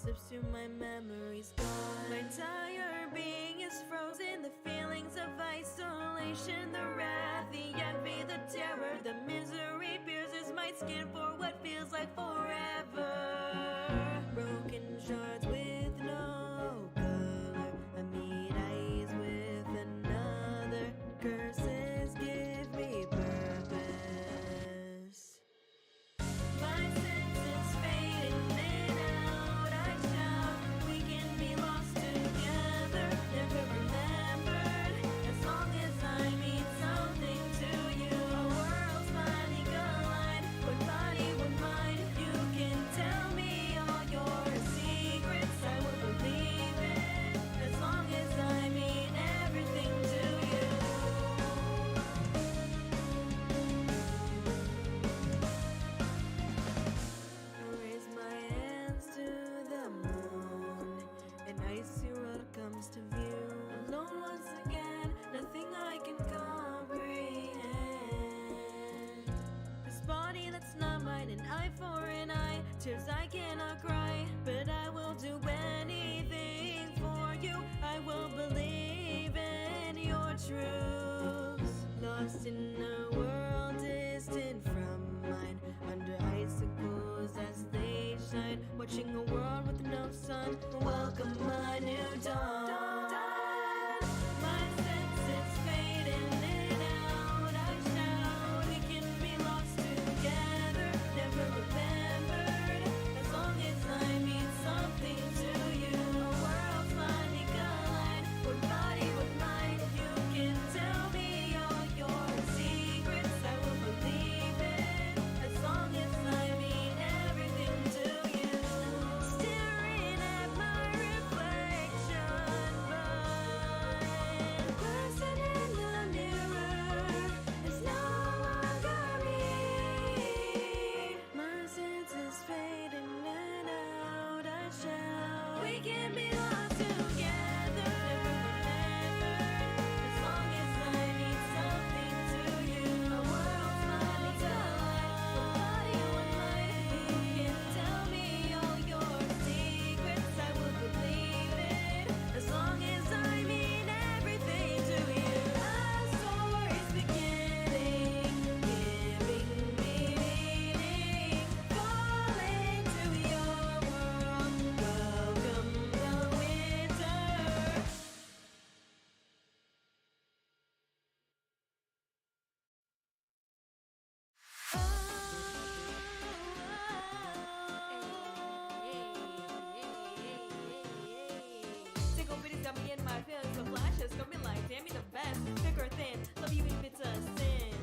slips through my memories gone. My entire being is frozen. The feelings of isolation, the wrath, the envy, the terror, the misery pierces my skin for what feels like forever. Broken shards with no color, I meet eyes with another. Curses give me purpose. My senses fading in out. I shout, we can be lost together, never remembered. As long as I mean something to you, our worlds finally collide. One body, one mind. You can tell me all your secrets, I will believe it. As long as I mean everything to you. I raise my hands to the moon, and I see what comes to view. Alone once again, nothing I can comprehend. This body that's not mine, an eye for an eye, tears I cannot cry, but I will do anything for you. I will believe in your truths. Lost in a world distant from mine, under icicles as they shine, watching a world with no sun. Welcome a new dawn. My senses fading in and out. I shout, we can be lost together, never remembered. As long as I mean something to you, our worlds finally collide. One body, one mind. You can tell me all your secrets, I will believe it. As long as I mean everything to you. Staring at my reflection, but person in the mirror is no longer me. My senses fading in and out. I shout, we can be lost together, never remembered. As long as I mean something to you, our worlds finally collide. One body, one mind. You can tell me all your secrets, I will believe it. As long as I mean everything to you. A story's beginning, giving me meaning. Fall into your world. Welcome the winter. Tickle bitties got me in my feelings, the flashes got me like, damn me the best. Thick or thin, love you if it's a sin.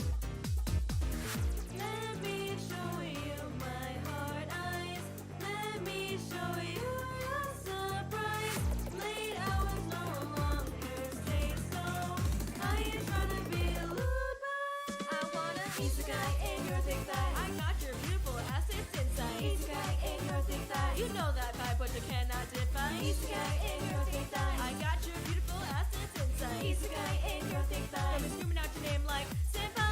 Let me show you my heart eyes. Let me show you your surprise. Late hours no longer stay so. I ain't tryna be lured by. I wanna isekai'ed your thick thigh. I got your beautiful assets inside. Isekai'ed your thick thigh. You know that vibe, but you cannot define. Isekai'ed your thick thigh. I got your beautiful assets inside. Isekai'ed your thick thigh. Got me screaming out your name like senpai.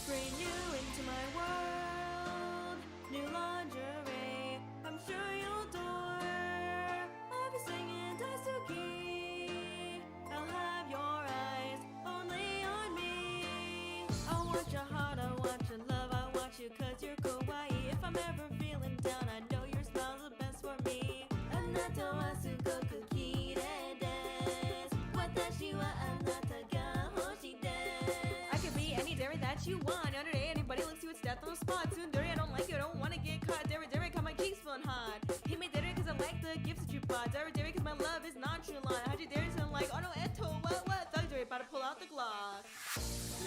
Bring you into my world, new lingerie. I'm sure you'll adore. I'll be singing Daisuki. I'll have your eyes only on me. I want your heart, I want your love, I want you 'cause you're kawaii. If I'm ever feeling down, I know your smile's the best for me. Anata wa sugoku kirei desu. Watashi wa anata ga hoshii desu. I could be any dairy that you want. Under day, anybody looks you, it's death on the spot. Soon dairy, I don't like you, I don't wanna get caught. Dairy, got my cheeks feeling hot. He made dairy 'cause I like the gifts that you bought. Dairy 'cause my love is nonchalant. How'd you dare sound like, oh no, eto, what? Thug dairy, about to pull out the Glock.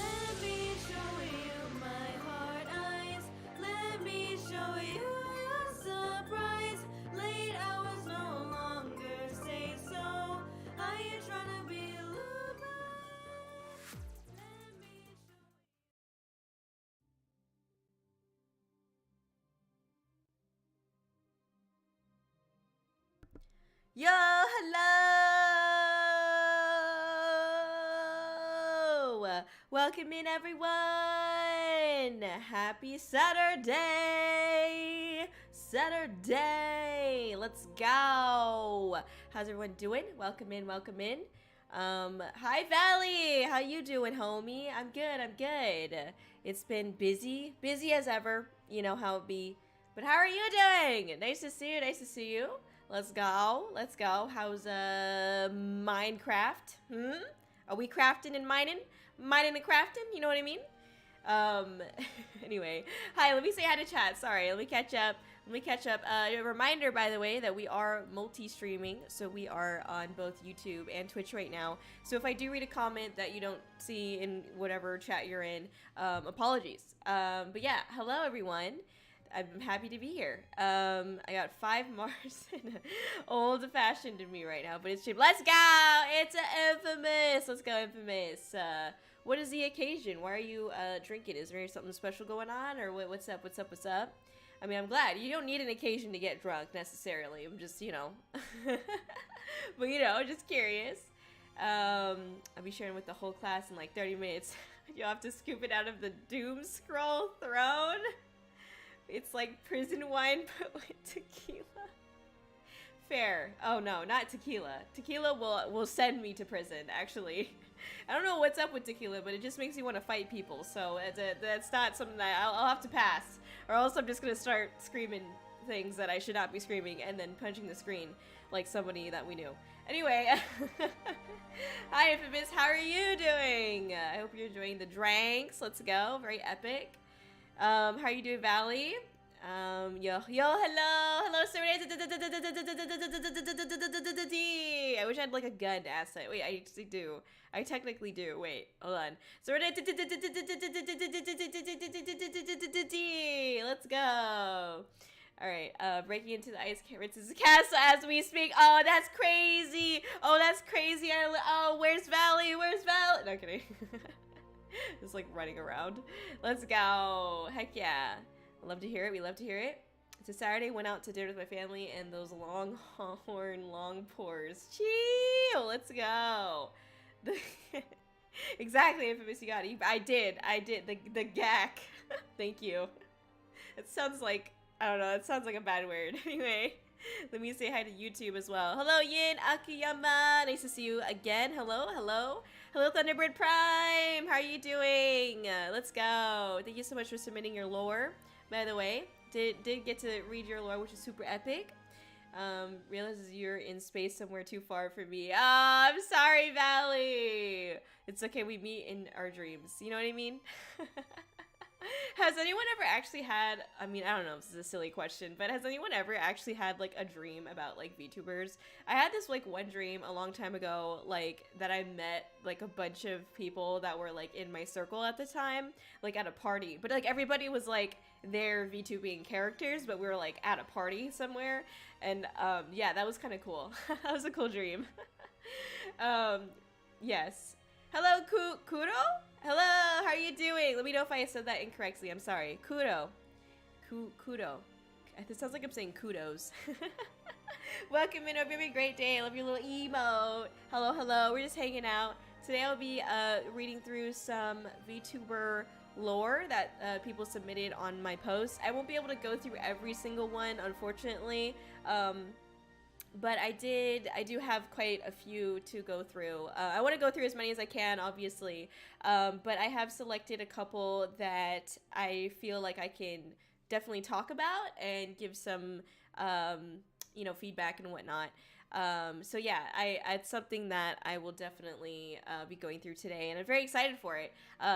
Let me show you my heart eyes. Let me show you your surprise. Late hours no longer stay so. I ain't tryna be lured by. Let me show you. Yohallo! Welcome in, everyone! Happy Saturday! Saturday! Let's go! How's everyone doing? Welcome in, welcome in. Hi Valley! How you doing, homie? I'm good. It's been busy as ever. You know how it be. But how are you doing? Nice to see you. Let's go. How's Minecraft? Are we crafting and mining? Mining and crafting? You know what I mean? Anyway. Hi, let me say hi to chat. Sorry, let me catch up. A reminder, by the way, that we are multi-streaming, so we are on both YouTube and Twitch right now. So if I do read a comment that you don't see in whatever chat you're in, apologies. But yeah, hello everyone. I'm happy to be here. I got 5 Mars and old-fashioned in me right now, but it's cheap. Let's go! It's Infamous! Let's go, Infamous. What is the occasion? Why are you drinking? Is there something special going on, or what's up? I mean, I'm glad. You don't need an occasion to get drunk, necessarily. I'm just, you know. But, you know, just curious. I'll be sharing with the whole class in like 30 minutes. You'll have to scoop it out of the doom scroll throne. It's like prison wine, but with tequila. Fair. Oh, no, not tequila. Tequila will send me to prison, actually. I don't know what's up with tequila, but it just makes me want to fight people. So that's not something that I'll have to pass. Or else I'm just going to start screaming things that I should not be screaming and then punching the screen like somebody that we knew. Anyway. Hi, Infamous. How are you doing? I hope you're enjoying the drinks. Let's go. Very epic. How are you doing, Valley? Hello, sir. I wish I had like a gun asset. Wait, I actually do. I technically do. Wait, hold on. So let's go. All right, breaking into the ice rinses castle as we speak. Oh, that's crazy. Oh, where's Valley? No, kidding. Just like running around. Let's go. Heck yeah. I love to hear it. We love to hear it. It's a Saturday. Went out to dinner with my family and those long pours. Chill. Let's go. Exactly, Infamous. You got it. I did. The gack. Thank you. It sounds like, I don't know. It sounds like a bad word. Anyway, let me say hi to YouTube as well. Hello, Yin Akiyama. Nice to see you again. Hello. Hello, Thunderbird Prime. How are you doing? Let's go. Thank you so much for submitting your lore. By the way, did get to read your lore, which is super epic. Realizes you're in space somewhere too far for me. I'm sorry, Valley. It's okay. We meet in our dreams. You know what I mean? Has anyone ever actually had, I mean, I don't know if this is a silly question, but has anyone ever actually had like a dream about like VTubers? I had this like one dream a long time ago, like that I met like a bunch of people that were like in my circle at the time, like at a party, but like everybody was like their VTubing characters, but we were like at a party somewhere. And yeah, that was kind of cool. That was a cool dream. Yes. Hello, Kudo? Hello, how are you doing? Let me know if I said that incorrectly. I'm sorry. Kudo. Kudo. It sounds like I'm saying kudos. Welcome in. Hope you have a great day. I love your little emote. Hello. We're just hanging out. Today I'll be reading through some VTuber lore that people submitted on my post. I won't be able to go through every single one, unfortunately. But I do have quite a few to go through. I want to go through as many as I can, obviously. But I have selected a couple that I feel like I can definitely talk about and give some, you know, feedback and whatnot. So yeah, it's something that I will definitely be going through today, and I'm very excited for it.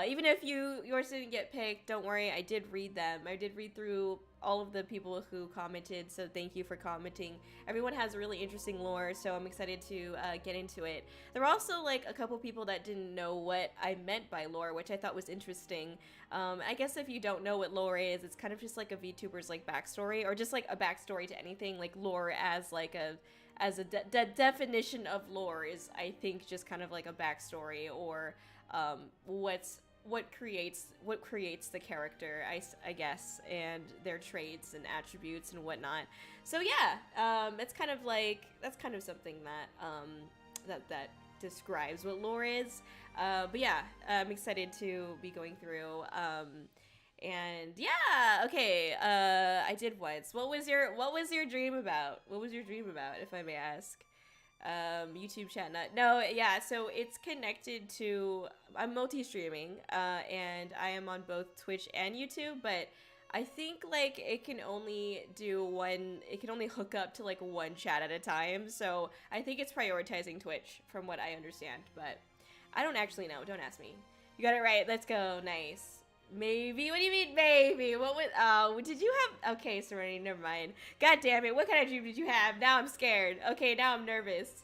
Even if yours didn't get picked, don't worry, I did read them. I did read through all of the people who commented, so thank you for commenting. Everyone has a really interesting lore, so I'm excited to get into it. There were also like a couple people that didn't know what I meant by lore, which I thought was interesting. I guess if you don't know what lore is, it's kind of just like a VTuber's like backstory, or just like a backstory to anything. Like lore as like a definition of lore is, I think, just kind of like a backstory, or what's what creates the character, I guess, and their traits and attributes and whatnot. So yeah, that's kind of something that that describes what lore is. But yeah, I'm excited to be going through. And yeah, okay. I did once. What was your dream about? What was your dream about, if I may ask? YouTube chat nut. No, yeah, so it's connected to, I'm multi-streaming, and I am on both Twitch and YouTube, but I think like it can only hook up to like one chat at a time, so I think it's prioritizing Twitch from what I understand, but I don't actually know. Don't ask me. You got it right. Let's go. Nice. Maybe? What do you mean maybe? What was, oh, did you have, okay, Serenity, never mind. God damn it, what kind of dream did you have? Now I'm scared. Okay, now I'm nervous.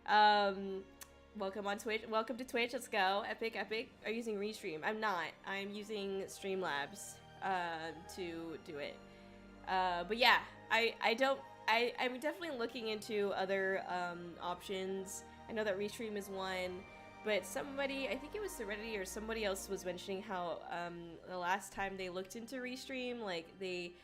Welcome on Twitch, welcome to Twitch, let's go. Epic. Are you using Restream? I'm not. I'm using Streamlabs, to do it. But yeah, I'm definitely looking into other, options. I know that Restream is one. But somebody, I think it was Serenity or somebody else was mentioning how the last time they looked into Restream, like they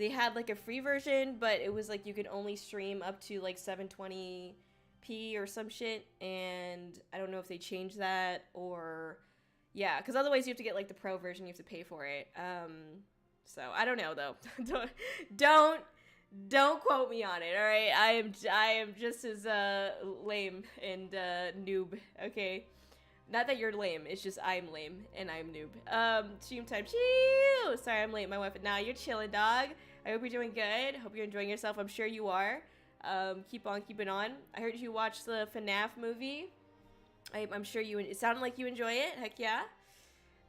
had like a free version, but it was like you could only stream up to like 720p or some shit, and I don't know if they changed that or yeah, because otherwise you have to get like the pro version, you have to pay for it. So I don't know though. Don't quote me on it, all right? I am just as lame and noob, okay? Not that you're lame, it's just I'm lame and I'm noob. Stream time, chill! Sorry, I'm late, my wife. Nah, you're chilling, dog. I hope you're doing good. Hope you're enjoying yourself. I'm sure you are. Keep on keeping on. I heard you watched the FNAF movie. I'm sure it sounded like you enjoy it. Heck yeah.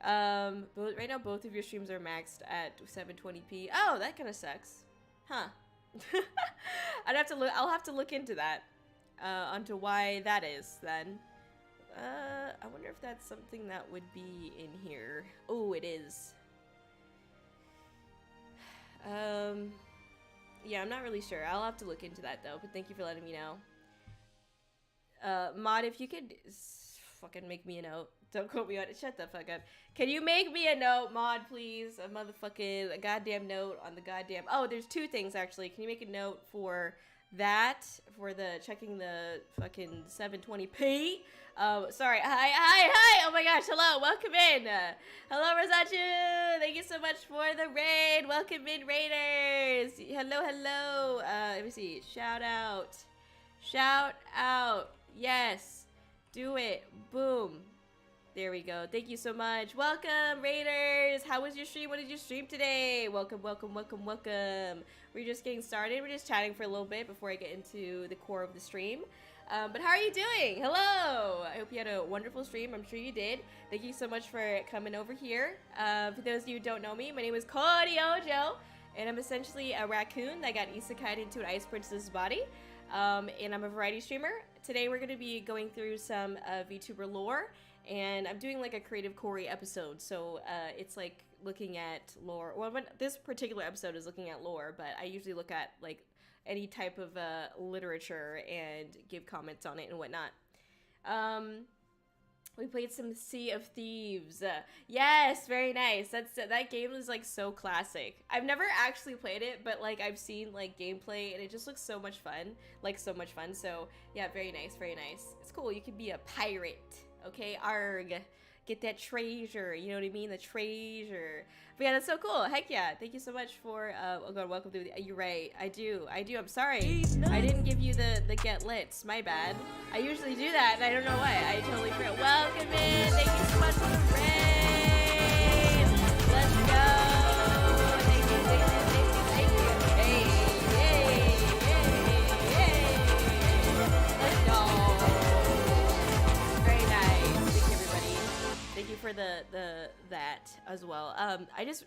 Right now both of your streams are maxed at 720p. Oh, that kind of sucks. Huh. I'll have to look into that, onto why that is then. I wonder if that's something that would be in here. Oh, it is. Yeah, I'm not really sure. I'll have to look into that though, but thank you for letting me know. Mod, if you could fucking make me a note. Don't quote me on it. Shut the fuck up. Can you make me a note, Mod, please? A goddamn note on the goddamn... Oh, there's two things, actually. Can you make a note for that? For the checking the fucking 720p? Sorry. Hi. Oh my gosh. Hello. Welcome in. Hello, Rosachu. Thank you so much for the raid. Welcome in, Raiders. Hello. Let me see. Shout out. Yes. Do it. Boom. There we go. Thank you so much. Welcome, Raiders. How was your stream? What did you stream today? Welcome. We're just getting started. We're just chatting for a little bit before I get into the core of the stream. But how are you doing? Hello. I hope you had a wonderful stream. I'm sure you did. Thank you so much for coming over here. For those of you who don't know me, my name is Kōri-Oujo, and I'm essentially a raccoon that got isekai'd into an ice princess's body. And I'm a variety streamer. Today we're going to be going through some VTuber lore. And I'm doing like a Kreative Kōri episode, so it's like looking at lore. Well, this particular episode is looking at lore, but I usually look at like any type of literature and give comments on it and whatnot. We played some Sea of Thieves. Yes, very nice. That game is like so classic. I've never actually played it, but like I've seen like gameplay and it just looks so much fun. So yeah, very nice. It's cool. You could be a pirate. Okay, arg. Get that treasure, you know what I mean? The treasure. But yeah, that's so cool. Heck yeah. Thank you so much for, oh god, welcome to the, you're right. I do. I'm sorry. I didn't give you the get lits. My bad. I usually do that, and I don't know why. I totally forgot. Welcome in. Thank you so much for the raid. Let's go. Thank you. Let's go. Thank you for that as well.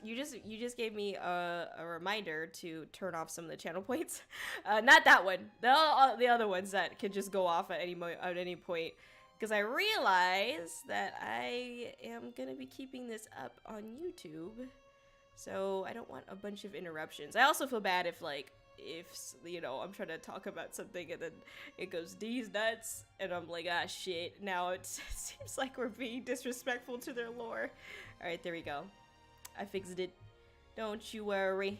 You just gave me a reminder to turn off some of the channel points. Not that one. The other ones that can just go off at any point. Because I realize that I am gonna be keeping this up on YouTube, so I don't want a bunch of interruptions. I also feel bad if like if, you know, I'm trying to talk about something and then it goes, these nuts, and I'm like, ah, shit, now it seems like we're being disrespectful to their lore. Alright, there we go. I fixed it. Don't you worry.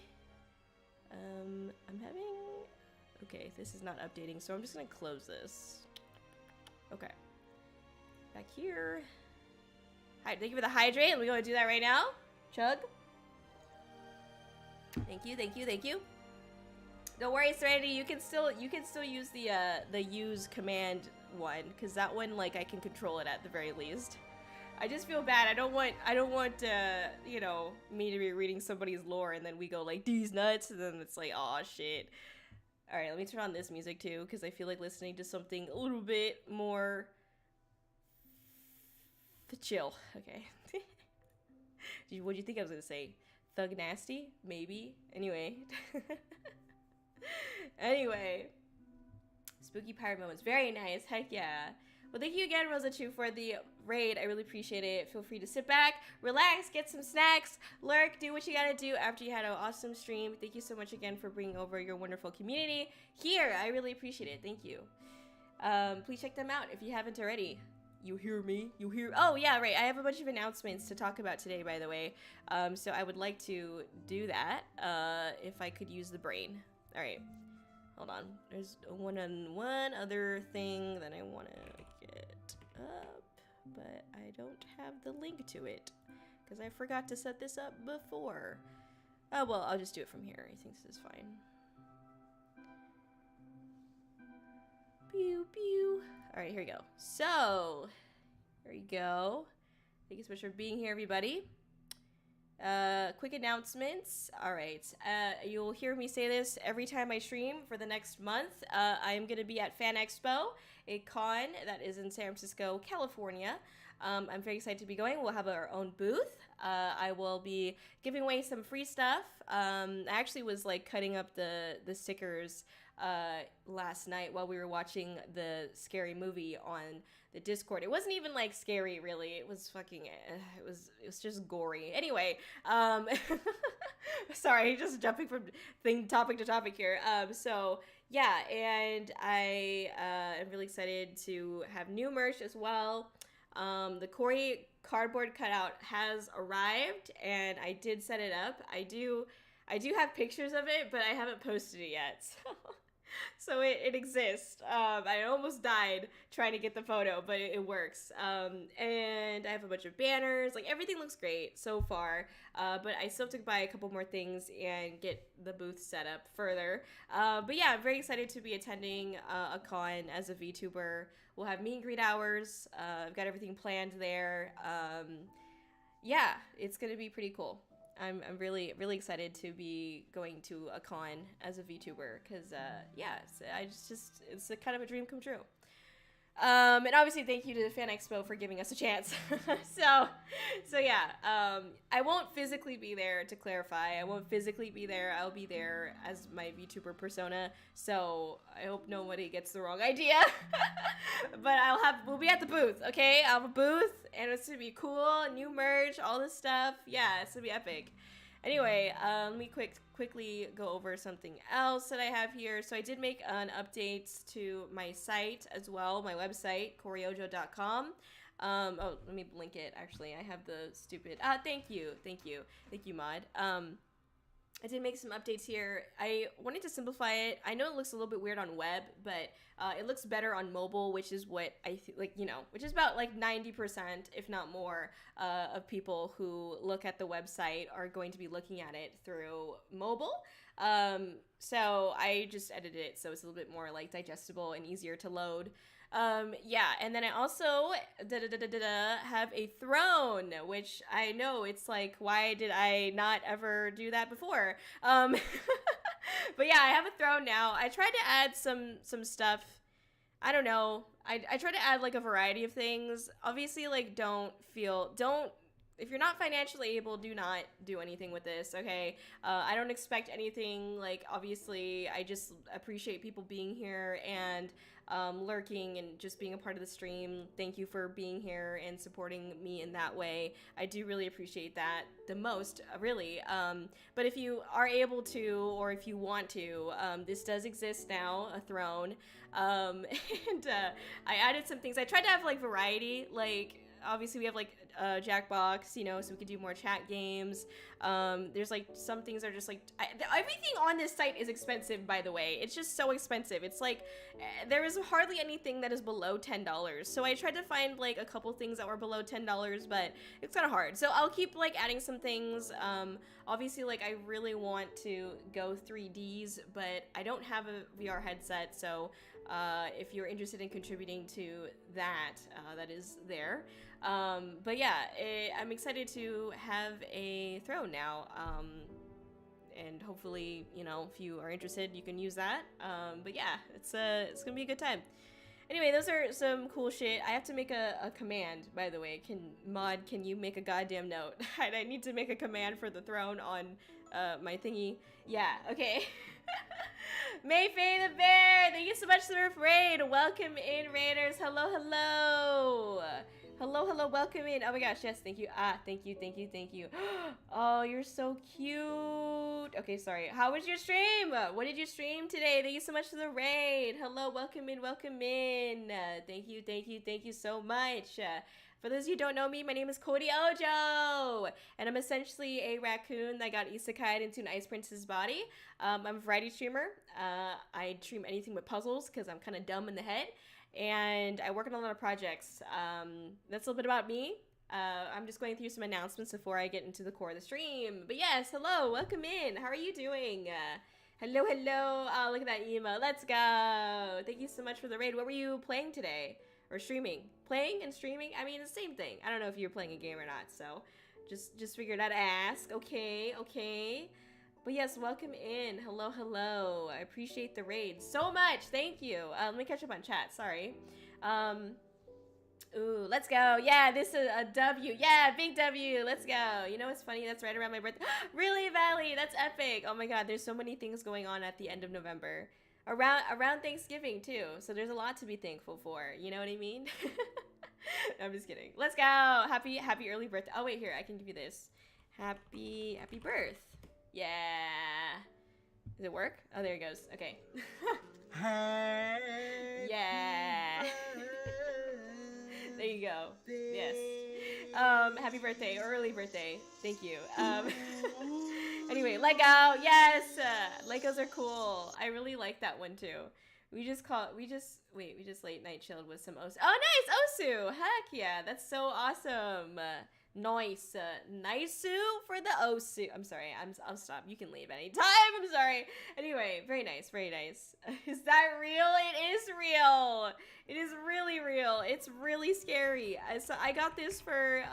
I'm having... Okay, this is not updating, so I'm just gonna close this. Okay. Back here. Hi, thank you for the hydrate, and we're gonna do that right now. Chug. Thank you, thank you, thank you. Don't worry, Serenity, you can still use the use command one, because that one, like, I can control it at the very least. I just feel bad. I don't want you know, me to be reading somebody's lore and then we go like, these nuts, and then it's like, aw, shit. Alright, let me turn on this music too, because I feel like listening to something a little bit more chill. Okay. What do you think I was gonna say? Thug nasty? Maybe? Anyway. Anyway. Spooky pirate moments. Very nice. Heck yeah. Well, thank you again, Rosa2, for the raid. I really appreciate it. Feel free to sit back, relax, get some snacks, lurk, do what you gotta do after you had an awesome stream. Thank you so much again for bringing over your wonderful community here. I really appreciate it. Thank you. Please check them out if you haven't already. You hear me? You hear? Oh, yeah, right. I have a bunch of announcements to talk about today, by the way. So I would like to do that if I could use the brain. All right. Hold on. There's one other thing that I want to get up, but I don't have the link to it because I forgot to set this up before. Oh, well, I'll just do it from here. I think this is fine. Pew, pew. All right, here we go. So, there you go. Thank you so much for being here, everybody. Quick announcements. All right. You'll hear me say this every time I stream for the next month. I am going to be at Fan Expo, a con that is in San Francisco, California. I'm very excited to be going. We'll have our own booth. I will be giving away some free stuff. I actually was like cutting up the stickers last night while we were watching the scary movie on the Discord. It wasn't even like scary, really. It was fucking it was just gory. Anyway, sorry, just jumping from topic to topic here. So yeah, and I am really excited to have new merch as well. The Kōri cardboard cutout has arrived, and I did set it up. I do have pictures of it, but I haven't posted it yet. So it exists. I almost died trying to get the photo, but it works. And I have a bunch of banners. Like, everything looks great so far. But I still have to buy a couple more things and get the booth set up further. But yeah, I'm very excited to be attending a con as a VTuber. We'll have meet and greet hours. I've got everything planned there. Yeah, it's going to be pretty cool. I'm really, really excited to be going to a con as a VTuber because, yeah, it's a kind of a dream come true. And obviously, thank you to the Fan Expo for giving us a chance. so yeah, I won't physically be there, to clarify. I won't physically be there. I'll be there as my VTuber persona. So I hope nobody gets the wrong idea. But we'll be at the booth, okay? I'll have a booth, and it's gonna be cool, new merch, all this stuff. Yeah, it's gonna be epic. Anyway, let me quickly go over something else that I have here. So I did make an update to my site as well, my website, Kōri-Oujo.com. Oh, let me link it, actually. I have the stupid... thank you, Mod. I did make some updates here. I wanted to simplify it. I know it looks a little bit weird on web, but it looks better on mobile, which is what which is about like 90%, if not more, of people who look at the website are going to be looking at it through mobile. So I just edited it so it's a little bit more like digestible and easier to load. Yeah, and then I also have a throne, which I know it's like, why did I not ever do that before? But yeah, I have a throne now. I tried to add some stuff. I don't know. I tried to add like a variety of things. Obviously, like, don't if you're not financially able, do not do anything with this, okay? I don't expect anything, like, obviously, I just appreciate people being here and lurking and just being a part of the stream. Thank you for being here and supporting me in that way. I do really appreciate that the most, really. But if you are able to, or if you want to, this does exist now, a throne. And I added some things. I tried to have, like, variety, like, obviously we have like Jackbox, you know, so we could do more chat games. There's like some things are just like everything on this site is expensive, by the way. It's just so expensive. It's like there is hardly anything that is below $10. So I tried to find like a couple things that were below $10, but it's kind of hard. So I'll keep like adding some things. Obviously, like I really want to go 3Ds, but I don't have a VR headset, so if you're interested in contributing to that, that is there. But yeah, I'm excited to have a throne now, and hopefully, you know, if you are interested, you can use that. But yeah, it's gonna be a good time. Anyway, those are some cool shit. I have to make a command, by the way. Can you make a goddamn note? I need to make a command for the throne on my thingy. Yeah, okay. Mayfaye the Bear, thank you so much for the raid. Welcome in, raiders. Hello, hello. Hello, hello, welcome in. Oh my gosh, yes, thank you. Thank you, thank you, thank you. Oh, you're so cute. Okay, sorry. How was your stream? What did you stream today? Thank you so much for the raid. Hello, welcome in, welcome in. Thank you, thank you, thank you so much. For those of you who don't know me, my name is Kōri-Oujo, and I'm essentially a raccoon that got isekai'ed into an ice prince's body. I'm a variety streamer. I stream anything with puzzles because I'm kind of dumb in the head, and I work on a lot of projects. That's a little bit about me. I'm just going through some announcements before I get into the core of the stream. But yes, hello, welcome in. How are you doing? Hello, hello. Oh, look at that emo. Let's go. Thank you so much for the raid. What were you playing today? Or streaming? Playing and streaming? I mean, it's the same thing. I don't know if you're playing a game or not, so just figured I'd ask. Okay, okay. But yes, welcome in. Hello, hello. I appreciate the raid so much. Thank you. Let me catch up on chat. Sorry. Ooh, let's go. Yeah, this is a W. Yeah, big W. Let's go. You know what's funny? That's right around my birthday. Really, Valley? That's epic. Oh my god, there's so many things going on at the end of November. Around Thanksgiving too, so there's a lot to be thankful for. You know what I mean? No, I'm just kidding. Let's go. Happy early birthday. Oh wait, here I can give you this. Happy birth. Yeah. Does it work? Oh, there it goes. Okay. Yeah. There you go. Yes. Happy birthday, early birthday. Thank you. Anyway, Lego, yes! Legos are cool. I really like that one too. We just late night chilled with some Osu. Oh, nice, Osu! Heck yeah, that's so awesome. Nice. Nice-u for the Osu. I'm sorry, I'll stop. You can leave anytime, I'm sorry. Anyway, very nice, very nice. Is that real? It is real. It is really real. It's really scary. So I got this for,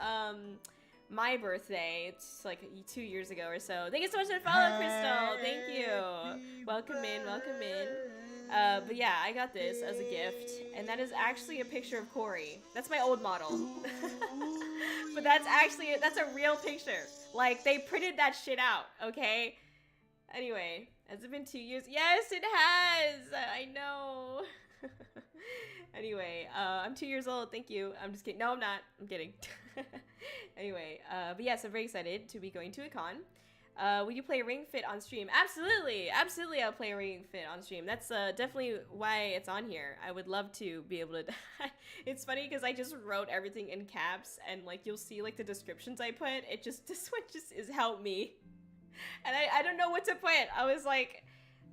my birthday. It's like 2 years ago or so. Thank you so much for the follow, Crystal. Thank you. Welcome in, welcome in. But yeah, I got this as a gift, and that is actually a picture of Kōri. That's my old model. But that's a real picture. Like, they printed that shit out, okay? Anyway, has it been 2 years? Yes, it has! I know. Anyway, I'm 2 years old. Thank you. I'm just kidding. No, I'm not. I'm kidding. Anyway, but yes, I'm very excited to be going to a con. Will you play Ring Fit on stream? Absolutely. Absolutely, I'll play Ring Fit on stream. That's definitely why it's on here. I would love to be able to... It's funny because I just wrote everything in caps, and like you'll see like the descriptions I put. This one just is help me. And I don't know what to put. I was like...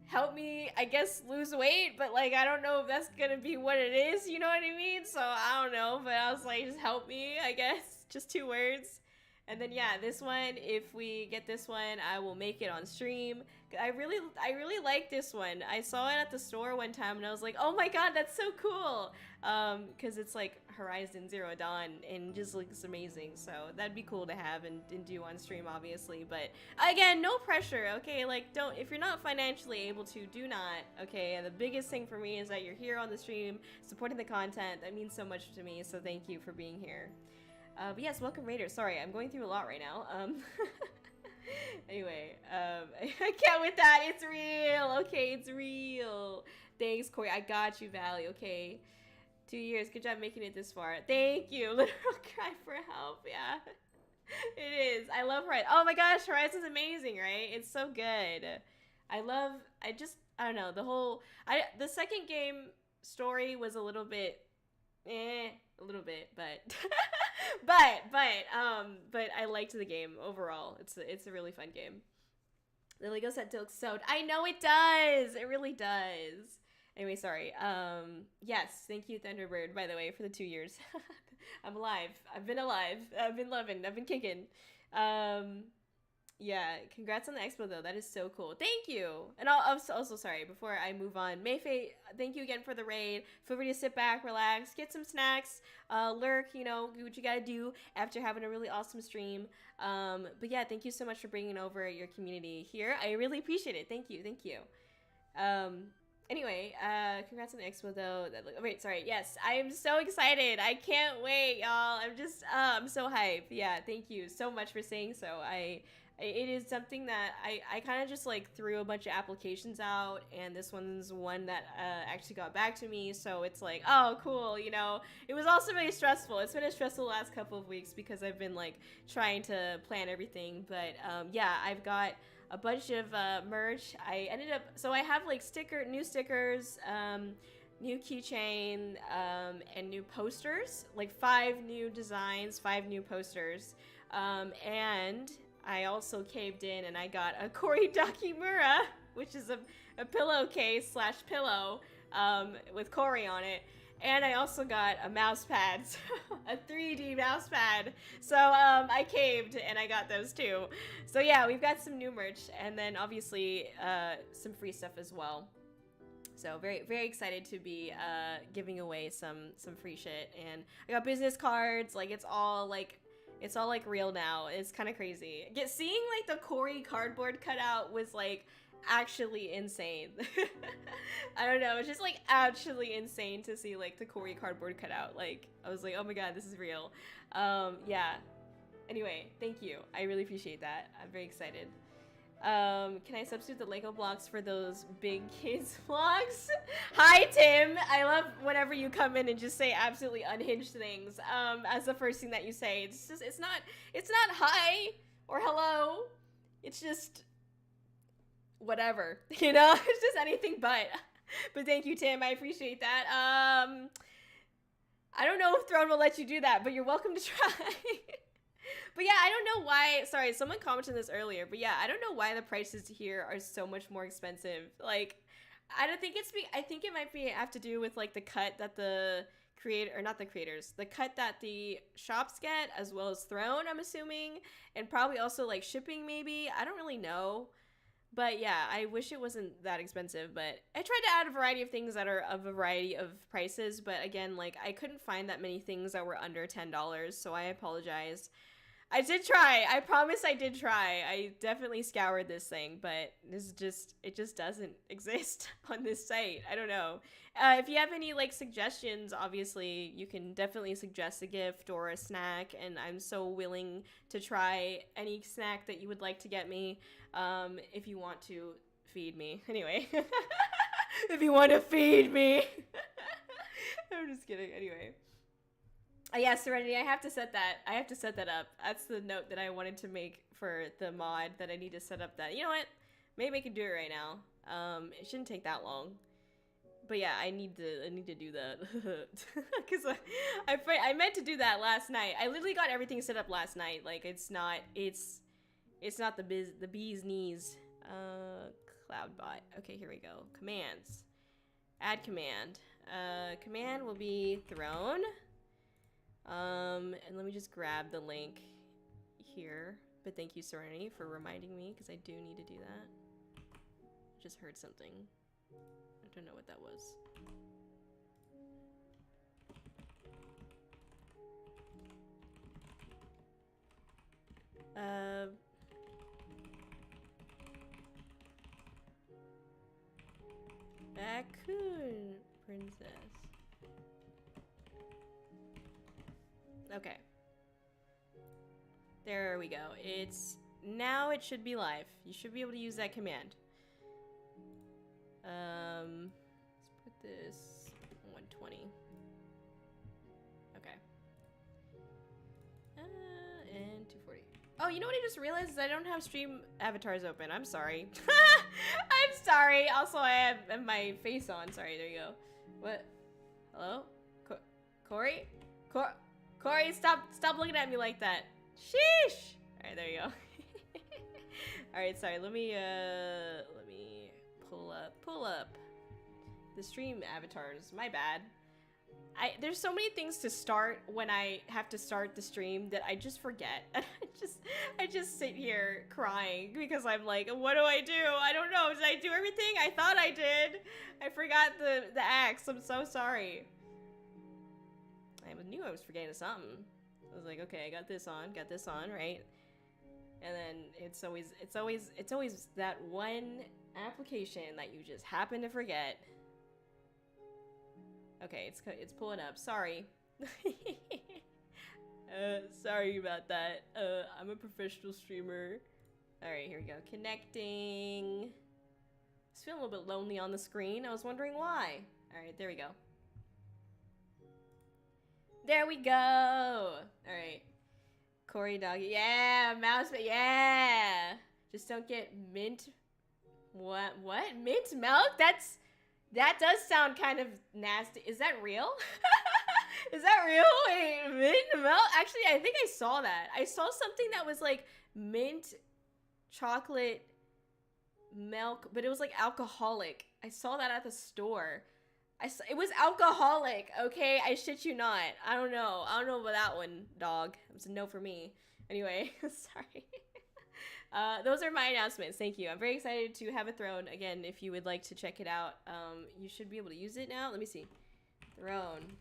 help me, I guess, lose weight, but like I don't know if that's gonna be what it is, you know what I mean? So I don't know, but I was like, just help me, I guess. Just 2 words. And then yeah, this one, if we get this one, I will make it on stream. I really like this one. I saw it at the store one time and I was like, oh my god, that's so cool. Because it's like Horizon Zero Dawn and just looks amazing. So that'd be cool to have and do on stream, obviously. But again, no pressure, okay? Like, if you're not financially able to, do not, okay? And the biggest thing for me is that you're here on the stream, supporting the content. That means so much to me, so thank you for being here. But yes, welcome Raiders. Sorry, I'm going through a lot right now. Anyway, I can't with that. It's real. Okay, it's real. Thanks, Corey. I got you, Valley. Okay. 2 years. Good job making it this far. Thank you. Literal cry for help. Yeah. It is. I love Horizon. Oh my gosh, Horizon's amazing, right? It's so good. I don't know, the second game story was a little bit, a little bit, but, but I liked the game overall. It's a really fun game. The Lego set looks so, I know it does. It really does. Anyway, sorry. Yes, thank you, Thunderbird, by the way, for the 2 years. I'm alive. I've been alive. I've been loving. I've been kicking. Yeah, congrats on the expo, though. That is so cool. Thank you. And also, sorry, before I move on, Mayfei, thank you again for the raid. Feel free to sit back, relax, get some snacks, lurk, you know, do what you gotta do after having a really awesome stream. But yeah, thank you so much for bringing over your community here. I really appreciate it. Thank you. Thank you. Anyway, congrats on the expo though. Wait, sorry. Yes, I am so excited. I can't wait, y'all. I'm so hyped. Yeah, thank you so much for saying so. It is something that I kind of just like threw a bunch of applications out, and this one's one that actually got back to me. So it's like, oh, cool. You know, it was also really stressful. It's been a stressful last couple of weeks because I've been like trying to plan everything. But yeah, I've got a bunch of merch. I have like new stickers, new keychain, and new posters, like 5 new designs, 5 new posters, and I also caved in and I got a Kōri Dakimura, which is a pillowcase / pillow with Kōri on it. And I also got a mouse pad, a 3D mouse pad. So I caved and I got those too. So yeah, we've got some new merch and then obviously some free stuff as well. So very, very excited to be giving away some free shit. And I got business cards. Like it's all like real now. It's kind of crazy. Seeing like the Kōri cardboard cutout was like actually insane. I don't know, it's just like actually insane to see like the Kōri cardboard cutout. Like I was like, oh my god, this is real. Yeah, anyway, thank you, I really appreciate that. I'm very excited. Can I substitute the Lego blocks for those big kids vlogs? Hi Tim, I love whenever you come in and just say absolutely unhinged things as the first thing that you say. It's not hi or hello, it's just whatever, you know. It's just anything but thank you, Tim, I appreciate that. I don't know if Throne will let you do that, but you're welcome to try. But yeah, I don't know why, sorry, someone commented this earlier, but yeah, I don't know why the prices here are so much more expensive. Like, I think it might have to do with like the cut that the the cut that the shops get, as well as Throne, I'm assuming, and probably also like shipping maybe, I don't really know. But yeah, I wish it wasn't that expensive, but I tried to add a variety of things that are of a variety of prices, but again, like I couldn't find that many things that were under $10, so I apologize. I did try. I promise I did try. I definitely scoured this thing, but it just doesn't exist on this site. I don't know. If you have any like suggestions, obviously you can definitely suggest a gift or a snack, and I'm so willing to try any snack that you would like to get me. If you want to feed me. Anyway. If you want to feed me. I'm just kidding. Anyway. Yeah, Serenity, I have to set that up. That's the note that I wanted to make for the mod, that I need to set up that. You know what? Maybe I can do it right now. It shouldn't take that long. But yeah, I need to do that. Cuz I meant to do that last night. I literally got everything set up last night. Like it's not the bee's knees. Cloudbot. Okay, here we go. Commands. Add command. Command will be Throne. And let me just grab the link here. But thank you, Serenity, for reminding me, because I do need to do that. I just heard something. I don't know what that was. Raccoon princess. Okay. There we go. Now it should be live. You should be able to use that command. Let's put this 120. Okay. And 240. Oh, you know what I just realized is I don't have stream avatars open. I'm sorry. I'm sorry. Also, I have my face on. Sorry, there you go. What? Hello? Kōri? Kōri, stop looking at me like that. Sheesh! Alright, there you go. Alright, sorry, let me pull up the stream avatars. My bad. There's so many things to start when I have to start the stream that I just forget. I just sit here crying because I'm like, what do? I don't know. Did I do everything? I thought I did. I forgot the axe. I'm so sorry. I knew I was forgetting something. I was like, okay, I got this on, right? And then it's always that one application that you just happen to forget. Okay, it's pulling up. Sorry. Sorry about that. I'm a professional streamer. All right, here we go. Connecting. I was feeling a little bit lonely on the screen. I was wondering why. All right, there we go. There we go. All right. Kōri doggy. Yeah, mouse, yeah. Just don't get mint. What? Mint milk? That does sound kind of nasty. Is that real? Is that real? Wait, mint milk? Actually, I think I saw that. I saw something that was like mint chocolate milk, but it was like alcoholic. I saw that at the store. It was alcoholic, okay? I shit you not. I don't know about that one, dog. It was a no for me. Anyway, sorry. Those are my announcements. Thank you. I'm very excited to have a throne. Again, if you would like to check it out, you should be able to use it now. Let me see. Throne.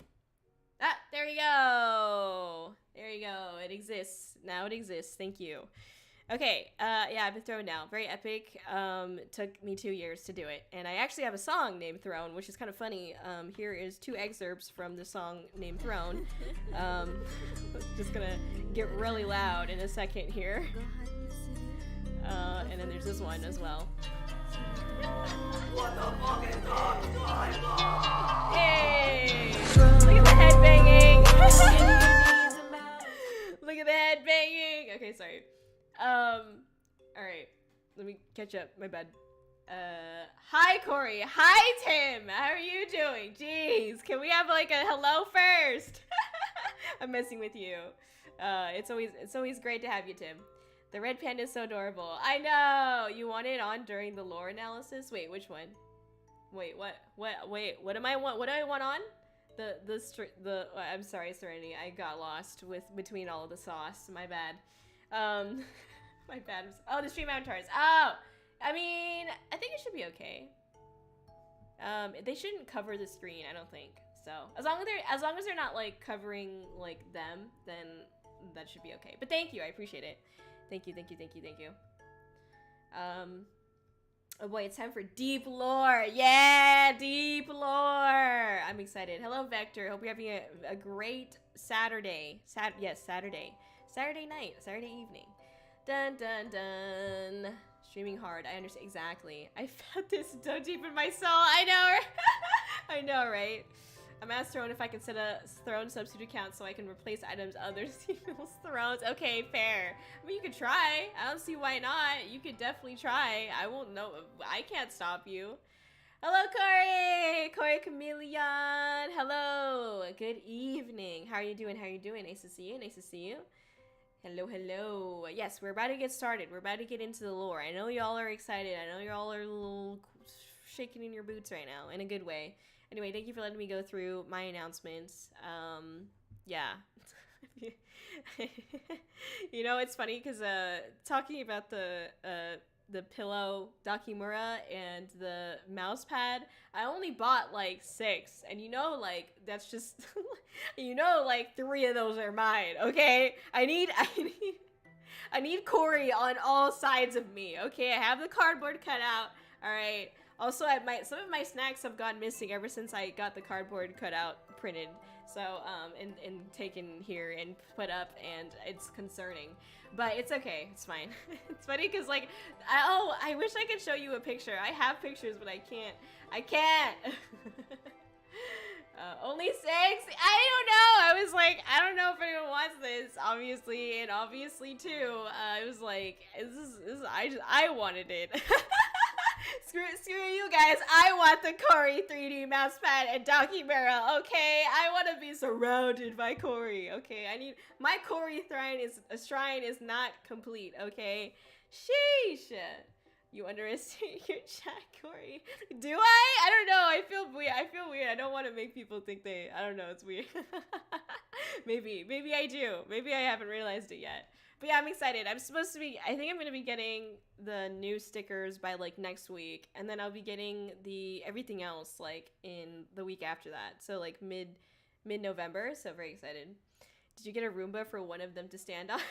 Ah, there you go. There you go. It exists. Now it exists. Thank you. Okay, yeah, I have a throne now. Very epic. Took me 2 years to do it. And I actually have a song named Throne, which is kind of funny. Here is 2 excerpts from the song named Throne. Just gonna get really loud in a second here. And then there's this one as well. What the fuck is going on? Hey! Look at the head banging! Look at the head banging! Okay, sorry. Alright. Let me catch up. My bad. Hi, Kōri. Hi, Tim. How are you doing? Jeez. Can we have like a hello first? I'm messing with you. It's always great to have you, Tim. The red panda is so adorable. I know. You want it on during the lore analysis? Wait, which one? Wait, what? Wait, what do I want on? I'm sorry, Serenity. I got lost between all of the sauce. My bad. My bad. Oh, the stream avatars. Oh, I mean, I think it should be okay. They shouldn't cover the screen, I don't think. So as long as they're not like covering like them, then that should be okay. But thank you, I appreciate it. Thank you. Oh boy, it's time for deep lore. Yeah, deep lore. I'm excited. Hello, Vector. Hope you're having a great Saturday. Saturday night, Saturday evening. Dun dun dun. Streaming hard. I understand exactly. I felt this so deep in my soul. I know. I know, right? I'm asked Throne if I can set a throne substitute account so I can replace items other people's thrones. Okay, fair. I mean, you could try. I don't see why not. You could definitely try. I won't know. I can't stop you. Hello, Kōri Chameleon. Hello. Good evening. How are you doing? Nice to see you. Hello. Yes, we're about to get started. We're about to get into the lore. I know y'all are excited. I know y'all are a little shaking in your boots right now in a good way. Anyway, thank you for letting me go through my announcements. Yeah. You know, it's funny because talking about the pillow Dakimura and the mouse pad, I only bought like 6, and you know, like that's just you know, like 3 of those are mine. Okay, I need Kōri on all sides of me. Okay, I have the cardboard cut out. All right. Also, some of my snacks have gone missing ever since I got the cardboard cutout printed. So, and taken here and put up, and it's concerning. But it's okay. It's fine. It's funny because, like, I wish I could show you a picture. I have pictures, but I can't. I can't. Only 6? I don't know. I was like, I don't know if anyone wants this, obviously, and obviously too. It was like, I wanted it. Screw you guys. I want the Kōri 3D mousepad and Document, okay? I want to be surrounded by Kōri, okay? My Kōri shrine is not complete, okay? Sheesh. You underestimate your chat, Kōri. Do I? I don't know. I feel weird. I don't want to make people think I don't know. It's weird. Maybe I do. Maybe I haven't realized it yet. But yeah, I'm excited. I think I'm going to be getting the new stickers by like next week. And then I'll be getting everything else like in the week after that. So like mid-November. So very excited. Did you get a Roomba for one of them to stand on?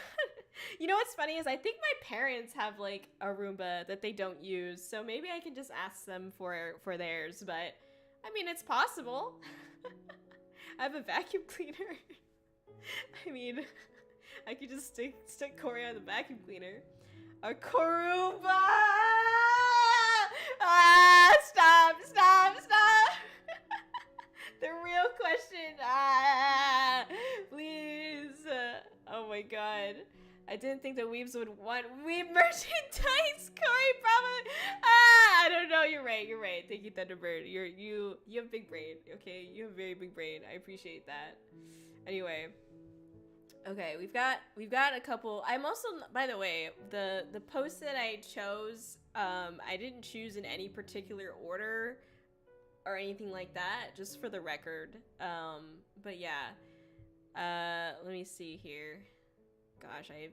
You know what's funny is I think my parents have like a Roomba that they don't use, so maybe I can just ask them for theirs, but I mean, it's possible. I have a vacuum cleaner. I mean, I could just stick Kōri on the vacuum cleaner. A Roomba! Ah, stop. The real question. Ah, please. Oh my god. I didn't think the weebs would want weeb merchandise. Kōri probably. Ah, I don't know. You're right. Thank you, Thunderbird. You have big brain. Okay, you have very big brain. I appreciate that. Anyway, okay, we've got a couple. I'm also, by the way, the post that I chose. I didn't choose in any particular order or anything like that. Just for the record. But yeah. Let me see here. Gosh, I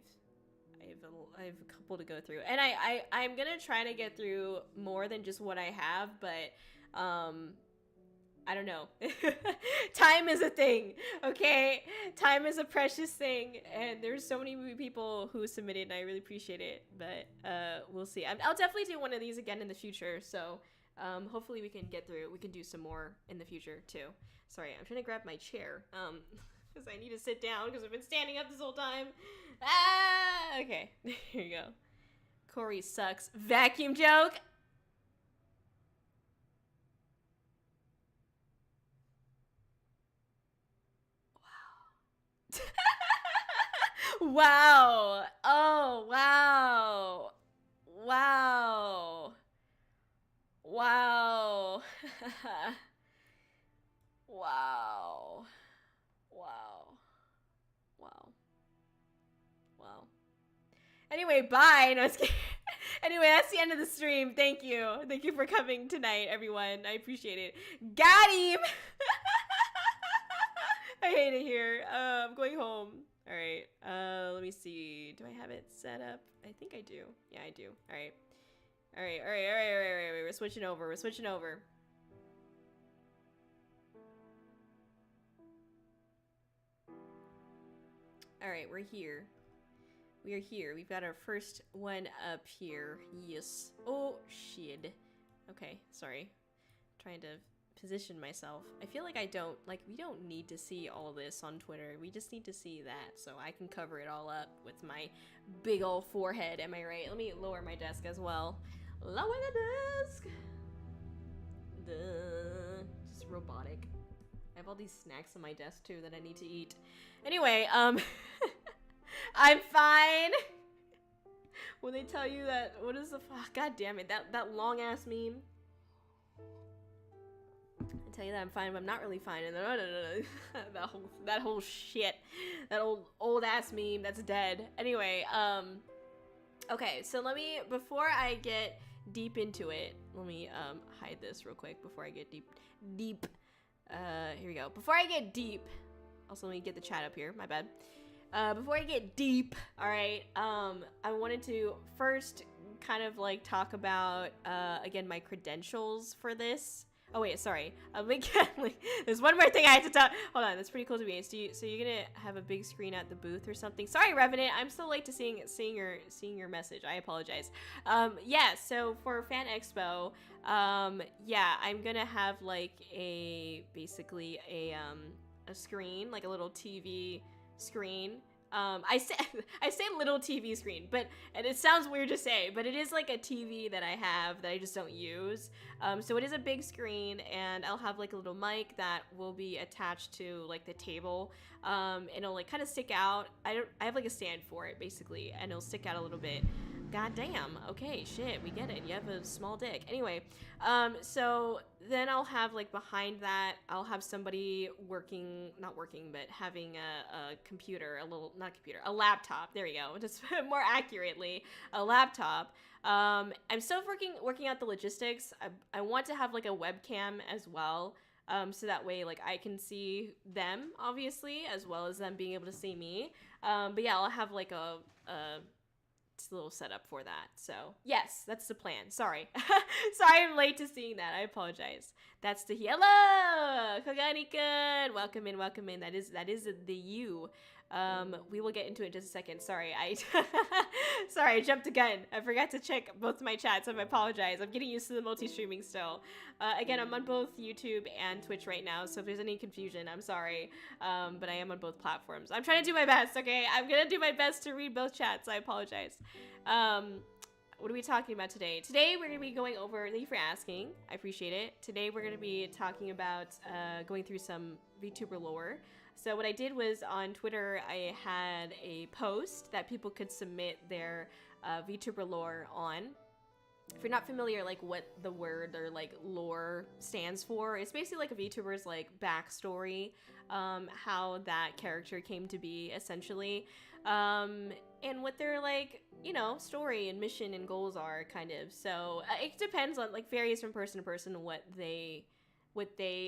have a couple to go through, and I'm gonna try to get through more than just what I have, but I don't know. Time is a thing, okay? Time is a precious thing, and there's so many people who submitted, and I really appreciate it. But we'll see. I'll definitely do one of these again in the future. So hopefully we can get through. We can do some more in the future too. Sorry, I'm trying to grab my chair. Because I need to sit down because I've been standing up this whole time. Ah, okay. Here you go. Kōri sucks. Vacuum joke. Wow. Wow. Oh, wow. Wow. Wow. Wow. Wow. Anyway, bye. No, anyway, that's the end of the stream. Thank you. Thank you for coming tonight, everyone. I appreciate it. Got him! I hate it here. I'm going home. All right. Let me see. Do I have it set up? I think I do. Yeah, I do. All right. We're switching over. All right, we're here. We are here. We've got our first one up here. Yes. Oh, shit. Okay, sorry. Trying to position myself. I feel like we don't need to see all this on Twitter. We just need to see that, so I can cover it all up with my big ol' forehead. Am I right? Let me lower my desk as well. Lower the desk! Just robotic. I have all these snacks on my desk too that I need to eat. Anyway, I'm fine. When they tell you that, what is the fuck? God damn it, that long ass meme. I tell you that I'm fine, but I'm not really fine. And that whole shit, that old ass meme that's dead. Anyway, okay, so before I get deep into it, let me hide this real quick before I get deep. Here we go. Before I get deep, also let me get the chat up here. My bad. Before I get deep, all right. I wanted to first kind of like talk about again my credentials for this. Oh wait, sorry. There's one more thing I have to talk. Hold on, that's pretty cool to me. So you're gonna have a big screen at the booth or something? Sorry, Revenant, I'm so late to seeing your message. I apologize. Yeah. So for Fan Expo, yeah, I'm gonna have like basically a screen, like a little TV screen. I say little TV screen, and it sounds weird to say, but it is like a TV that I have that I just don't use. So it is a big screen, and I'll have like a little mic that will be attached to like the table. And it'll like kind of stick out. I have like a stand for it basically, and it'll stick out a little bit. God damn. Okay, shit, we get it. You have a small dick. Anyway, so then I'll have like behind that, I'll have somebody not working, but having a computer, a laptop. There you go. Just more accurately, a laptop. I'm still working out the logistics. I want to have like a webcam as well. So that way, like, I can see them, obviously, as well as them being able to see me. But yeah, I'll have like a little setup for that. So yes, that's the plan. Sorry. Sorry I'm late to seeing that. I apologize. That's the hello Kogani-kun. Welcome in. That is the you. We will get into it in just a second. Sorry, I jumped the gun. I forgot to check both my chats. I apologize. I'm getting used to the multi-streaming still. Again, I'm on both YouTube and Twitch right now, so if there's any confusion, I'm sorry. But I am on both platforms. I'm trying to do my best, okay? I'm gonna do my best to read both chats. I apologize. What are we talking about today? Today we're going to be going over, thank you for asking, I appreciate it. Today we're going to be talking about going through some VTuber lore. So what I did was on Twitter, I had a post that people could submit their VTuber lore on. If you're not familiar, like, what the word or like lore stands for, it's basically like a VTuber's like backstory, how that character came to be essentially, and what their like, you know, story and mission and goals are, kind of. So it depends on, like, varies from person to person what they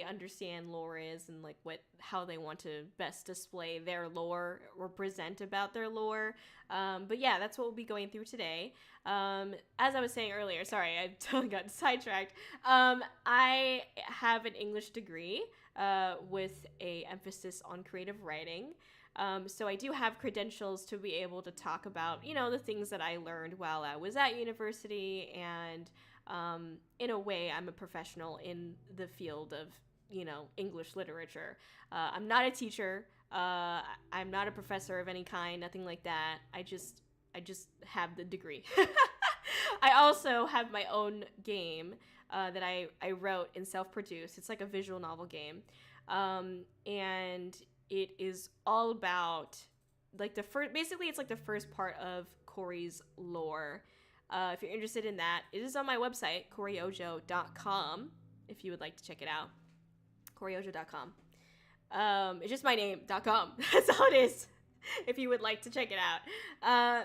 understand lore is, and like how they want to best display their lore or present about their lore. But yeah, that's what we'll be going through today. As I was saying earlier, sorry, I totally got sidetracked. I have an English degree with a emphasis on creative writing. So I do have credentials to be able to talk about, you know, the things that I learned while I was at university, and in a way, I'm a professional in the field of, you know, English literature. I'm not a teacher. I'm not a professor of any kind, nothing like that. I just have the degree. I also have my own game that I wrote and self-produced. It's like a visual novel game. And it is all about, like, basically it's like the first part of Kōri's lore. If you're interested in that, it is on my website, Kōri-Oujo.com, if you would like to check it out. Kōri-Oujo.com. It's just my name.com. That's all it is, if you would like to check it out.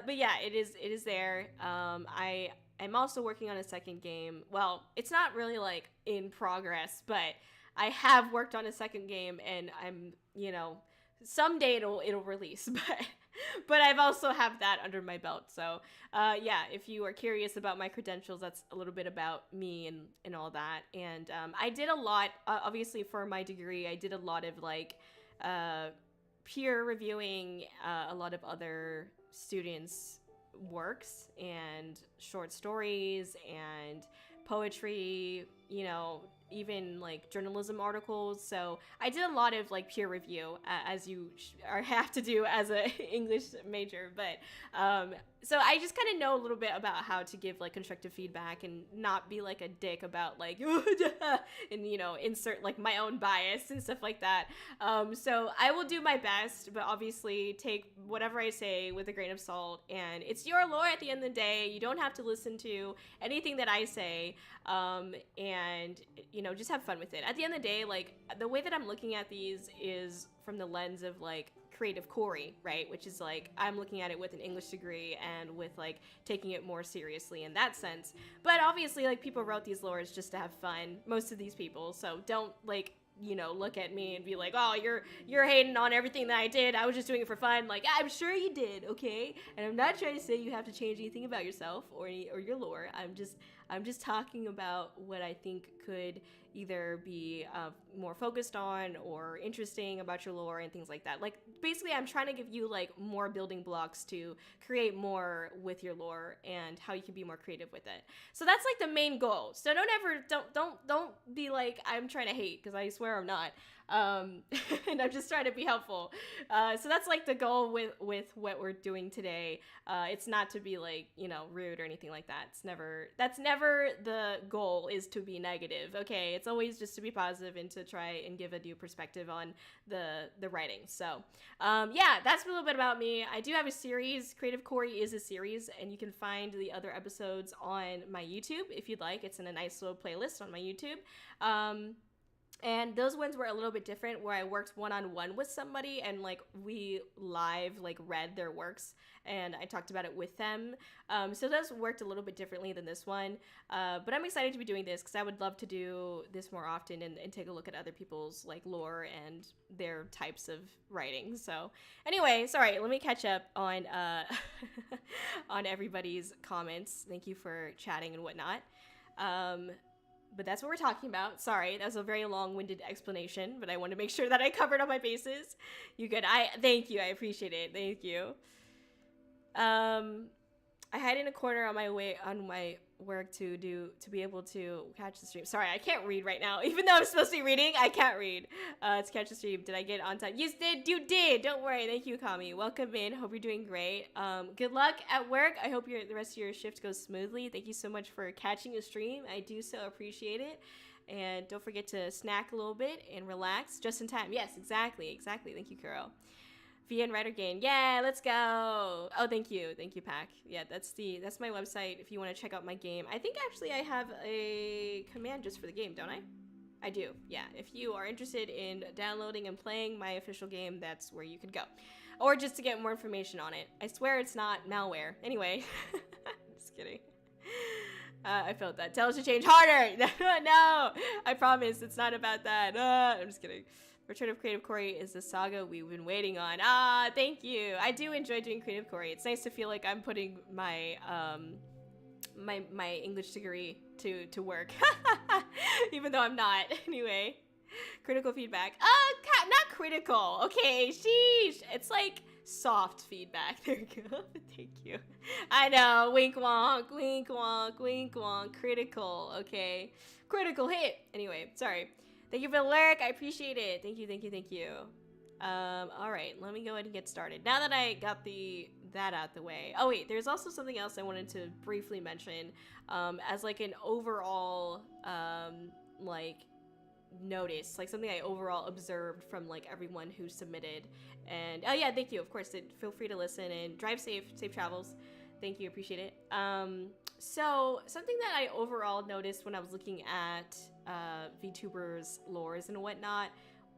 But yeah, it is there. I'm also working on a second game. Well, it's not really like in progress, but I have worked on a second game, and I'm, you know, someday it'll release, but I've also have that under my belt. So yeah, if you are curious about my credentials, that's a little bit about me and all that. And I did a lot, obviously for my degree, I did a lot of like peer reviewing a lot of other students' works and short stories and poetry, you know, even like journalism articles. So I did a lot of like peer review, as you have to do as a English major. But so I just kind of know a little bit about how to give like constructive feedback and not be like a dick about like and, you know, insert like my own bias and stuff like that. So I will do my best, but obviously take whatever I say with a grain of salt, and it's your lore at the end of the day. You don't have to listen to anything that I say, and, you know, just have fun with it. At the end of the day, like, the way that I'm looking at these is from the lens of like Kreative Kōri, right? Which is like, I'm looking at it with an English degree and with like taking it more seriously in that sense. But obviously, like, people wrote these lores just to have fun, most of these people. So don't, like, you know, look at me and be like, oh, you're hating on everything that I did. I was just doing it for fun. Like, I'm sure you did, okay? And I'm not trying to say you have to change anything about yourself or your lore. I'm just talking about what I think could either be more focused on or interesting about your lore and things like that. Like, basically, I'm trying to give you like more building blocks to create more with your lore and how you can be more creative with it. So that's like the main goal. So don't be like, I'm trying to hate, because I swear I'm not. And I'm just trying to be helpful. So that's like the goal with what we're doing today. It's not to be like, you know, rude or anything like that. That's never the goal, is to be negative. Okay, it's always just to be positive and to try and give a new perspective on the writing. So yeah, that's a little bit about me. I do have a series. Kreative Kōri is a series, and you can find the other episodes on my YouTube if you'd like. It's in a nice little playlist on my YouTube. And those ones were a little bit different, where I worked one-on-one with somebody and like we live like read their works and I talked about it with them. So those worked a little bit differently than this one. But I'm excited to be doing this because I would love to do this more often and take a look at other people's like lore and their types of writing. So anyway, sorry, let me catch up on on everybody's comments. Thank you for chatting and whatnot. But that's what we're talking about. Sorry, that was a very long-winded explanation, but I want to make sure that I covered all my bases. You good? Thank you. I appreciate it. Thank you. I hide in a corner on my work to be able to catch the stream. Sorry, I can't read right now. Even though I'm supposed to be reading, I can't read. To catch the stream. Did I get on time? You did. Don't worry. Thank you, Kami. Welcome in. Hope you're doing great. Good luck at work. I hope the rest of your shift goes smoothly. Thank you so much for catching a stream. I do so appreciate it. And don't forget to snack a little bit and relax just in time. Yes, exactly. Thank you, Kuro. VN Writer Gain. Yeah, let's go. Oh, thank you, Pac. Yeah, that's my website if you want to check out my game. I think actually I have a command just for the game, don't I? I do. Yeah, if you are interested in downloading and playing my official game, that's where you could go. Or just to get more information on it. I swear it's not malware. Anyway, just kidding. I felt that. Tell us to change harder. No, I promise it's not about that. I'm just kidding. Return of Kreative Kōri is the saga we've been waiting on. Thank you. I do enjoy doing Kreative Kōri. It's nice to feel like I'm putting my my English degree to work, even though I'm not. Anyway, critical feedback. Not critical. Okay, sheesh. It's like soft feedback. There you go. Thank you. I know. Wink wonk. Wink wonk. Wink wonk. Critical. Okay. Critical hit. Anyway, sorry. Thank you for the lurk. I appreciate it. Thank you. All right, let me go ahead and get started. Now that I got that out the way. Oh wait, there's also something else I wanted to briefly mention, as like an overall, like notice, like something I overall observed from like everyone who submitted. And oh yeah, thank you. Of course, feel free to listen and drive safe travels. Thank you, appreciate it. So something that I overall noticed when I was looking at VTubers' lores and whatnot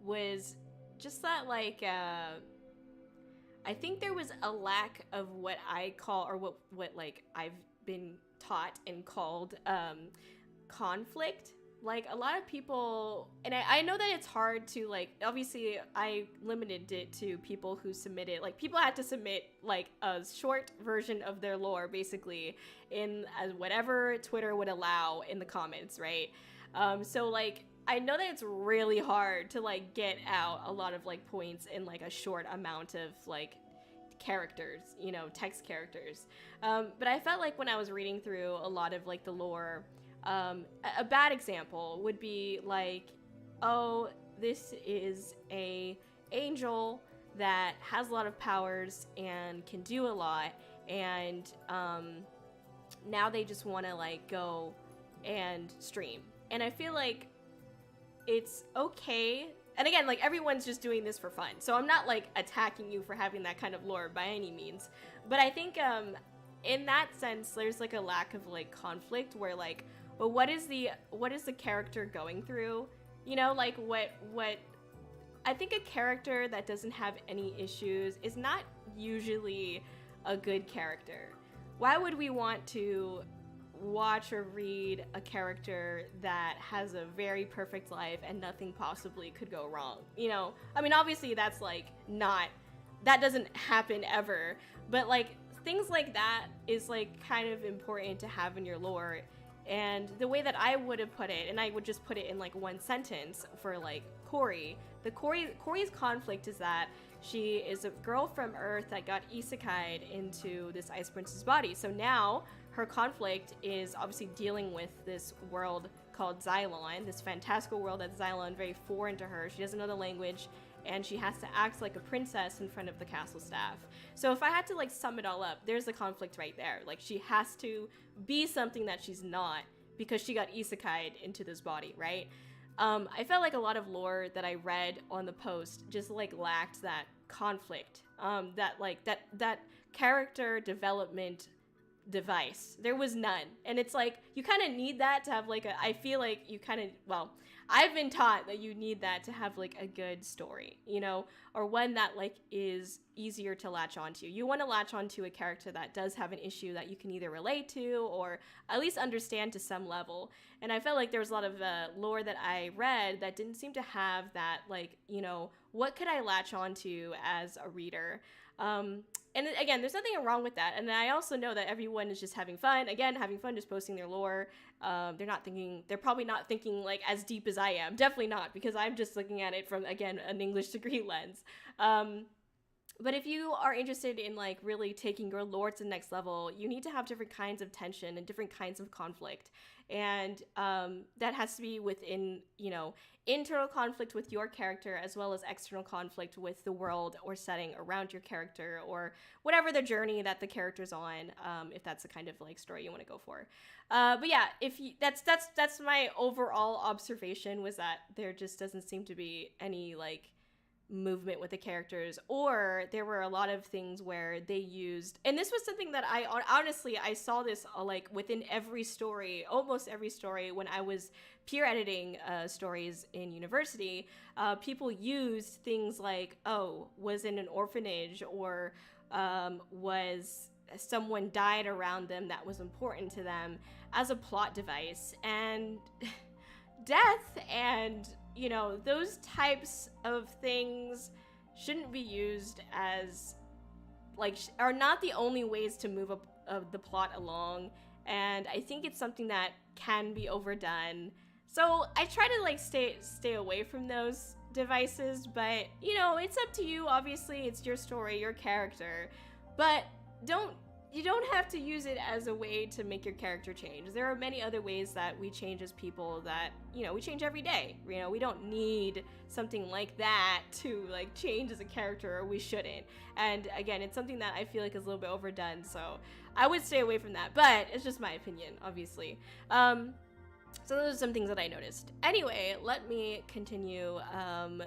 was just that, like, I think there was a lack of what I call, or what like I've been taught and called conflict. Like a lot of people, and I know that it's hard to, like, obviously I limited it to people who submitted, like people had to submit like a short version of their lore basically in whatever Twitter would allow in the comments, right? So like I know that it's really hard to like get out a lot of like points in like a short amount of like characters, you know, text characters. But I felt like when I was reading through a lot of like the lore, a bad example would be like, oh, this is a angel that has a lot of powers and can do a lot, and now they just want to like go and stream. And I feel like it's okay. And again, like everyone's just doing this for fun, so I'm not like attacking you for having that kind of lore by any means. But I think in that sense, there's like a lack of like conflict where like, but what is the character going through? You know, like what I think a character that doesn't have any issues is not usually a good character. Why would we want to watch or read a character that has a very perfect life and nothing possibly could go wrong? You know, I mean, obviously that's like that doesn't happen ever, but like things like that is like kind of important to have in your lore. And the way that I would have put it, and I would just put it in like one sentence for like Kōri's conflict is that she is a girl from Earth that got isekai'ed into this ice prince's body. So now her conflict is obviously dealing with this world called Xylon, this fantastical world that's Xylon, very foreign to her. She doesn't know the language, and she has to act like a princess in front of the castle staff. So if I had to like sum it all up, there's the conflict right there. Like, she has to be something that she's not because she got isekai'd into this body, right? I felt like a lot of lore that I read on the post just like lacked that conflict, that character development device. There was none. And it's like, you kind of need that to have like I feel like you kind of, well, I've been taught that you need that to have like a good story, you know, or one that like is easier to latch onto. You want to latch onto a character that does have an issue that you can either relate to or at least understand to some level. And I felt like there was a lot of lore that I read that didn't seem to have that, like, you know, what could I latch onto as a reader? And again, there's nothing wrong with that. And I also know that everyone is just having fun. Again, having fun, just posting their lore. They're probably not thinking like as deep as I am. Definitely not, because I'm just looking at it from, again, an English degree lens. But if you are interested in like really taking your lore to the next level, you need to have different kinds of tension and different kinds of conflict. And that has to be within, you know, internal conflict with your character as well as external conflict with the world or setting around your character or whatever the journey that the character's on, if that's the kind of like story you want to go for. But yeah, that's my overall observation, was that there just doesn't seem to be any like movement with the characters, or there were a lot of things where they used, and this was something that I honestly saw this like within every story, almost every story, when I was peer editing stories in university. People used things like, oh, was in an orphanage, or was someone died around them that was important to them, as a plot device. And death and, you know, those types of things shouldn't be used as like are not the only ways to move the plot along. And I think it's something that can be overdone. So I try to like stay away from those devices, but you know, it's up to you. Obviously, it's your story, your character, but you don't have to use it as a way to make your character change. There are many other ways that we change as people that, you know, we change every day. You know, we don't need something like that to like change as a character, or we shouldn't. And again, it's something that I feel like is a little bit overdone, so I would stay away from that, but it's just my opinion, obviously. So those are some things that I noticed. Anyway, let me continue on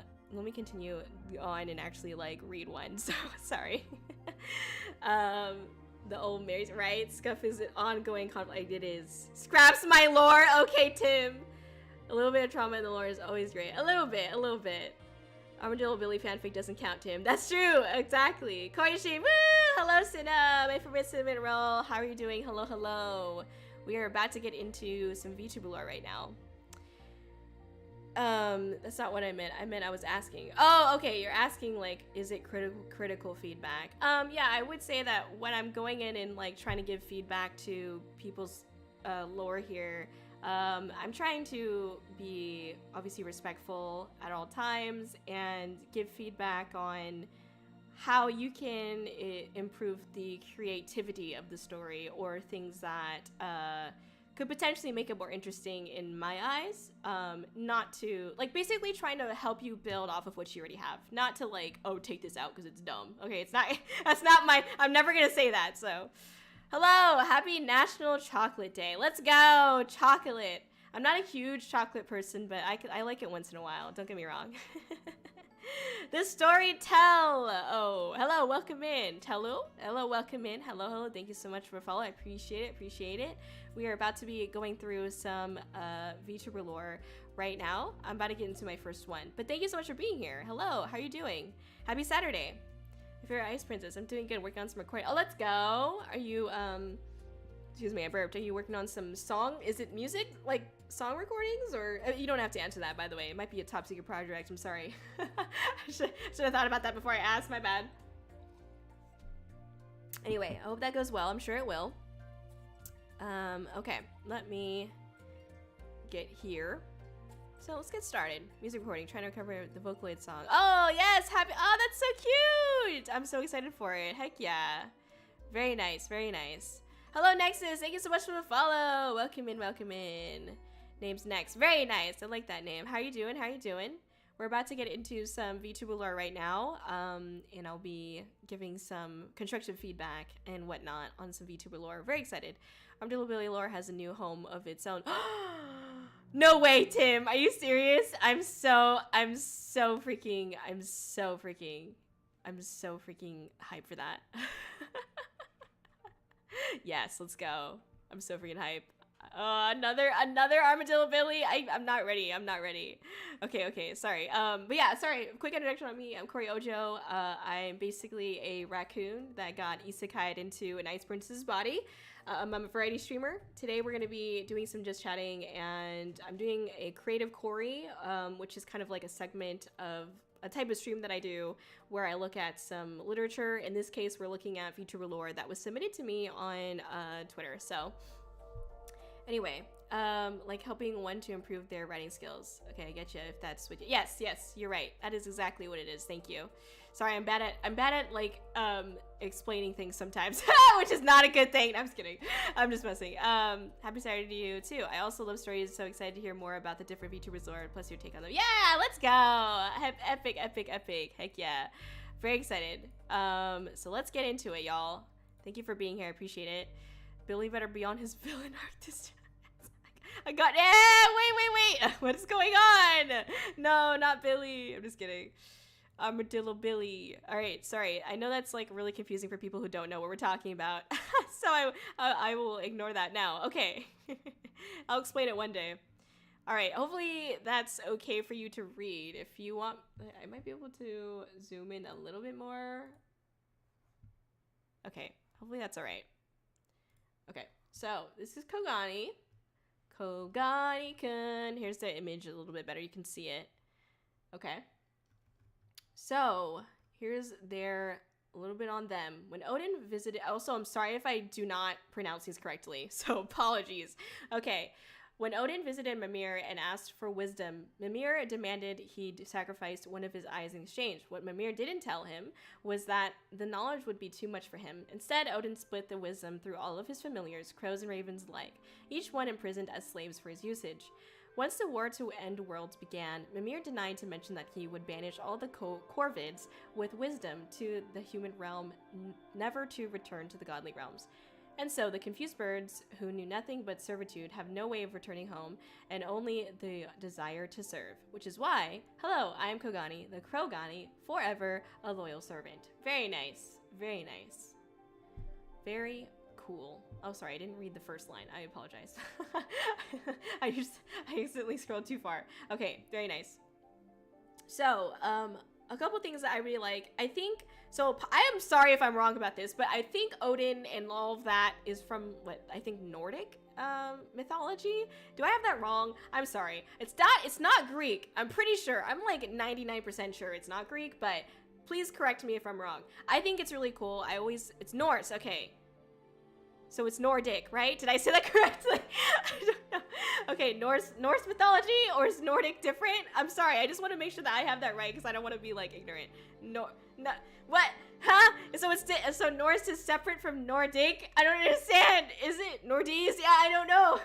and actually like read one. So sorry. The old Mary's right. Scuff is an ongoing conflict. It is. Scraps my lore. Okay, Tim. A little bit of trauma in the lore is always great. A little bit. Armadillo Billy fanfic doesn't count, Tim. That's true. Exactly. Koishi. Woo! Hello, Sina. My favorite cinnamon roll. How are you doing? Hello. We are about to get into some VTuber lore right now. That's not what I meant. I was asking. Oh, okay, you're asking like, is it critical feedback? Yeah, I would say that when I'm going in and like trying to give feedback to people's lore here, I'm trying to be obviously respectful at all times and give feedback on how you can improve the creativity of the story, or things that could potentially make it more interesting in my eyes. Not to, like, basically trying to help you build off of what you already have. Not to, like, oh, take this out because it's dumb. Okay, it's not, that's not my, I'm never gonna say that, so. Hello, happy National Chocolate Day. Let's go, chocolate. I'm not a huge chocolate person, but I like it once in a while, don't get me wrong. The story tell. Oh, hello, welcome in. Hello, welcome in. Hello, thank you so much for following. I appreciate it. We are about to be going through some VTuber lore right now. I'm about to get into my first one, but thank you so much for being here. Hello, how are you doing? Happy Saturday. If you're Ice Princess, I'm doing good, working on some recording. Oh, let's go. Are you, excuse me, I burped. Are you working on some song? Is it music? Like song recordings? Or you don't have to answer that, by the way. It might be a top secret project. I'm sorry. I should have thought about that before I asked. My bad. Anyway, I hope that goes well. I'm sure it will. Okay, let me get here. So let's get started. Music recording, trying to recover the Vocaloid song. Oh, yes, happy. Oh, that's so cute. I'm so excited for it. Heck yeah. Very nice, very nice. Hello, Nexus. Thank you so much for the follow. Welcome in, welcome in. Name's next. Very nice. I like that name. How you doing? How you doing? We're about to get into some VTuber lore right now, and I'll be giving some constructive feedback and whatnot on some VTuber lore. Very excited. Armadillo Billy lore has a new home of its own. No way, Tim. Are you serious? I'm so freaking hyped for that. Yes, let's go. I'm so freaking hyped. Another Armadillo Billy. I'm not ready. Okay, sorry. But yeah, sorry. Quick introduction on me. I'm Kōri-Oujo. I'm basically a raccoon that got isekai'ed into an ice princess's body. I'm a variety streamer. Today we're going to be doing some just chatting, and I'm doing a Kreative Kōri, which is kind of like a segment of a type of stream that I do where I look at some literature. In this case, we're looking at VTuber lore that was submitted to me on Twitter. So anyway, like helping one to improve their writing skills. Okay, I get you. If that's what yes, you're right. That is exactly what it is. Thank you. Sorry, I'm bad at like explaining things sometimes, which is not a good thing. I'm just kidding. I'm just messing. Happy Saturday to you too. I also love stories. So excited to hear more about the different VTubers lore plus your take on them. Yeah, let's go. Epic. Heck yeah. Very excited. So let's get into it, y'all. Thank you for being here. I appreciate it. Billy better be on his villain artist. I got wait. What is going on? No, not Billy. I'm just kidding. Armadillo Billy. All right, sorry. I know that's like really confusing for people who don't know what we're talking about. So I will ignore that now. Okay. I'll explain it one day. All right, hopefully that's okay for you to read. If you want, I might be able to zoom in a little bit more. Okay, hopefully that's all right. Okay, so this is Kogani. Kogani-kun. Here's the image a little bit better. You can see it. Okay. So here's a little bit on them. When Odin visited, also, I'm sorry if I do not pronounce these correctly, so apologies. Okay. When Odin visited Mimir and asked for wisdom, Mimir demanded he sacrifice one of his eyes in exchange. What Mimir didn't tell him was that the knowledge would be too much for him. Instead, Odin split the wisdom through all of his familiars, crows and ravens alike, each one imprisoned as slaves for his usage. Once the war to end worlds began, Mimir denied to mention that he would banish all the Corvids with wisdom to the human realm, never to return to the godly realms. And so the confused birds, who knew nothing but servitude, have no way of returning home, and only the desire to serve. Which is why, hello, I am Kogani, the Krogani, forever a loyal servant. Very nice. Very nice. Very cool. Oh, sorry, I didn't read the first line. I apologize. I accidentally scrolled too far. Okay, very nice. So, a couple things that I really like. I am sorry if I'm wrong about this, but I think Odin and all of that is from, Nordic mythology? Do I have that wrong? I'm sorry. It's not Greek. I'm pretty sure. I'm like 99% sure it's not Greek, but please correct me if I'm wrong. I think it's really cool. It's Norse, okay. So it's Nordic, right? Did I say that correctly? I don't know. Okay, Norse mythology, or is Nordic different? I'm sorry, I just want to make sure that I have that right because I don't want to be like ignorant. No, what? Huh? So Norse is separate from Nordic? I don't understand. Is it Nordese? Yeah, I don't know.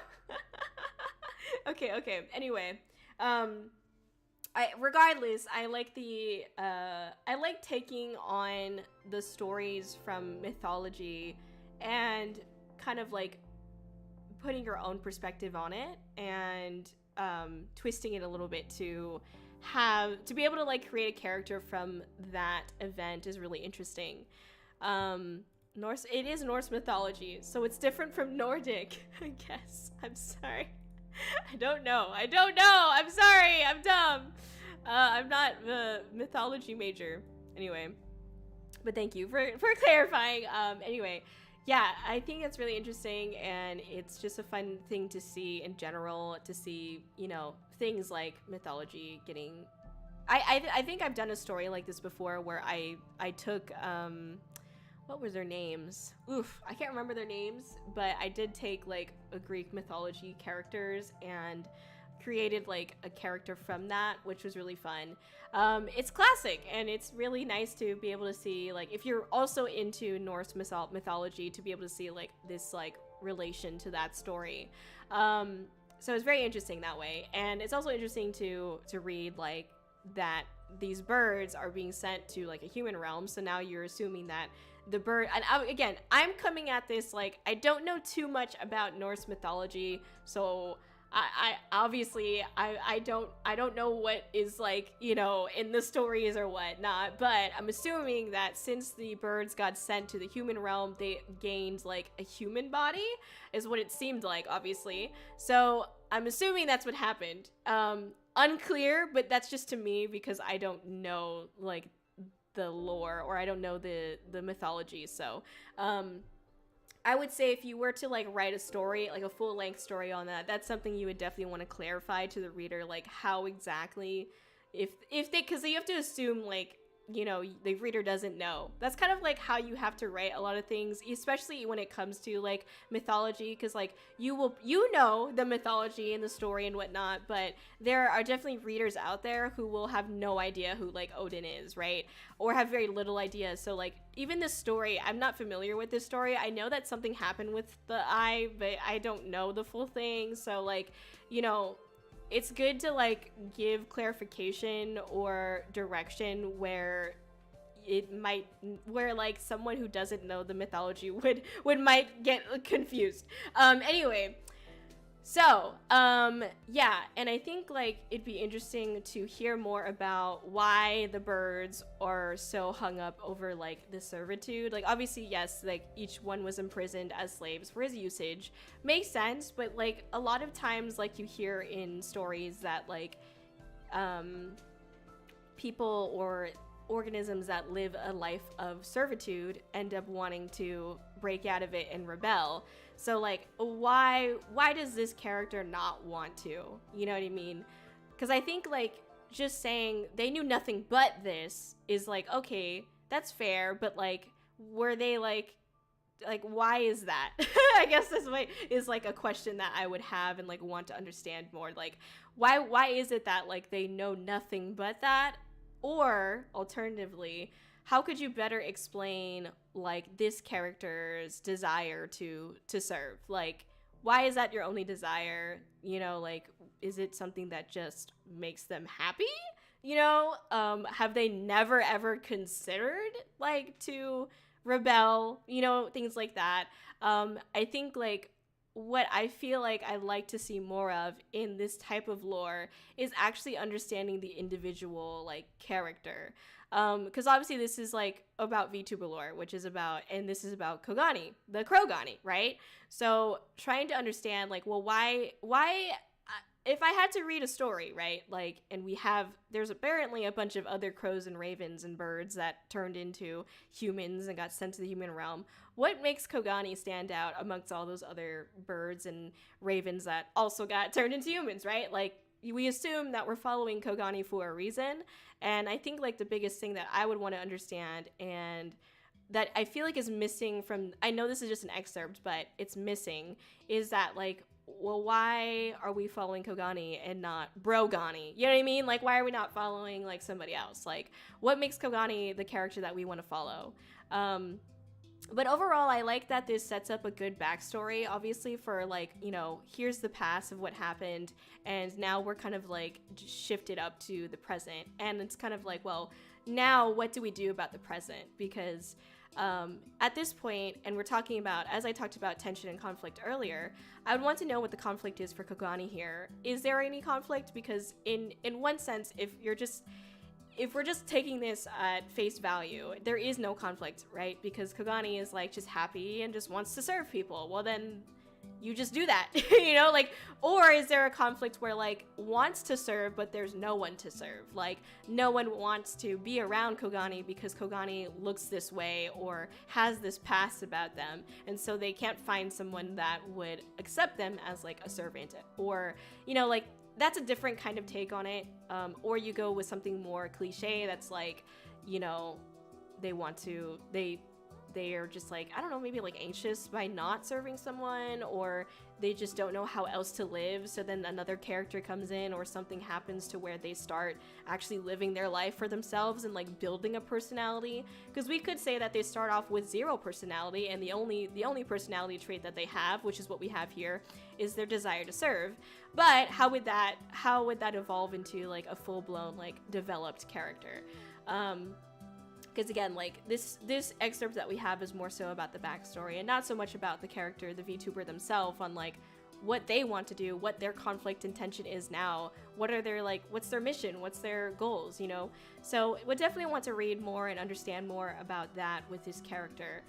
Okay. Anyway, regardless, I like taking on the stories from mythology and kind of like putting your own perspective on it and twisting it a little bit to be able to like create a character from that event is really interesting. It is Norse mythology, so it's different from Nordic, I guess. I'm sorry. I don't know. I'm sorry. I'm dumb. I'm not a mythology major. Anyway, but thank you for clarifying. Anyway, yeah, I think it's really interesting, and it's just a fun thing to see in general, to see, things like mythology getting... I think I've done a story like this before where I took, what were their names? Oof, I can't remember their names, but I did take, like, a Greek mythology characters and created, like, a character from that, which was really fun. It's classic, and it's really nice to be able to see, like, if you're also into Norse mythology, to be able to see, like, this, like, relation to that story. so it's very interesting that way. And it's also interesting to read like that these birds are being sent to like a human realm. So now you're assuming that the bird, and again, I'm coming at this like I don't know too much about Norse mythology, so I obviously I don't know what is like, you know, in the stories or whatnot, but I'm assuming that since the birds got sent to the human realm, they gained like a human body, is what it seemed like, obviously. So I'm assuming that's what happened. Unclear, but that's just to me because I don't know like the lore, or I don't know the mythology. So I would say if you were to like write a story, like a full-length story on that, that's something you would definitely want to clarify to the reader, like how exactly, if they, because you have to assume like, you know, the reader doesn't know. That's kind of like how you have to write a lot of things, especially when it comes to like mythology, because like you know the mythology and the story and whatnot, but there are definitely readers out there who will have no idea who like Odin is, right? Or have very little idea. So like even this story, I'm not familiar with this story. I know that something happened with the eye, but I don't know the full thing. So like, you know, it's good to like give clarification or direction where it might, where like someone who doesn't know the mythology would might get confused. Anyway, so yeah, and I think like it'd be interesting to hear more about why the birds are so hung up over like the servitude. Like obviously, yes, like each one was imprisoned as slaves for his usage, makes sense, but like a lot of times like you hear in stories that like people or organisms that live a life of servitude end up wanting to break out of it and rebel. So like why does this character not want to, you know what I mean? Because I think like just saying they knew nothing but this is like, okay, that's fair, but like were they like why is that? I guess this is like a question that I would have and like want to understand more, like why is it that like they know nothing but that? Or alternatively, how could you better explain like this character's desire to serve? Like why is that your only desire? You know, like is it something that just makes them happy? You know, have they never ever considered like to rebel? You know, things like that. I think like what I feel like I like to see more of in this type of lore is actually understanding the individual like character. Because obviously this is like about VTuber lore, which is about, and this is about Kōgani, the Kōgani, right? So trying to understand like, well, why if I had to read a story, right, like, and there's apparently a bunch of other crows and ravens and birds that turned into humans and got sent to the human realm, what makes Kōgani stand out amongst all those other birds and ravens that also got turned into humans, right? Like, we assume that we're following Kōgani for a reason, and I think, like, the biggest thing that I would want to understand, and that I feel like is missing from, I know this is just an excerpt, but it's missing, is that, like, well, why are we following Kōgani and not Brogani? You know what I mean? Like, why are we not following, like, somebody else? Like, what makes Kōgani the character that we want to follow? But overall, I like that this sets up a good backstory, obviously, for, like, you know, here's the past of what happened, and now we're kind of, like, shifted up to the present. And it's kind of like, well, now what do we do about the present? Because at this point, and we're talking about, as I talked about tension and conflict earlier, I would want to know what the conflict is for Kōgani here. Is there any conflict? Because in one sense, if we're just taking this at face value, there is no conflict, right? Because Kōgani is like just happy and just wants to serve people. Well, then you just do that, you know, like, or is there a conflict where like wants to serve, but there's no one to serve? Like no one wants to be around Kōgani because Kōgani looks this way or has this past about them. And so they can't find someone that would accept them as like a servant, or, you know, like that's a different kind of take on it. Or you go with something more cliche that's like, you know, they they are just like, I don't know, maybe like anxious by not serving someone, or they just don't know how else to live. So then another character comes in, or something happens to where they start actually living their life for themselves and like building a personality. Because we could say that they start off with 0 personality, and the only personality trait that they have, which is what we have here, is their desire to serve. But how would that evolve into like a full-blown like developed character? Because again, like this excerpt that we have is more so about the backstory and not so much about the character, the VTuber themselves, on like what they want to do, what their conflict and tension is now, what are their like, what's their mission, what's their goals, you know? So would definitely want to read more and understand more about that with this character,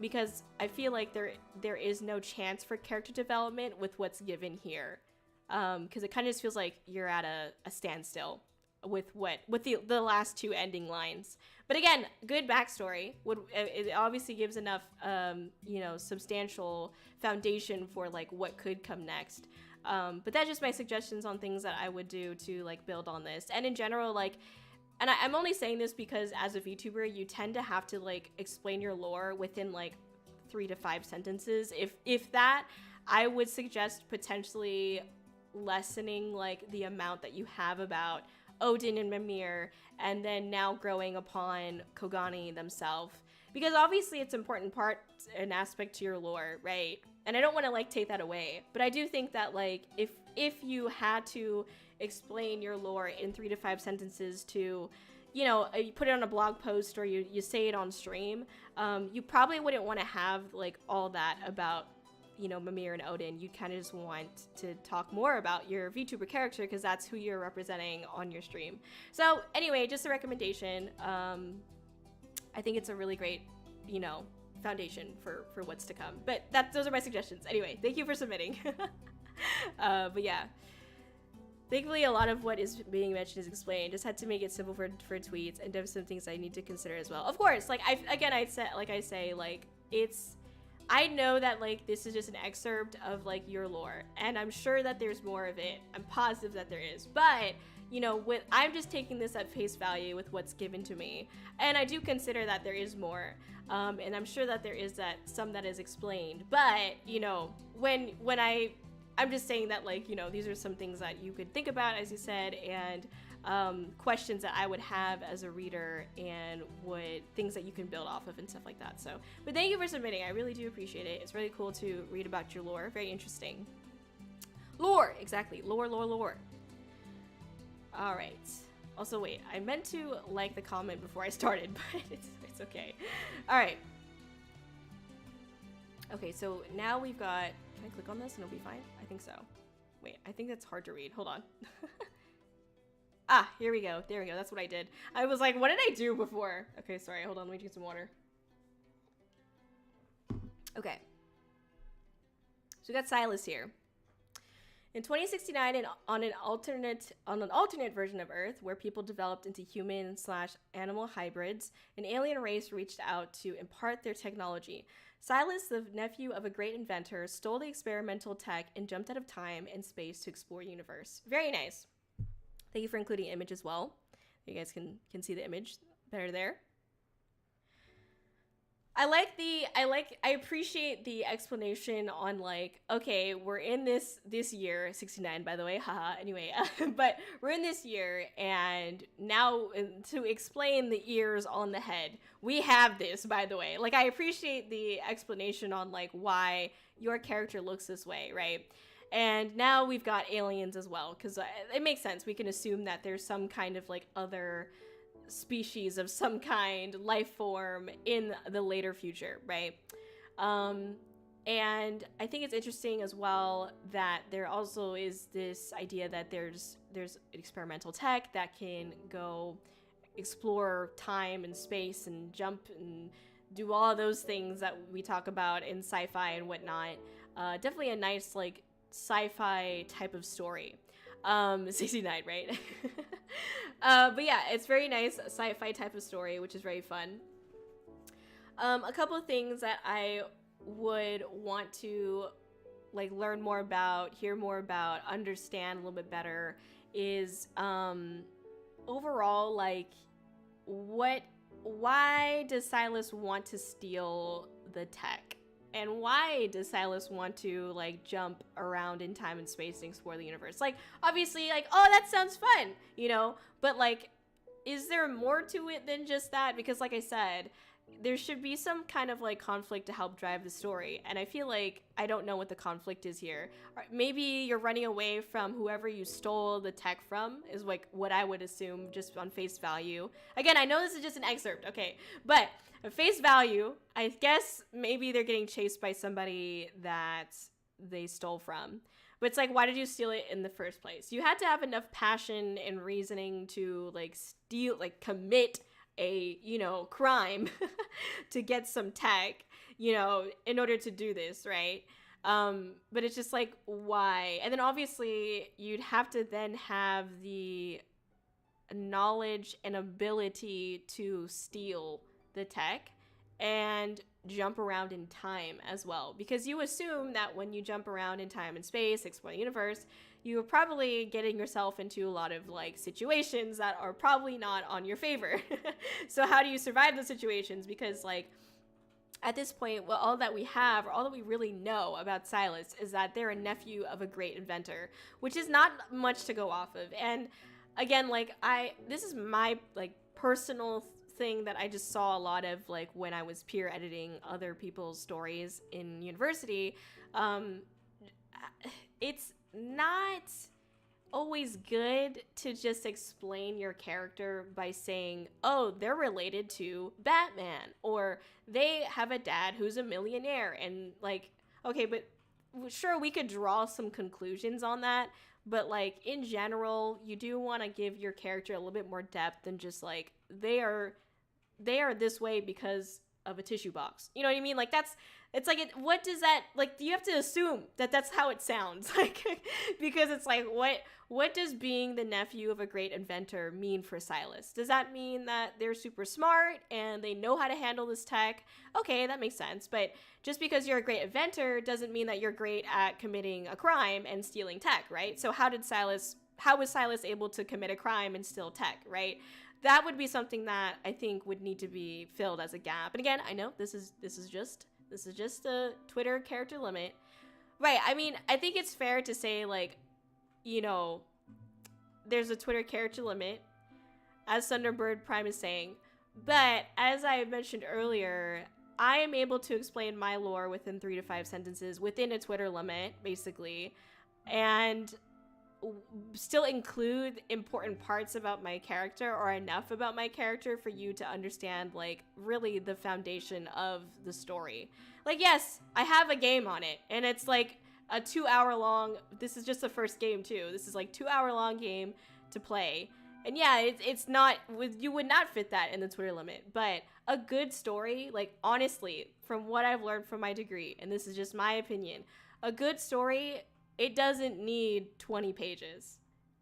because I feel like there is no chance for character development with what's given here, because it kind of just feels like you're at a standstill with the last 2 ending lines. But again, good backstory. It obviously gives enough you know, substantial foundation for like what could come next. But that's just my suggestions on things that I would do to like build on this. And in general, like, and I'm only saying this because as a VTuber, you tend to have to like explain your lore within like 3 to 5 sentences. If that, I would suggest potentially lessening like the amount that you have about Odin and Mimir, and then now growing upon Kogani themselves, because obviously it's an important part and aspect to your lore, right? And I don't want to like take that away, but I do think that like if you had to explain your lore in 3 to 5 sentences to, you know, you put it on a blog post or you say it on stream, you probably wouldn't want to have like all that about, you know, Mimir and Odin. You kind of just want to talk more about your VTuber character because that's who you're representing on your stream. So anyway, just a recommendation. I think it's a really great, you know, foundation for what's to come. But those are my suggestions. Anyway, thank you for submitting. But yeah, thankfully a lot of what is being mentioned is explained. Just had to make it simple for tweets, and there's some things I need to consider as well. Of course, like I know that like this is just an excerpt of like your lore, and I'm sure that there's more of it. I'm positive that there is, but you know, I'm just taking this at face value with what's given to me, and I do consider that there is more, and I'm sure that there is some that is explained. But you know, when I'm just saying that like, you know, these are some things that you could think about, as you said, and questions that I would have as a reader, and things that you can build off of and stuff like that. So, but thank you for submitting. I really do appreciate it. It's really cool to read about your lore. Very interesting. Lore, exactly. Lore. All right. Also, wait, I meant to like the comment before I started, but it's okay. All right. Okay, so now we've got, can I click on this and it'll be fine? I think so. Wait, I think that's hard to read. Hold on. Ah, here we go. There we go. That's what I did. I was like, what did I do before? Okay, sorry. Hold on. Let me drink some water. Okay. So we got Silas here. In 2069, on an alternate version of Earth, where people developed into human/animal hybrids, an alien race reached out to impart their technology. Silas, the nephew of a great inventor, stole the experimental tech and jumped out of time and space to explore the universe. Very nice. Thank you for including an image as well. You guys can see the image better there. I appreciate the explanation on like, okay, we're in this year, 69 by the way, haha, anyway, but we're in this year, and now to explain the ears on the head, we have this, by the way. Like, I appreciate the explanation on like why your character looks this way, right? And now we've got aliens as well, because it makes sense. We can assume that there's some kind of like other species of some kind, life form in the later future, right? And I think it's interesting as well that there also is this idea that there's experimental tech that can go explore time and space and jump and do all of those things that we talk about in sci-fi and whatnot. Definitely a nice like sci-fi type of story. 69, right? But yeah, it's very nice sci-fi type of story, which is very fun. A couple of things that I would want to like learn more about, hear more about, understand a little bit better is overall like what why does Silas want to steal the tech? And why does Silas want to like jump around in time and space and explore the universe? Like, obviously, like, oh, that sounds fun, you know? But like, is there more to it than just that? Because like I said, there should be some kind of like conflict to help drive the story. And I feel like I don't know what the conflict is here. Maybe you're running away from whoever you stole the tech from is like what I would assume just on face value. Again, I know this is just an excerpt, okay? But at face value, I guess maybe they're getting chased by somebody that they stole from. But it's like, why did you steal it in the first place? You had to have enough passion and reasoning to like steal, like commit a, you know, crime to get some tech, you know, in order to do this, right? But it's just like, why? And then obviously you'd have to then have the knowledge and ability to steal the tech and jump around in time as well, because you assume that when you jump around in time and space, explore the universe, you're probably getting yourself into a lot of like situations that are probably not on your favor. So how do you survive those situations? Because like at this point, well, all that we have, or all that we really know about Silas is that they're a nephew of a great inventor, which is not much to go off of. And again, like this is my like personal thing that I just saw a lot of like when I was peer editing other people's stories in university. It's not always good to just explain your character by saying, oh, they're related to Batman, or they have a dad who's a millionaire. And like, okay, but sure, we could draw some conclusions on that, but like in general, you do want to give your character a little bit more depth than just like they are this way because of a tissue box. You know what I mean? Like it's like, what does that, like, you have to assume that that's how it sounds, like, because it's like, what does being the nephew of a great inventor mean for Silas? Does that mean that they're super smart and they know how to handle this tech? Okay, that makes sense. But just because you're a great inventor doesn't mean that you're great at committing a crime and stealing tech, right? So how was Silas able to commit a crime and steal tech, right? That would be something that I think would need to be filled as a gap. And again, I know this is just a Twitter character limit. Right, I mean, I think it's fair to say, like, you know, there's a Twitter character limit, as Thunderbird Prime is saying. But as I mentioned earlier, I am able to explain my lore within 3 to 5 sentences within a Twitter limit, basically. And still include important parts about my character, or enough about my character for you to understand like really the foundation of the story. Like, yes, I have a game on it, and it's like a 2-hour long, this is just the first game too, this is like 2-hour long game to play, and yeah, it's not, you would not fit that in the Twitter limit. But a good story, like honestly, from what I've learned from my degree, and this is just my opinion, a good story, it doesn't need 20 pages.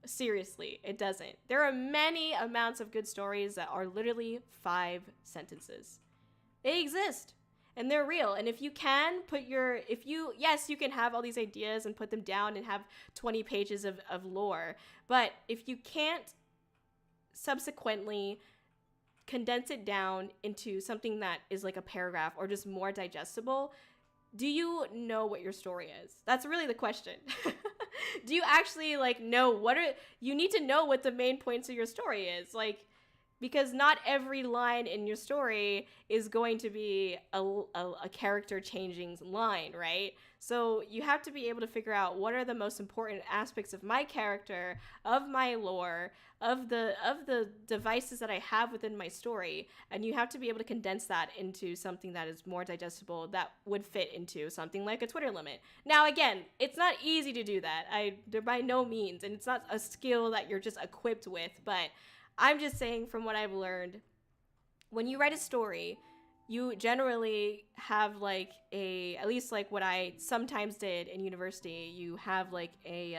Seriously, it doesn't. There are many amounts of good stories that are literally 5 sentences. They exist, and they're real. And if you can put yes, you can have all these ideas and put them down and have 20 pages of lore. But if you can't subsequently condense it down into something that is like a paragraph or just more digestible, do you know what your story is? That's really the question. Do you actually like know you need to know what the main points of your story is, like, because not every line in your story is going to be a character changing line, right? So you have to be able to figure out what are the most important aspects of my character, of my lore, of the devices that I have within my story, and you have to be able to condense that into something that is more digestible, that would fit into something like a Twitter limit. Now, again, it's not easy to do that. They're by no means, and it's not a skill that you're just equipped with, but I'm just saying from what I've learned, when you write a story, you generally have like at least like what I sometimes did in university, you have like a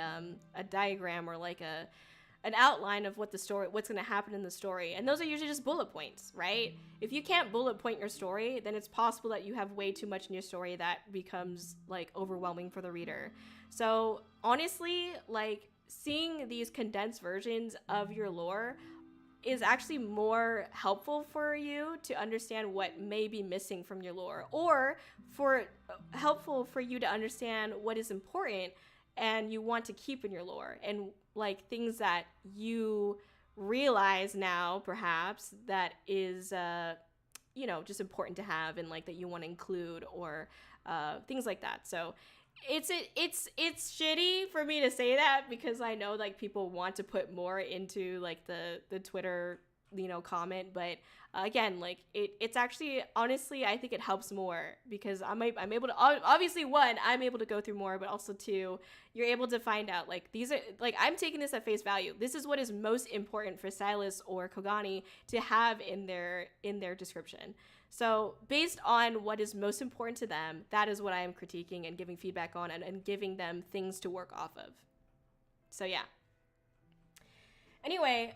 diagram or like an outline of what's going to happen in the story. And those are usually just bullet points, right? If you can't bullet point your story, then it's possible that you have way too much in your story that becomes like overwhelming for the reader. So honestly, like seeing these condensed versions of your lore, is actually more helpful for you to understand what may be missing from your lore, or helpful for you to understand what is important and you want to keep in your lore, and like things that you realize now perhaps that is just important to have, and like that you want to include, or things like that. So it's shitty for me to say that, because I know like people want to put more into like the Twitter comment, but again, like it's actually, honestly, I think it helps more, because I'm able to, obviously, one, I'm able to go through more, but also two, you're able to find out like these are, like, I'm taking this at face value. This is what is most important for stylists or Kogani to have in their description. So based on what is most important to them, that is what I am critiquing and giving feedback on, and giving them things to work off of. So yeah. Anyway,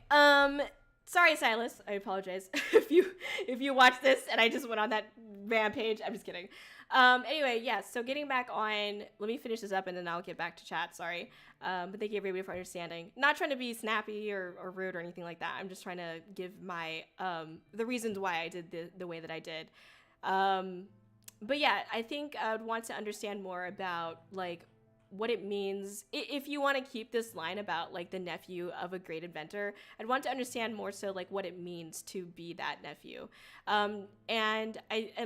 sorry, Silas. I apologize if you watch this and I just went on that rampage. I'm just kidding. Anyway, yeah, so getting back on, let me finish this up and then I'll get back to chat, sorry. But thank you everybody for understanding. Not trying to be snappy or rude or anything like that. I'm just trying to give my, the reasons why I did the way that I did. But yeah, I think I would want to understand more about like what it means. If you want to keep this line about like the nephew of a great inventor, I'd want to understand more so like what it means to be that nephew, and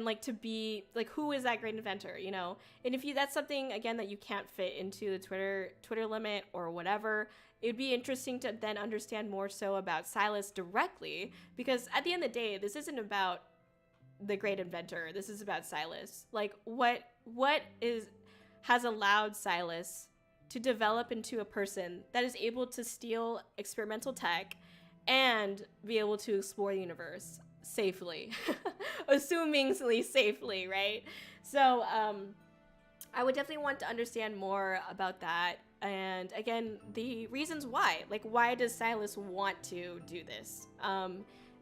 like to be like, who is that great inventor, and if that's something again that you can't fit into the Twitter limit or whatever, it'd be interesting to then understand more so about Silas directly, because at the end of the day, this isn't about the great inventor, this is about Silas. Like what has allowed Silas to develop into a person that is able to steal experimental tech and be able to explore the universe safely, assumingly safely, right? So I would definitely want to understand more about that. And again, the reasons why, like, why does Silas want to do this?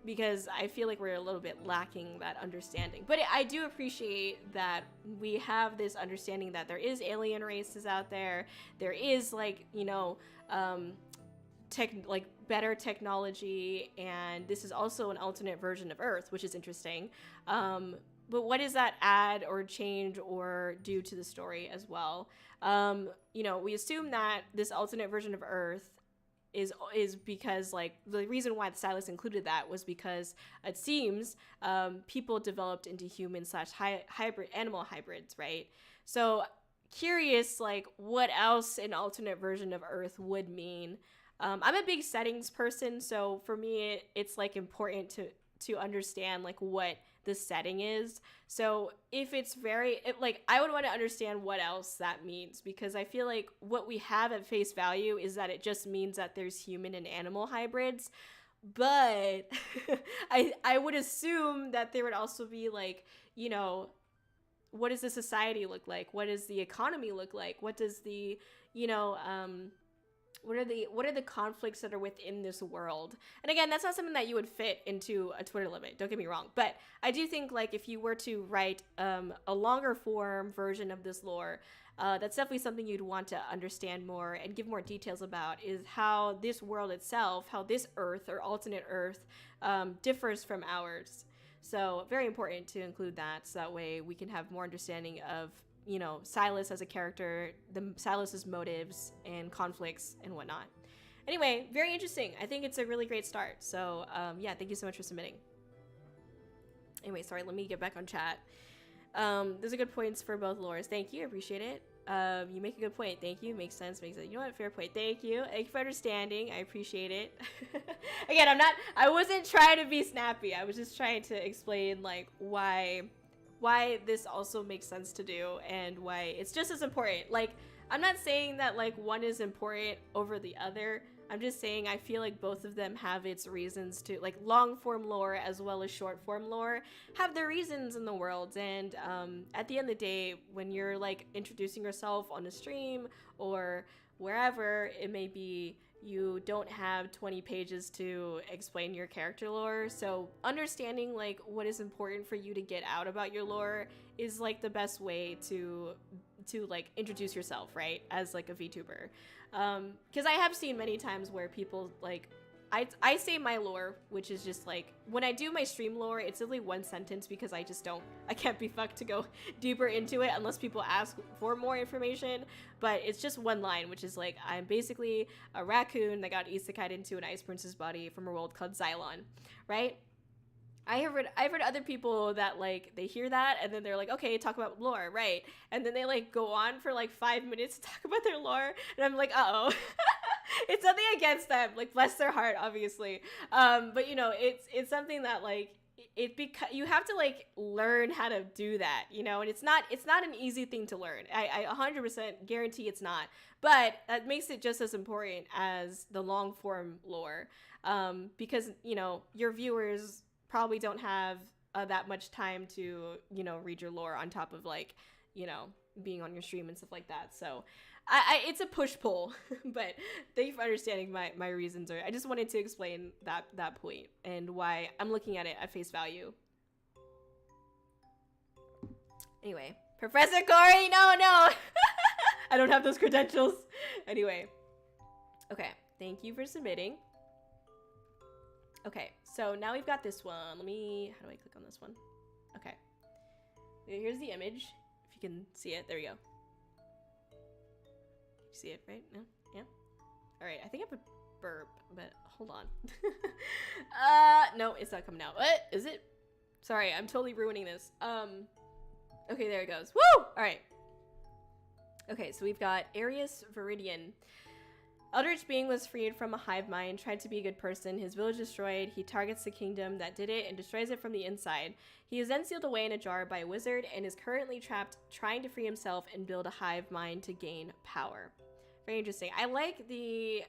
Because I feel like we're a little bit lacking that understanding. But I do appreciate that we have this understanding that there is alien races out there. There is like, better technology, and this is also an alternate version of Earth, which is interesting. But what does that add or change or do to the story as well? We assume that this alternate version of Earth is because like the reason why the stylist included that was because it seems people developed into human / hybrid animal hybrids, right? So curious like what else an alternate version of Earth would mean. I'm a big settings person, so for me it's like important to understand like what the setting is. So if it's I would want to understand what else that means, because I feel like what we have at face value is that it just means that there's human and animal hybrids, but I would assume that there would also be like, what does the society look like? What does the economy look like? What does the, what are the conflicts that are within this world? And again, that's not something that you would fit into a Twitter limit, don't get me wrong, but I do think like if you were to write a longer form version of this lore, that's definitely something you'd want to understand more and give more details about, is how this world itself, how this Earth or alternate Earth differs from ours. So very important to include that, so that way we can have more understanding of Silas as a character, Silas's motives and conflicts and whatnot. Anyway, very interesting. I think it's a really great start. So yeah, thank you so much for submitting. Anyway, sorry, let me get back on chat. Those are good points for both lores. Thank you, I appreciate it. You make a good point. Thank you. Makes sense. You know what? Fair point. Thank you. Thank you for understanding. I appreciate it. Again, I wasn't trying to be snappy. I was just trying to explain like why this also makes sense to do and why it's just as important. Like, I'm not saying that like one is important over the other. I'm just saying I feel like both of them have its reasons to, like, long form lore as well as short form lore have their reasons in the world. And at the end of the day, when you're like introducing yourself on a stream or wherever it may be, you don't have 20 pages to explain your character lore. So understanding like what is important for you to get out about your lore is like the best way to like introduce yourself, right, as like a VTuber. Because I have seen many times where people like, I say my lore, which is just like, when I do my stream lore, it's only one sentence because I can't be fucked to go deeper into it unless people ask for more information. But it's just one line, which is like, I'm basically a raccoon that got isekai'd into an ice prince's body from a world called Xylon, right? I've heard other people that like they hear that and then they're like, okay, talk about lore, right? And then they like go on for like 5 minutes to talk about their lore, and I'm like, uh-oh. It's nothing against them, like bless their heart, obviously. But you know, it's something that like you have to like learn how to do that, you know, and it's not an easy thing to learn. I 100% guarantee it's not, but that makes it just as important as the long form lore, because you know your viewers probably don't have that much time to, you know, read your lore on top of like, you know, being on your stream and stuff like that. So it's a push-pull, but thank you for understanding my reasons. Or I just wanted to explain that point and why I'm looking at it at face value. Anyway, Professor Kōri, no. I don't have those credentials. Anyway, okay, thank you for submitting. Okay, so now we've got this one. How do I click on this one? Okay, here's the image. If you can see it, there we go. You see it, right? No? Yeah? All right, I think I have a burp, but hold on. No, it's not coming out. What? Is it? Sorry, I'm totally ruining this. Okay, there it goes. Woo! All right. Okay, so we've got Arius Viridian. Eldritch being was freed from a hive mind, tried to be a good person, his village destroyed, he targets the kingdom that did it and destroys it from the inside. He is then sealed away in a jar by a wizard and is currently trapped trying to free himself and build a hive mind to gain power. Very interesting. I like the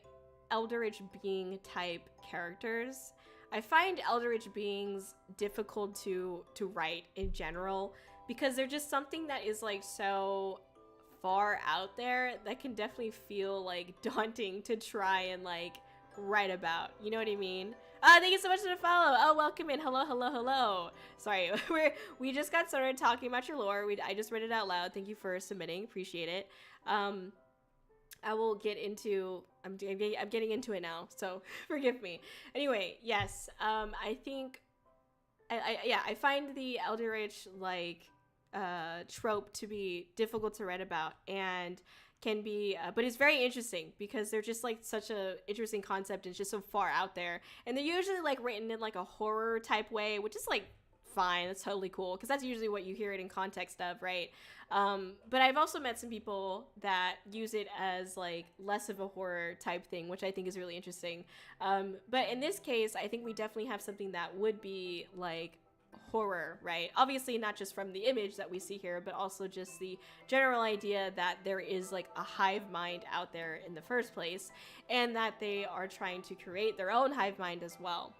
Eldritch being type characters. I find Eldritch beings difficult to write in general because they're just something that is like so far out there that can definitely feel like daunting to try and like write about, you know what I mean? Thank you so much for the follow. Oh, welcome in. Hello. Sorry, we just got started talking about your lore. I just read it out loud. Thank you for submitting, appreciate it. I will get into I'm getting into it now, so forgive me. Anyway, yes, I think I find the Eldritch like trope to be difficult to read about and can be but it's very interesting because they're just like such a interesting concept and it's just so far out there, and they're usually like written in like a horror type way, which is like fine, that's totally cool because that's usually what you hear it in context of, right? But I've also met some people that use it as like less of a horror type thing, which I think is really interesting. But in this case, I think we definitely have something that would be like horror, right? Obviously not just from the image that we see here, but also just the general idea that there is like a hive mind out there in the first place and that they are trying to create their own hive mind as well.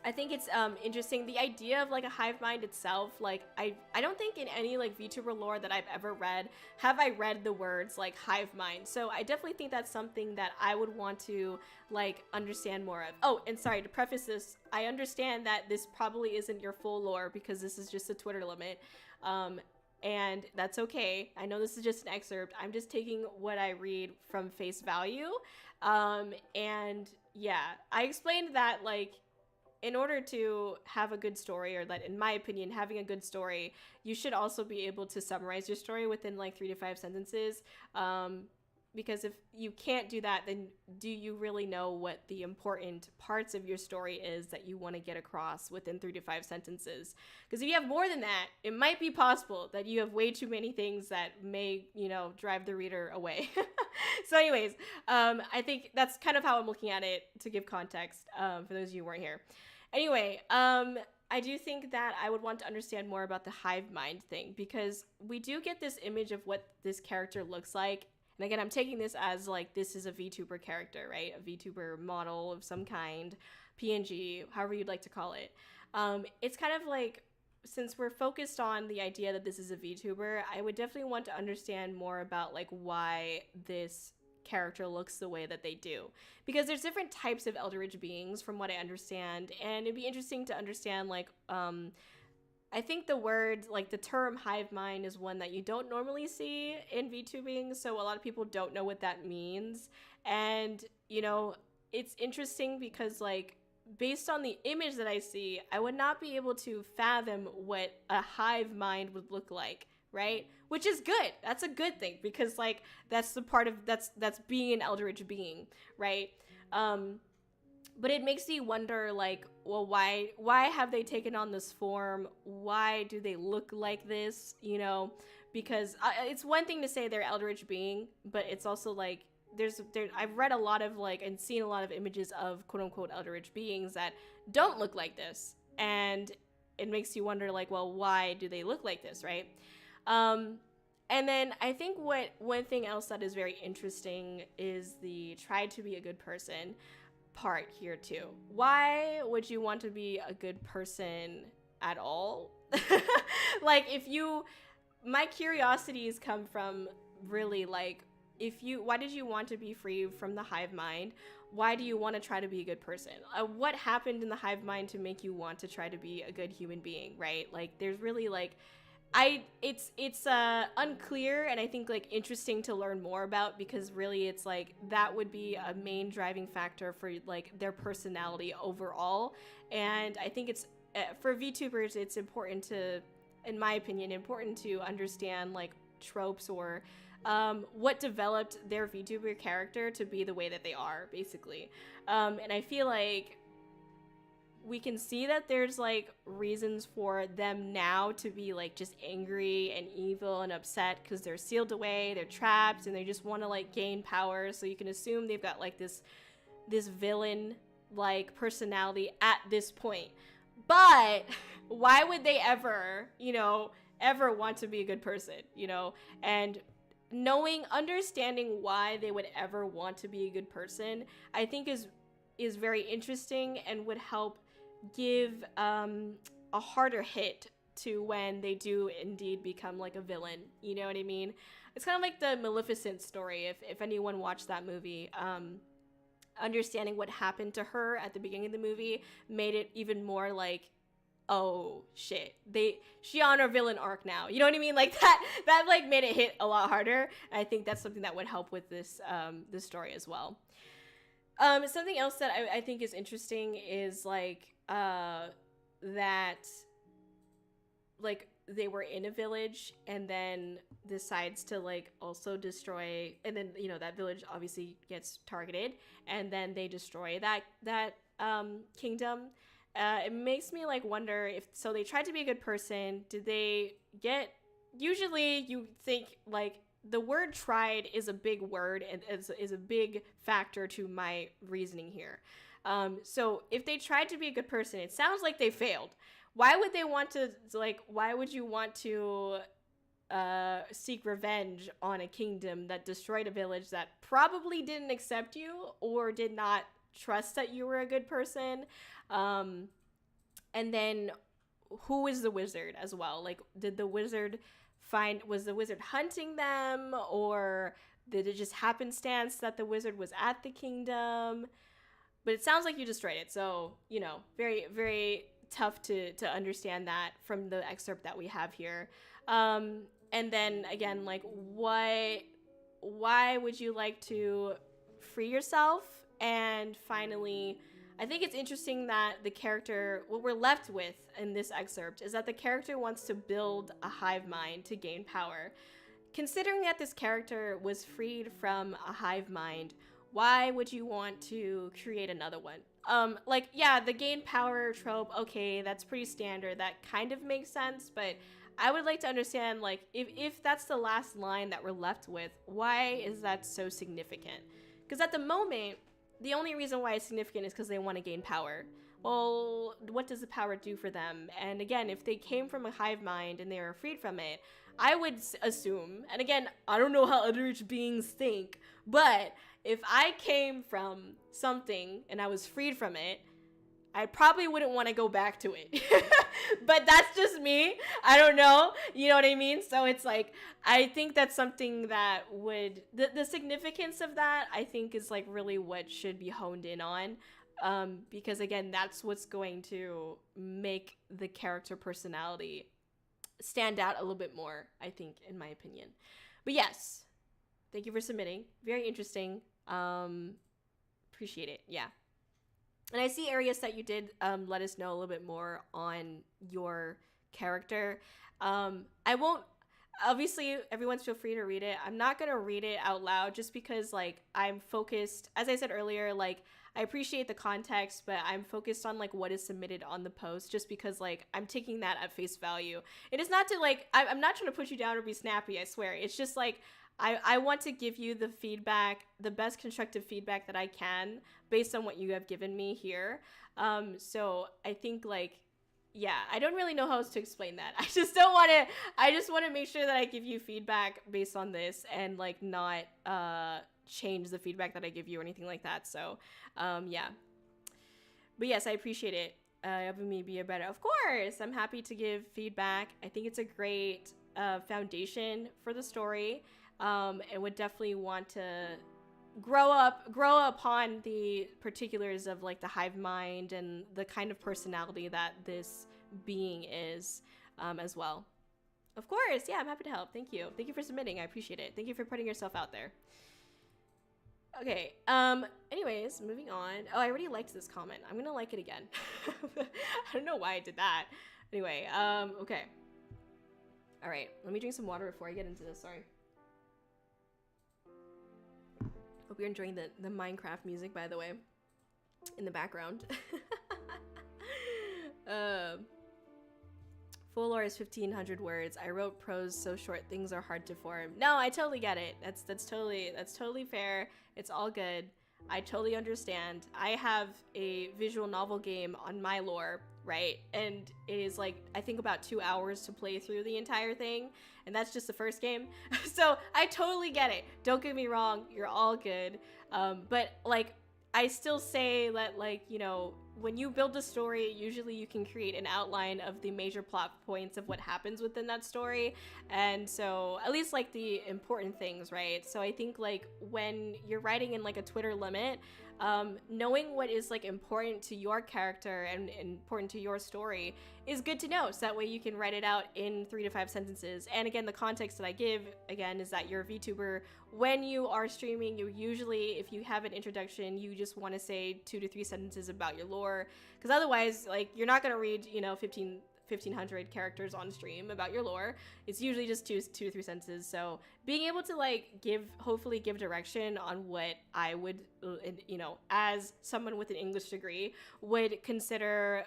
I think it's interesting, the idea of like a hive mind itself. Like I don't think in any like VTuber lore that I've ever read have I read the words like hive mind, so I definitely think that's something that I would want to like understand more of. Oh, and sorry to preface this, I understand that this probably isn't your full lore because this is just a Twitter limit, and that's okay. I know this is just an excerpt. I'm just taking what I read from face value, and yeah, I explained that like in order to have a good story, or that in my opinion, having a good story, you should also be able to summarize your story within like 3 to 5 sentences. Because if you can't do that, then do you really know what the important parts of your story is that you want to get across within 3 to 5 sentences? Because if you have more than that, it might be possible that you have way too many things that may, you know, drive the reader away. So anyways, I think that's kind of how I'm looking at it to give context, for those of you who weren't here. Anyway, I do think that I would want to understand more about the hive mind thing, because we do get this image of what this character looks like. And again, I'm taking this as like, this is a VTuber character, right? A VTuber model of some kind, PNG, however you'd like to call it. It's kind of like, since we're focused on the idea that this is a VTuber, I would definitely want to understand more about like why this character looks the way that they do, because there's different types of Eldritch beings from what I understand, and it'd be interesting to understand like I think the word, like the term hive mind, is one that you don't normally see in VTubing, so a lot of people don't know what that means. And you know, it's interesting because like based on the image that I see, I would not be able to fathom what a hive mind would look like, right? Which is good. That's a good thing because like that's the part of that's being an eldritch being, right? But it makes me wonder like, well, why have they taken on this form? Why do they look like this, you know? Because it's one thing to say they're eldritch being, but it's also like I've read a lot of like and seen a lot of images of quote unquote eldritch beings that don't look like this, and it makes you wonder like, well, why do they look like this, right? And then I think one thing else that is very interesting is the try to be a good person part here too. Why would you want to be a good person at all? Like my curiosities come from really like, why did you want to be free from the hive mind? Why do you want to try to be a good person? What happened in the hive mind to make you want to try to be a good human being, right? Like there's really like, it's unclear, and I think like interesting to learn more about, because really it's like that would be a main driving factor for like their personality overall. And I think it's for VTubers, it's important to, in my opinion, important to understand like tropes or what developed their VTuber character to be the way that they are, basically. And I feel like we can see that there's like reasons for them now to be like just angry and evil and upset because they're sealed away, they're trapped, and they just want to like gain power. So you can assume they've got like this villain like personality at this point. But why would they ever, ever want to be a good person, And understanding why they would ever want to be a good person, I think is very interesting and would help give a harder hit to when they do indeed become like a villain. You know what I mean? It's kind of like the Maleficent story. If anyone watched that movie, understanding what happened to her at the beginning of the movie made it even more like, oh shit, she on her villain arc now. You know what I mean? Like that like made it hit a lot harder. And I think that's something that would help with this story as well. Something else that I think is interesting is like that like they were in a village and then decides to like also destroy, and then that village obviously gets targeted, and then they destroy that kingdom. It makes me like wonder if so they tried to be a good person. Did they get? Usually you think like the word tried is a big word and is a big factor to my reasoning here. So if they tried to be a good person, it sounds like they failed. Why would they want to, like, why would you want to seek revenge on a kingdom that destroyed a village that probably didn't accept you or did not trust that you were a good person? And then who is the wizard as well? Like, was the wizard hunting them, or did it just happenstance that the wizard was at the kingdom? But it sounds like you destroyed it, so very, very tough to understand that from the excerpt that we have here. And then again, like, why would you like to free yourself? And finally, I think it's interesting that the character, what we're left with in this excerpt is that the character wants to build a hive mind to gain power. Considering that this character was freed from a hive mind, why would you want to create another one? Like, yeah, the gain power trope, okay, that's pretty standard. That kind of makes sense, but I would like to understand, like, if that's the last line that we're left with, why is that so significant? Because at the moment, the only reason why it's significant is because they want to gain power. Well, what does the power do for them? And again, if they came from a hive mind and they were freed from it, I would assume, and again, I don't know how other beings think, but if I came from something and I was freed from it, I probably wouldn't want to go back to it. But that's just me. I don't know. You know what I mean? So it's like, I think that's something that would, the significance of that, I think, is like really what should be honed in on. Because again, that's what's going to make the character personality stand out a little bit more, I think, in my opinion. But yes, thank you for submitting. Very interesting. Appreciate it. Yeah. And I see areas that you did let us know a little bit more on your character. I won't, obviously, everyone's feel free to read it. I'm not going to read it out loud just because, like, I'm focused, as I said earlier, like, I appreciate the context, but I'm focused on, like, what is submitted on the post just because, like, I'm taking that at face value. It is not to, like, I'm not trying to put you down or be snappy, I swear. It's just, like, I want to give you the feedback, the best constructive feedback that I can based on what you have given me here. So I think, like, yeah, I don't really know how else to explain that. I just want to make sure that I give you feedback based on this and, like, not change the feedback that I give you or anything like that. So, yeah. But yes, I appreciate it. Helping me be a better, of course, I'm happy to give feedback. I think it's a great foundation for the story. And would definitely want to grow upon the particulars of, like, the hive mind and the kind of personality that this being is, as well. Of course, yeah, I'm happy to help. Thank you for submitting. I appreciate it. Thank you for putting yourself out there. Okay, anyways, moving on. Oh, I already liked this comment. I'm gonna like it again. I don't know why I did that. Anyway, okay. All right, let me drink some water before I get into this. Sorry. Hope you're enjoying the Minecraft music, by the way, in the background. Full lore is 1,500 words. I wrote prose so short things are hard to form. No, I totally get it. That's totally fair. It's all good. I totally understand. I have a visual novel game on my lore, right? And it is, like, I think about 2 hours to play through the entire thing, and that's just the first game. So I totally get it. Don't get me wrong, you're all good. But, like, I still say that, like, you know, when you build a story, usually you can create an outline of the major plot points of what happens within that story. And so, at least, like, the important things, right? So I think, like, when you're writing in, like, a Twitter limit, knowing what is, like, important to your character and important to your story is good to know. So that way you can write it out in 3 to 5 sentences. And again, the context that I give, again, is that you're a VTuber. When you are streaming, you usually, if you have an introduction, you just want to say 2 to 3 sentences about your lore. Because otherwise, like, you're not going to read, you know, 1,500 characters on stream about your lore. It's usually just 2 to 3 sentences. So being able to, like, hopefully give direction on what I would, you know, as someone with an English degree would consider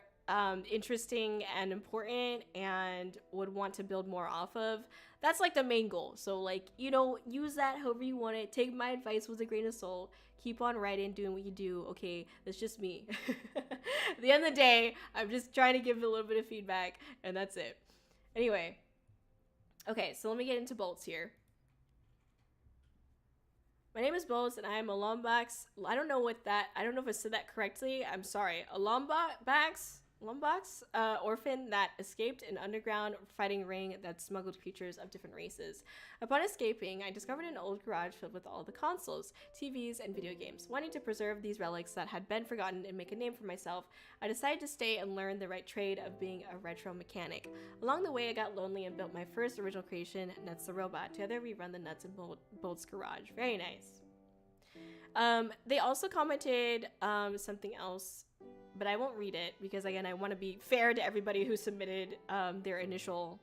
interesting and important and would want to build more off of, that's, like, the main goal. So, like, you know, use that however you want it. Take my advice with a grain of salt. Keep on writing, doing what you do. Okay, that's just me. At the end of the day, I'm just trying to give a little bit of feedback, and that's it. Anyway, okay, so let me get into bolts here. My name is Bolts, and I am a Lombax. I don't know if I said that correctly. I'm sorry. A Lombax orphan that escaped an underground fighting ring that smuggled creatures of different races. Upon escaping, I discovered an old garage filled with all the consoles, TVs, and video games. Wanting to preserve these relics that had been forgotten and make a name for myself, I decided to stay and learn the right trade of being a retro mechanic. Along the way, I got lonely and built my first original creation, Nuts the Robot. Together, we run the Nuts and Bolts garage. Very nice. They also commented something else, but I won't read it because, again, I want to be fair to everybody who submitted their initial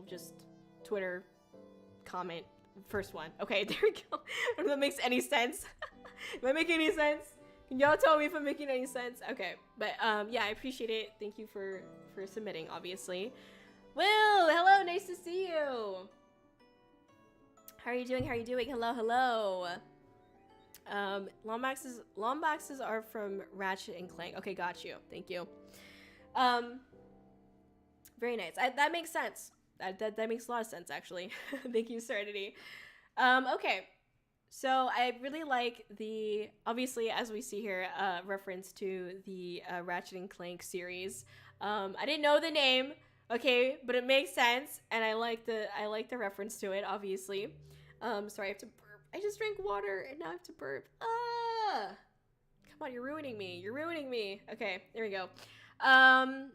just Twitter comment. First one. Okay, there we go. I don't know if that makes any sense. Am I making any sense? Can y'all tell me if I'm making any sense? Okay, but yeah, I appreciate it. Thank you for submitting, obviously. Will, hello, nice to see you. How are you doing? Hello. Lombaxes are from Ratchet and Clank. Okay, got you. Thank you. Very nice. That makes sense. That makes a lot of sense, actually. Thank you, Serenity. Okay. So I really like the, obviously, as we see here, reference to the Ratchet and Clank series. I didn't know the name, okay, but it makes sense, and I like the reference to it, obviously. Sorry, I have to burp. I just drank water, and now I have to burp. Ah! Come on, you're ruining me. Okay, there we go. I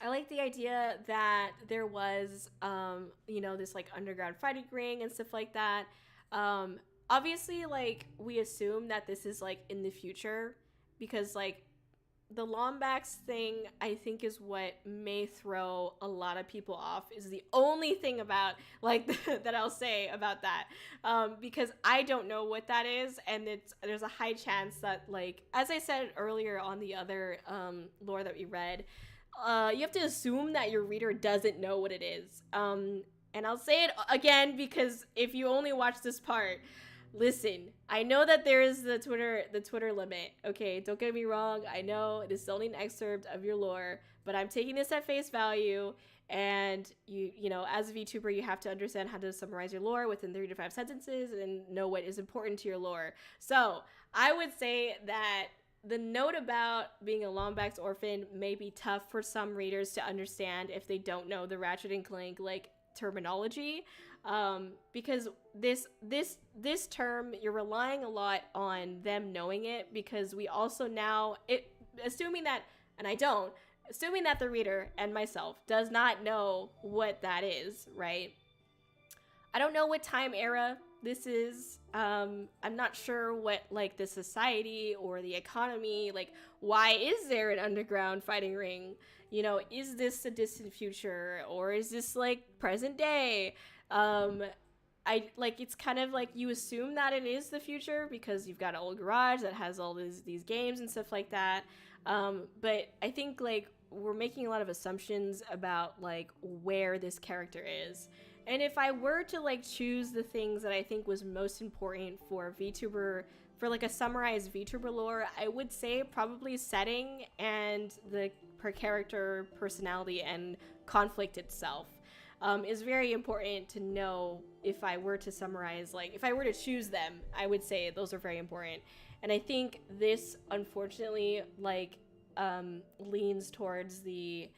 like the idea that there was, you know, this, like, underground fighting ring and stuff like that. obviously, like, we assume that this is, like, in the future, because, like, the Lombax thing, I think, is what may throw a lot of people off, is the only thing about, like, that I'll say about that. Because I don't know what that is, and there's a high chance that, like, as I said earlier on the other lore that we read, you have to assume that your reader doesn't know what it is. And I'll say it again, because if you only watch this part, listen, I know that there is the Twitter limit. Okay, don't get me wrong. I know it is only an excerpt of your lore, but I'm taking this at face value. And you know, as a VTuber, you have to understand how to summarize your lore within 3 to 5 sentences and know what is important to your lore. So I would say that the note about being a Lombax orphan may be tough for some readers to understand if they don't know the Ratchet and Clank like terminology. Because this term, you're relying a lot on them knowing it, because we also now, assuming that the reader and myself does not know what that is, right? I don't know what time era this is. I'm not sure what, like, the society or the economy, like, why is there an underground fighting ring? You know, is this a distant future, or is this, like, present day? It's kind of like you assume that it is the future because you've got an old garage that has all these games and stuff like that. But I think, like, we're making a lot of assumptions about, like, where this character is. And if I were to, like, choose the things that I think was most important for VTuber, for, like, a summarized VTuber lore, I would say probably setting and the per character personality and conflict itself. Is very important to know. If I were to summarize, like, if I were to choose them, I would say those are very important. And I think this, unfortunately, like, leans towards the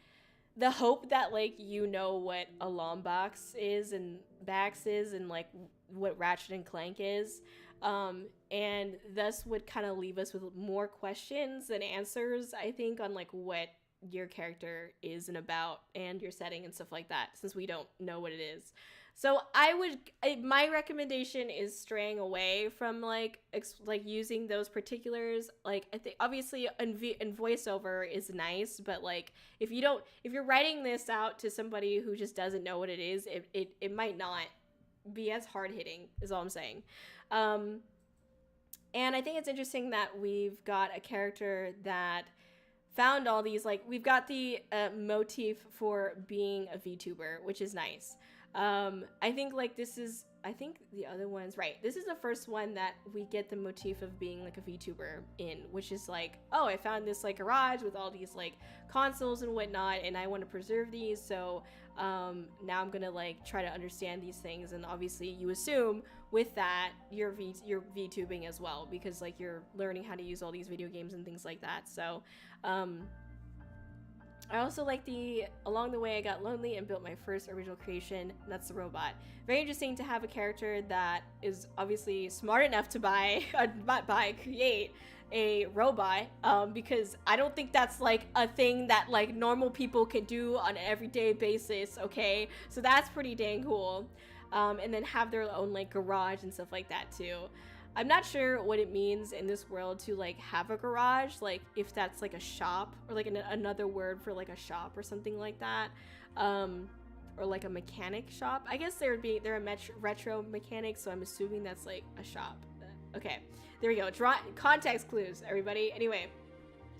hope that, like, you know what a Lombax is and Bax is, and, like, what Ratchet and Clank is, and thus would kind of leave us with more questions than answers, I think, on, like, what your character is and about, and your setting and stuff like that, since we don't know what it is. So my recommendation is straying away from, like, using those particulars. Like, I think obviously in voiceover is nice, but, like, if you're writing this out to somebody who just doesn't know what it is, it might not be as hard hitting, is all I'm saying. And I think it's interesting that we've got a character that found all these, like, we've got the motif for being a VTuber, which is nice. I think, like, I think the other ones, right, this is the first one that we get the motif of being, like, a VTuber in, which is like, oh, I found this, like, garage with all these, like, consoles and whatnot, and I want to preserve these, so now I'm gonna, like, try to understand these things. And obviously you assume with that you're VTubing as well, because, like, you're learning how to use all these video games and things like that. So I also like along the way I got lonely and built my first original creation, and that's the robot. Very interesting to have a character that is obviously smart enough to create a robot, because I don't think that's, like, a thing that, like, normal people can do on an everyday basis, okay? So that's pretty dang cool. And then have their own, like, garage and stuff like that too. I'm not sure what it means in this world to, like, have a garage, like, if that's, like, a shop, or, like, another word for, like, a shop or something like that, or, like, a mechanic shop. I guess they're a retro mechanic, so I'm assuming that's, like, a shop. Okay, there we go. Context clues, everybody. Anyway,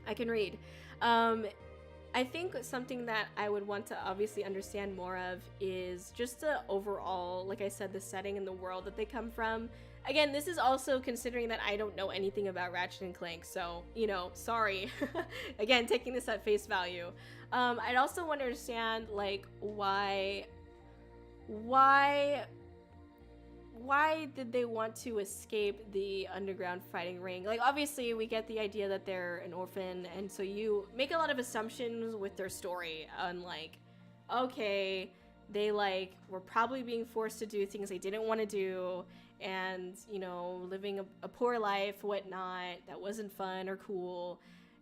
I can read. I think something that I would want to obviously understand more of is just the overall, like I said, the setting and the world that they come from. Again, this is also considering that I don't know anything about Ratchet and Clank, so, you know, sorry. Again, taking this at face value. I'd also want to understand, like, why did they want to escape the underground fighting ring? Like, obviously, we get the idea that they're an orphan, and so you make a lot of assumptions with their story on, like, okay, they, like, were probably being forced to do things they didn't want to do, and, you know, living a poor life, whatnot, that wasn't fun or cool.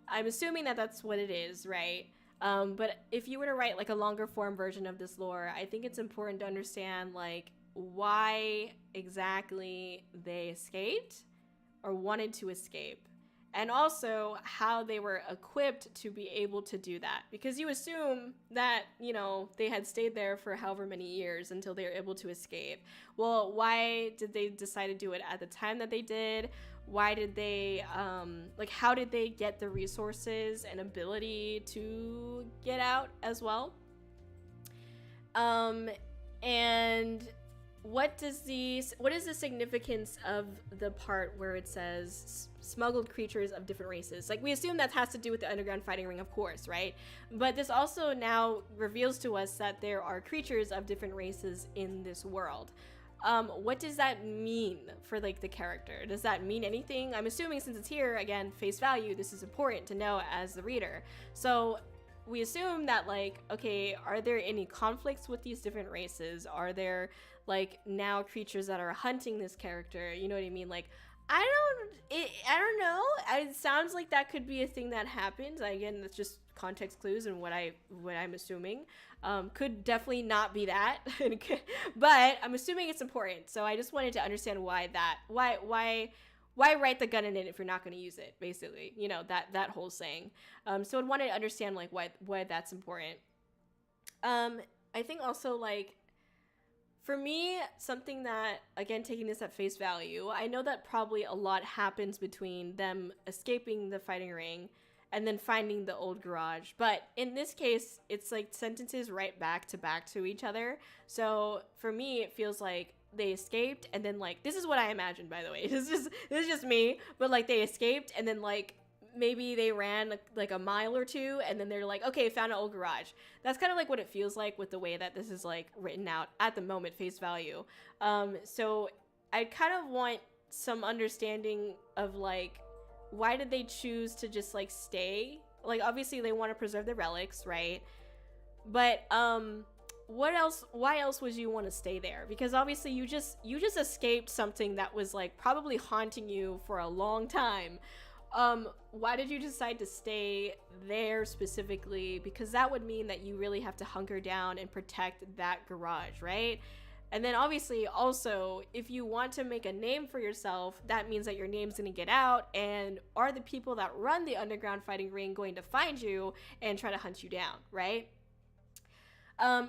I'm assuming that that's what it is, right? But if you were to write, like, a longer form version of this lore, I think it's important to understand, like, why exactly they escaped or wanted to escape, and also how they were equipped to be able to do that. Because you assume that, you know, they had stayed there for however many years until they were able to escape. Well, why did they decide to do it at the time that they did? Why did they, like, how did they get the resources and ability to get out as well? And what is the significance of the part where it says smuggled creatures of different races? Like, we assume that has to do with the underground fighting ring, of course, right? But this also now reveals to us that there are creatures of different races in this world. What does that mean for, like, the character? Does that mean anything? I'm assuming, since it's here, again, face value, this is important to know as the reader. So we assume that, like, okay, are there any conflicts with these different races? Are there, like, now creatures that are hunting this character? You know what I mean? Like, I don't know. It sounds like that could be a thing that happens. Again, that's just context clues and what I'm assuming. Could definitely not be that, but I'm assuming it's important. So I just wanted to understand why write the gun in it if you're not going to use it, basically, you know, that whole saying. So I wanted to understand, like, why that's important. I think also, like, for me, something that, again, taking this at face value, I know that probably a lot happens between them escaping the fighting ring and then finding the old garage. But in this case, it's like sentences right back to each other. So for me, it feels like they escaped, and then, like, this is what I imagined, by the way. This is just me, but, like, they escaped, and then, like, maybe they ran like a mile or two, and then they're like, okay, found an old garage. That's kind of like what it feels like with the way that this is, like, written out at the moment, face value. So I kind of want some understanding of, like, why did they choose to just, like, stay? Like, obviously they want to preserve the relics, right? But what else? Why else would you want to stay there? Because obviously you just escaped something that was, like, probably haunting you for a long time. Why did you decide to stay there specifically? Because that would mean that you really have to hunker down and protect that garage, right? And then obviously also, if you want to make a name for yourself, that means that your name's going to get out, and are the people that run the underground fighting ring going to find you and try to hunt you down, right?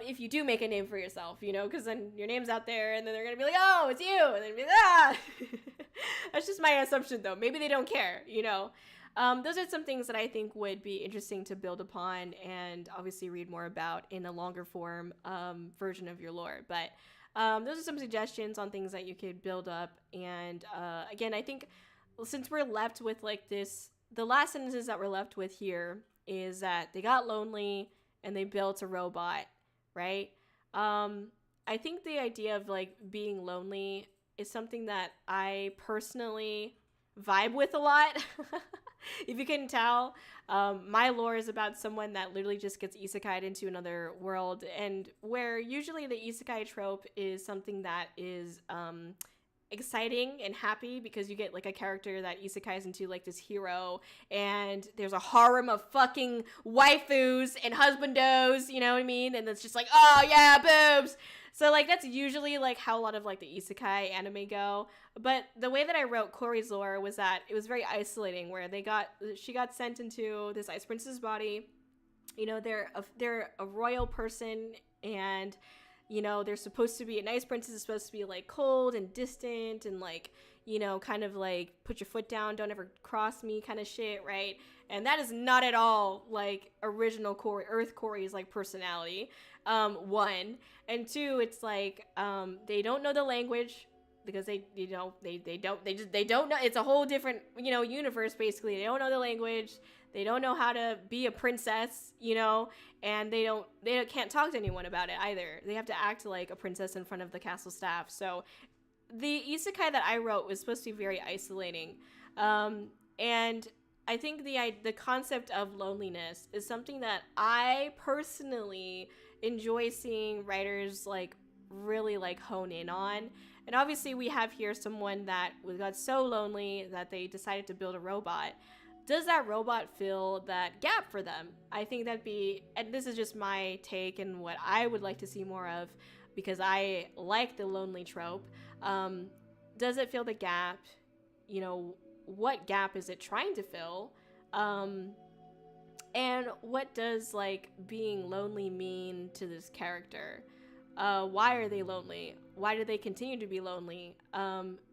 If you do make a name for yourself, you know, because then your name's out there, and then they're gonna be like, oh, it's you, and then be like, ah. That's just my assumption, though. Maybe they don't care, you know. Those are some things that I think would be interesting to build upon and obviously read more about in a longer form version of your lore. But those are some suggestions on things that you could build up. And again, I think since we're left with, like, this, the last sentences that we're left with here is that they got lonely and they built a robot, right? I think the idea of, like, being lonely is something that I personally vibe with a lot. If you couldn't tell, my lore is about someone that literally just gets isekai'd into another world, and where usually the isekai trope is something that is exciting and happy, because you get, like, a character that isekais into, like, this hero, and there's a harem of fucking waifus and husbandos, you know what I mean? And it's just like, oh yeah, boobs. So, like, that's usually, like, how a lot of, like, the isekai anime go. But the way that I wrote Kōri's lore was that it was very isolating, where she got sent into this ice princess's body. You know, they're a royal person, and, you know, they're supposed to be, an ice princess is supposed to be, like, cold and distant and, like, you know, kind of like, put your foot down, don't ever cross me kind of shit, right? And that is not at all, like, original Kōri's, like, personality, one. And two, it's like, they don't know the language, because they don't know. It's a whole different, you know, universe, basically. They don't know the language. They don't know how to be a princess, you know, and they can't talk to anyone about it either. They have to act like a princess in front of the castle staff. So the isekai that I wrote was supposed to be very isolating. And I think the concept of loneliness is something that I personally enjoy seeing writers, like, really, like, hone in on. And obviously we have here someone that got so lonely that they decided to build a robot. Does that robot fill that gap for them? I think that'd be, and this is just my take and what I would like to see more of, because I like the lonely trope. Does it fill the gap? You know, what gap is it trying to fill? And what does like being lonely mean to this character? Why are they lonely? Why do they continue to be lonely?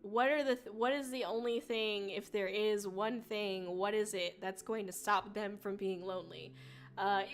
What is the only thing, if there is one thing, what is it that's going to stop them from being lonely?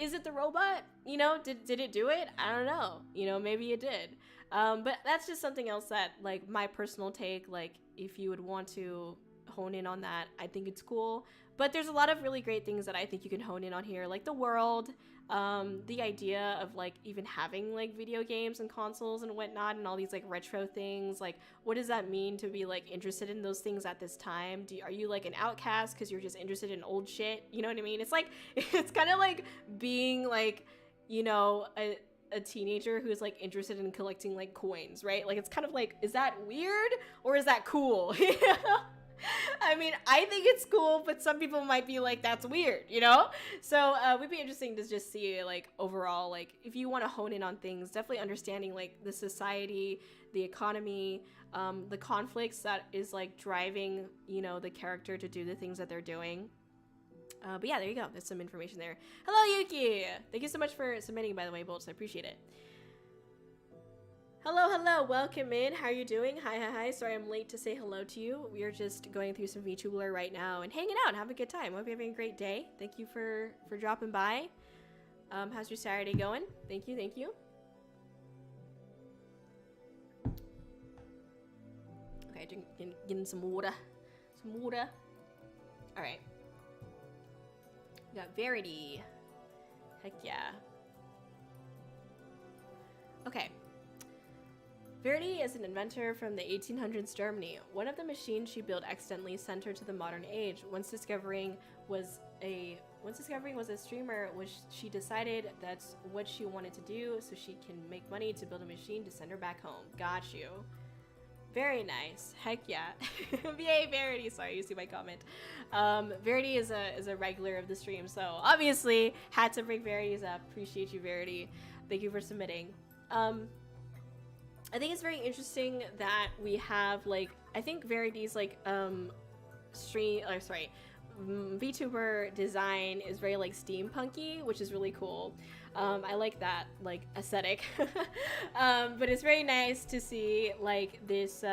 Is it the robot? You know, did it do it? I don't know. You know, maybe it did. But that's just something else that, like, my personal take, like, if you would want to hone in on that, I think it's cool. But there's a lot of really great things that I think you can hone in on here, like the world, the idea of like even having like video games and consoles and whatnot and all these like retro things. Like, what does that mean to be like interested in those things at this time? Are you like an outcast because you're just interested in old shit? You know what I mean? It's like, it's kind of like being like, you know, a teenager who's like interested in collecting like coins, right? Like, it's kind of like, is that weird or is that cool? I mean, I think it's cool, but some people might be like, that's weird, you know? So it would be interesting to just see, like, overall, like, if you want to hone in on things, definitely understanding, like, the society, the economy, the conflicts that is, like, driving, you know, the character to do the things that they're doing. But yeah, there you go. There's some information there. Hello, Yuki! Thank you so much for submitting, by the way, Bolts. I appreciate it. Hello, welcome in. How are you doing? Hi. Sorry I'm late to say hello to you. We are just going through some VTuber right now and hanging out and having a good time. Hope you're having a great day. Thank you for dropping by. How's your Saturday going? Thank you. Okay, getting some water. All right. We got Verity. Heck yeah. Okay. Verity is an inventor from the 1800s Germany. One of the machines she built accidentally sent her to the modern age. Once discovering was a streamer, which she decided that's what she wanted to do, so she can make money to build a machine to send her back home. Got you. Very nice. Heck yeah. Yay, Verity. Sorry, you see my comment. Verity is a regular of the stream, so obviously had to bring Verity's up. Appreciate you, Verity. Thank you for submitting. I think it's very interesting that we have, like, I think Verity's, like, VTuber design is very, like, steampunky, which is really cool. I like that, like, aesthetic. But it's very nice to see, like, this,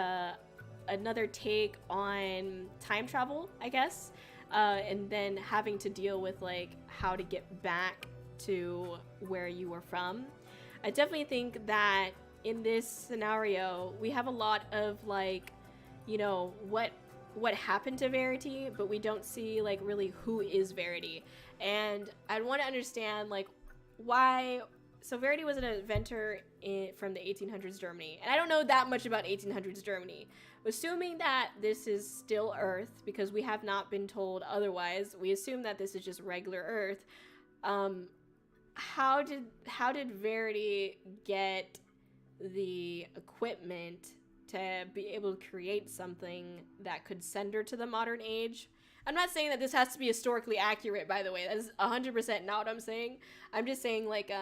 another take on time travel, I guess, and then having to deal with, like, how to get back to where you were from. I definitely think that in this scenario, we have a lot of, like, you know, what happened to Verity, but we don't see, like, really who is Verity. And I'd want to understand, like, why. So Verity was an inventor from the 1800s Germany, and I don't know that much about 1800s Germany. Assuming that this is still Earth, because we have not been told otherwise, we assume that this is just regular Earth. How did Verity get the equipment to be able to create something that could send her to the modern age? I'm not saying that this has to be historically accurate, by the way. That is 100% not what I'm saying. I'm just saying, like,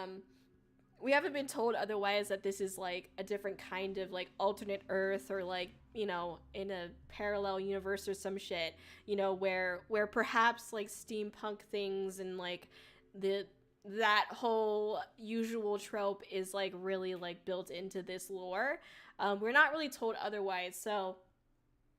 we haven't been told otherwise that this is, like, a different kind of, like, alternate Earth, or, like, you know, in a parallel universe or some shit, you know, where perhaps, like, steampunk things and, like, that whole usual trope is, like, really, like, built into this lore. We're not really told otherwise, so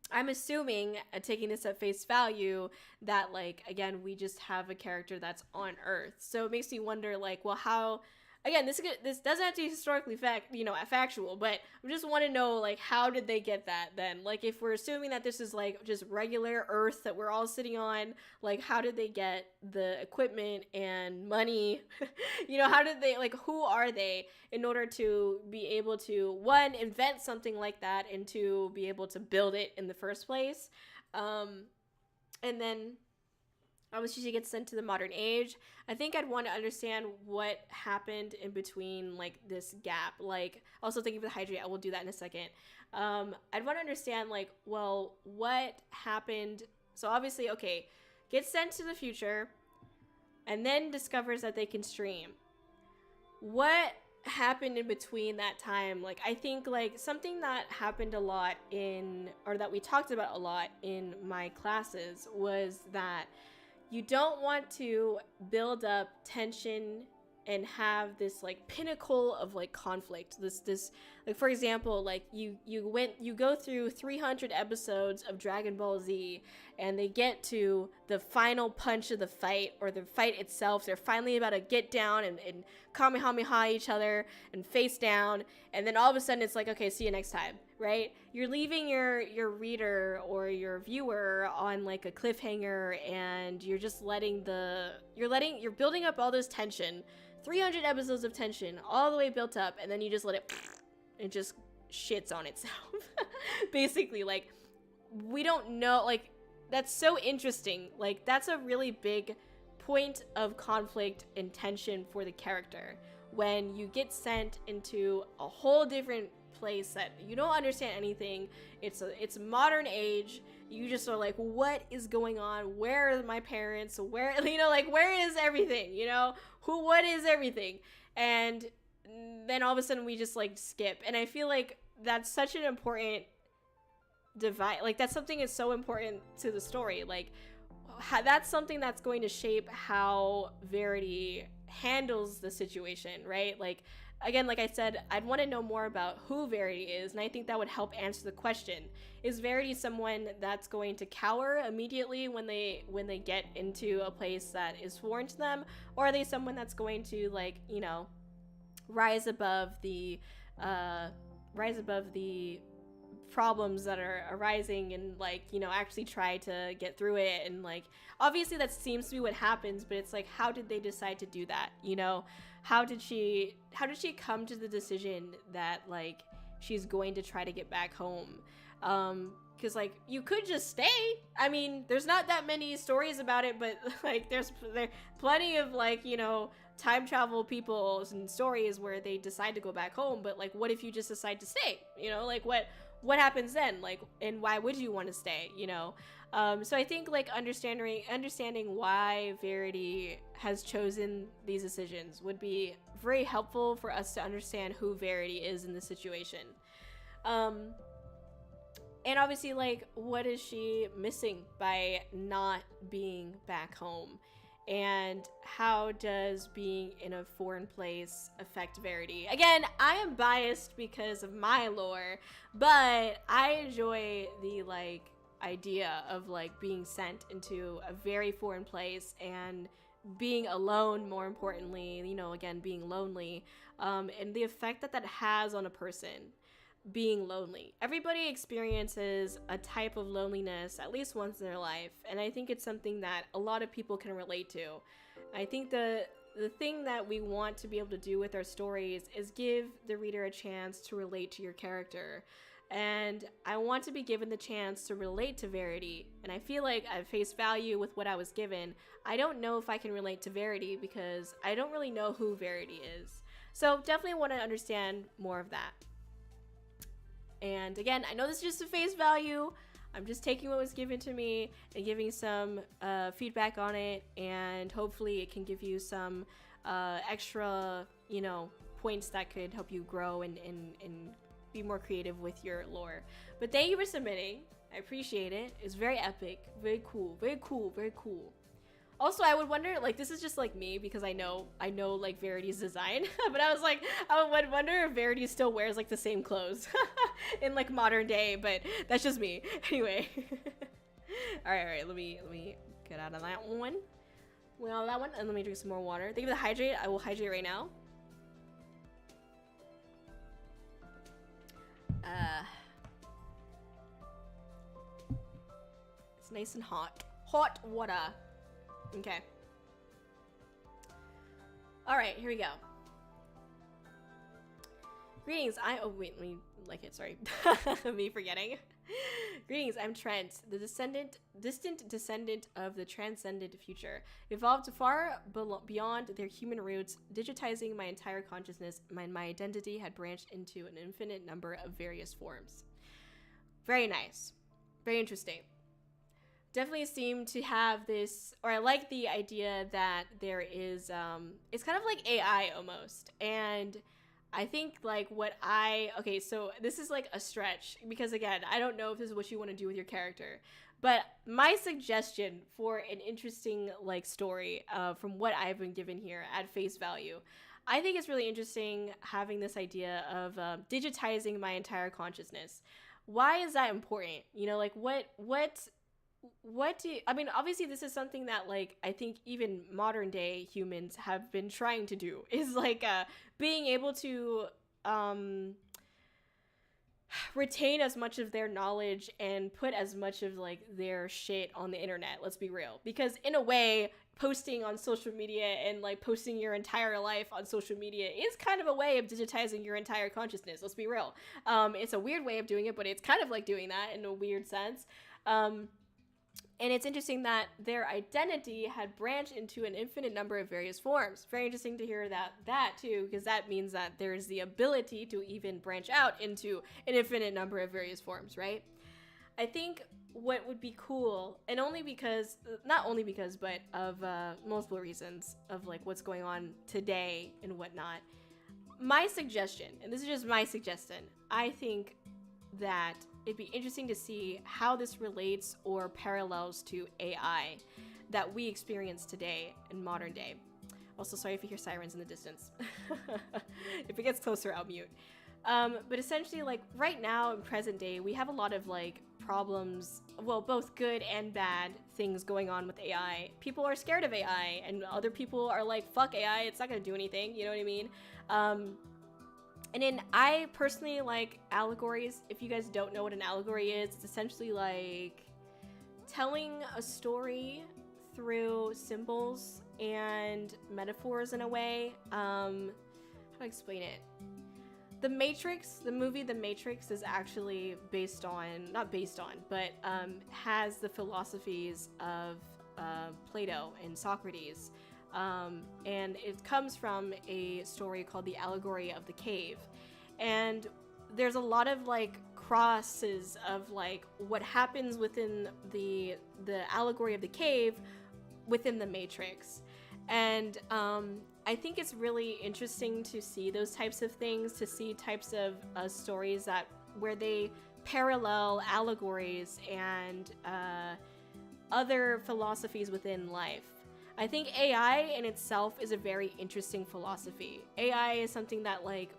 I'm assuming, taking this at face value, that, like, again, we just have a character that's on Earth. So it makes me wonder, like, well, how... Again, this doesn't have to be historically factual, but I just want to know, like, how did they get that then? Like, if we're assuming that this is, like, just regular Earth that we're all sitting on, like, how did they get the equipment and money? You know, how did they, like, who are they in order to be able to, one, invent something like that, and two, be able to build it in the first place? And then obviously she gets sent to the modern age. I think I'd want to understand what happened in between, like, this gap. Like, also thank you for the hydrate. I will do that in a second. I'd want to understand, like, well, what happened. So obviously, okay, gets sent to the future and then discovers that they can stream. What happened in between that time? Like, I think like something that happened a lot or that we talked about a lot in my classes was that you don't want to build up tension and have this like pinnacle of like conflict. This like, for example, like you go through 300 episodes of Dragon Ball Z, and they get to the final punch of the fight, or the fight itself. They're finally about to get down and kamehameha each other and face down, and then all of a sudden it's like, okay, see you next time, right? You're leaving your reader or your viewer on like a cliffhanger, and you're just you're building up all this tension, 300 episodes of tension all the way built up, and then you just let it just shits on itself. Basically, like, we don't know, like, that's so interesting. Like, that's a really big point of conflict and tension for the character, when you get sent into a whole different place that you don't understand anything. It's modern age. You just are like, what is going on? Where are my parents? Where, you know, like, where is everything? You know, what is everything? And then all of a sudden we just like skip. And I feel like that's such an important divide. Like, that's something that's so important to the story. Like, that's something that's going to shape how Verity handles the situation, right? Like, again, like I said, I'd want to know more about who Verity is, and I think that would help answer the question. Is Verity someone that's going to cower immediately when they get into a place that is foreign to them, or are they someone that's going to, like, you know, rise above the problems that are arising, and, like, you know, actually try to get through it? And, like, obviously that seems to be what happens, but it's like, how did they decide to do that? You know, how did she come to the decision that, like, she's going to try to get back home? Because, like, you could just stay. I mean, there's not that many stories about it, but, like, there's plenty of, like, you know, time travel people and stories where they decide to go back home. But, like, what if you just decide to stay? You know, like, what happens then? Like, and why would you want to stay, you know? So I think, like, understanding why Verity has chosen these decisions would be very helpful for us to understand who Verity is in this situation. And obviously, like, what is she missing by not being back home? And how does being in a foreign place affect Verity? Again, I am biased because of my lore, but I enjoy the, like, idea of, like, being sent into a very foreign place and being alone, more importantly, you know, again, being lonely, and the effect that has on a person. Being lonely. Everybody experiences a type of loneliness at least once in their life, and I think it's something that a lot of people can relate to. I think the thing that we want to be able to do with our stories is give the reader a chance to relate to your character, and I want to be given the chance to relate to Verity, and I feel like at face value with what I was given, I don't know if I can relate to Verity because I don't really know who Verity is. So definitely want to understand more of that. And again, I know this is just a face value. I'm just taking what was given to me and giving some feedback on it, and hopefully it can give you some extra, you know, points that could help you grow and be more creative with your lore. But thank you for submitting. I appreciate it. It's very epic. Very cool. Very cool. Very cool. Also, I would wonder, like, this is just like me because I know like Verity's design, but I would wonder if Verity still wears like the same clothes in like modern day, but that's just me. Anyway. all right, let me get out of that one. Well, that one, and let me drink some more water. Thank you for the hydrate. I will hydrate right now. It's nice and hot. Hot water. Okay. All right, here we go. Greetings, oh wait, let me like it, sorry. Me forgetting. Greetings, I'm Trent, the distant descendant of the transcendent future. Evolved far beyond their human roots, digitizing my entire consciousness, my identity had branched into an infinite number of various forms. Very nice. Very interesting. Definitely seem to have this, or I like the idea that there is, it's kind of like AI almost, and I think like okay, so this is like a stretch because again, I don't know if this is what you want to do with your character, but my suggestion for an interesting like story from what I've been given here at face value, I think it's really interesting having this idea of digitizing my entire consciousness. Why is that important? You know, like what do you, I mean, obviously this is something that like I think even modern day humans have been trying to do is like being able to retain as much of their knowledge and put as much of like their shit on the internet. Let's be real, because in a way posting on social media and like posting your entire life on social media is kind of a way of digitizing your entire consciousness. Let's be real. It's a weird way of doing it, but it's kind of like doing that in a weird sense. And it's interesting that their identity had branched into an infinite number of various forms. Very interesting to hear that too, because that means that there's the ability to even branch out into an infinite number of various forms, right? I think what would be cool, and not only because, but of multiple reasons of like what's going on today and whatnot. My suggestion, and this is just my suggestion, I think that it'd be interesting to see how this relates or parallels to AI that we experience today in modern day. Also, sorry if you hear sirens in the distance. If it gets closer, I'll mute. But essentially, like right now in present day, we have a lot of like problems, well, both good and bad things going on with AI. People are scared of AI, and other people are like, fuck AI, it's not gonna do anything, you know what I mean? And then I personally like allegories. If you guys don't know what an allegory is, it's essentially like telling a story through symbols and metaphors in a way. How do I explain it? The Matrix, the movie The Matrix is actually not based on, but has the philosophies of Plato and Socrates. And it comes from a story called The Allegory of the Cave. And there's a lot of like crosses of like what happens within the allegory of the cave within the Matrix. And I think it's really interesting to see those types of things, to see types of stories that where they parallel allegories and other philosophies within life. I think AI in itself is a very interesting philosophy. AI is something that, like,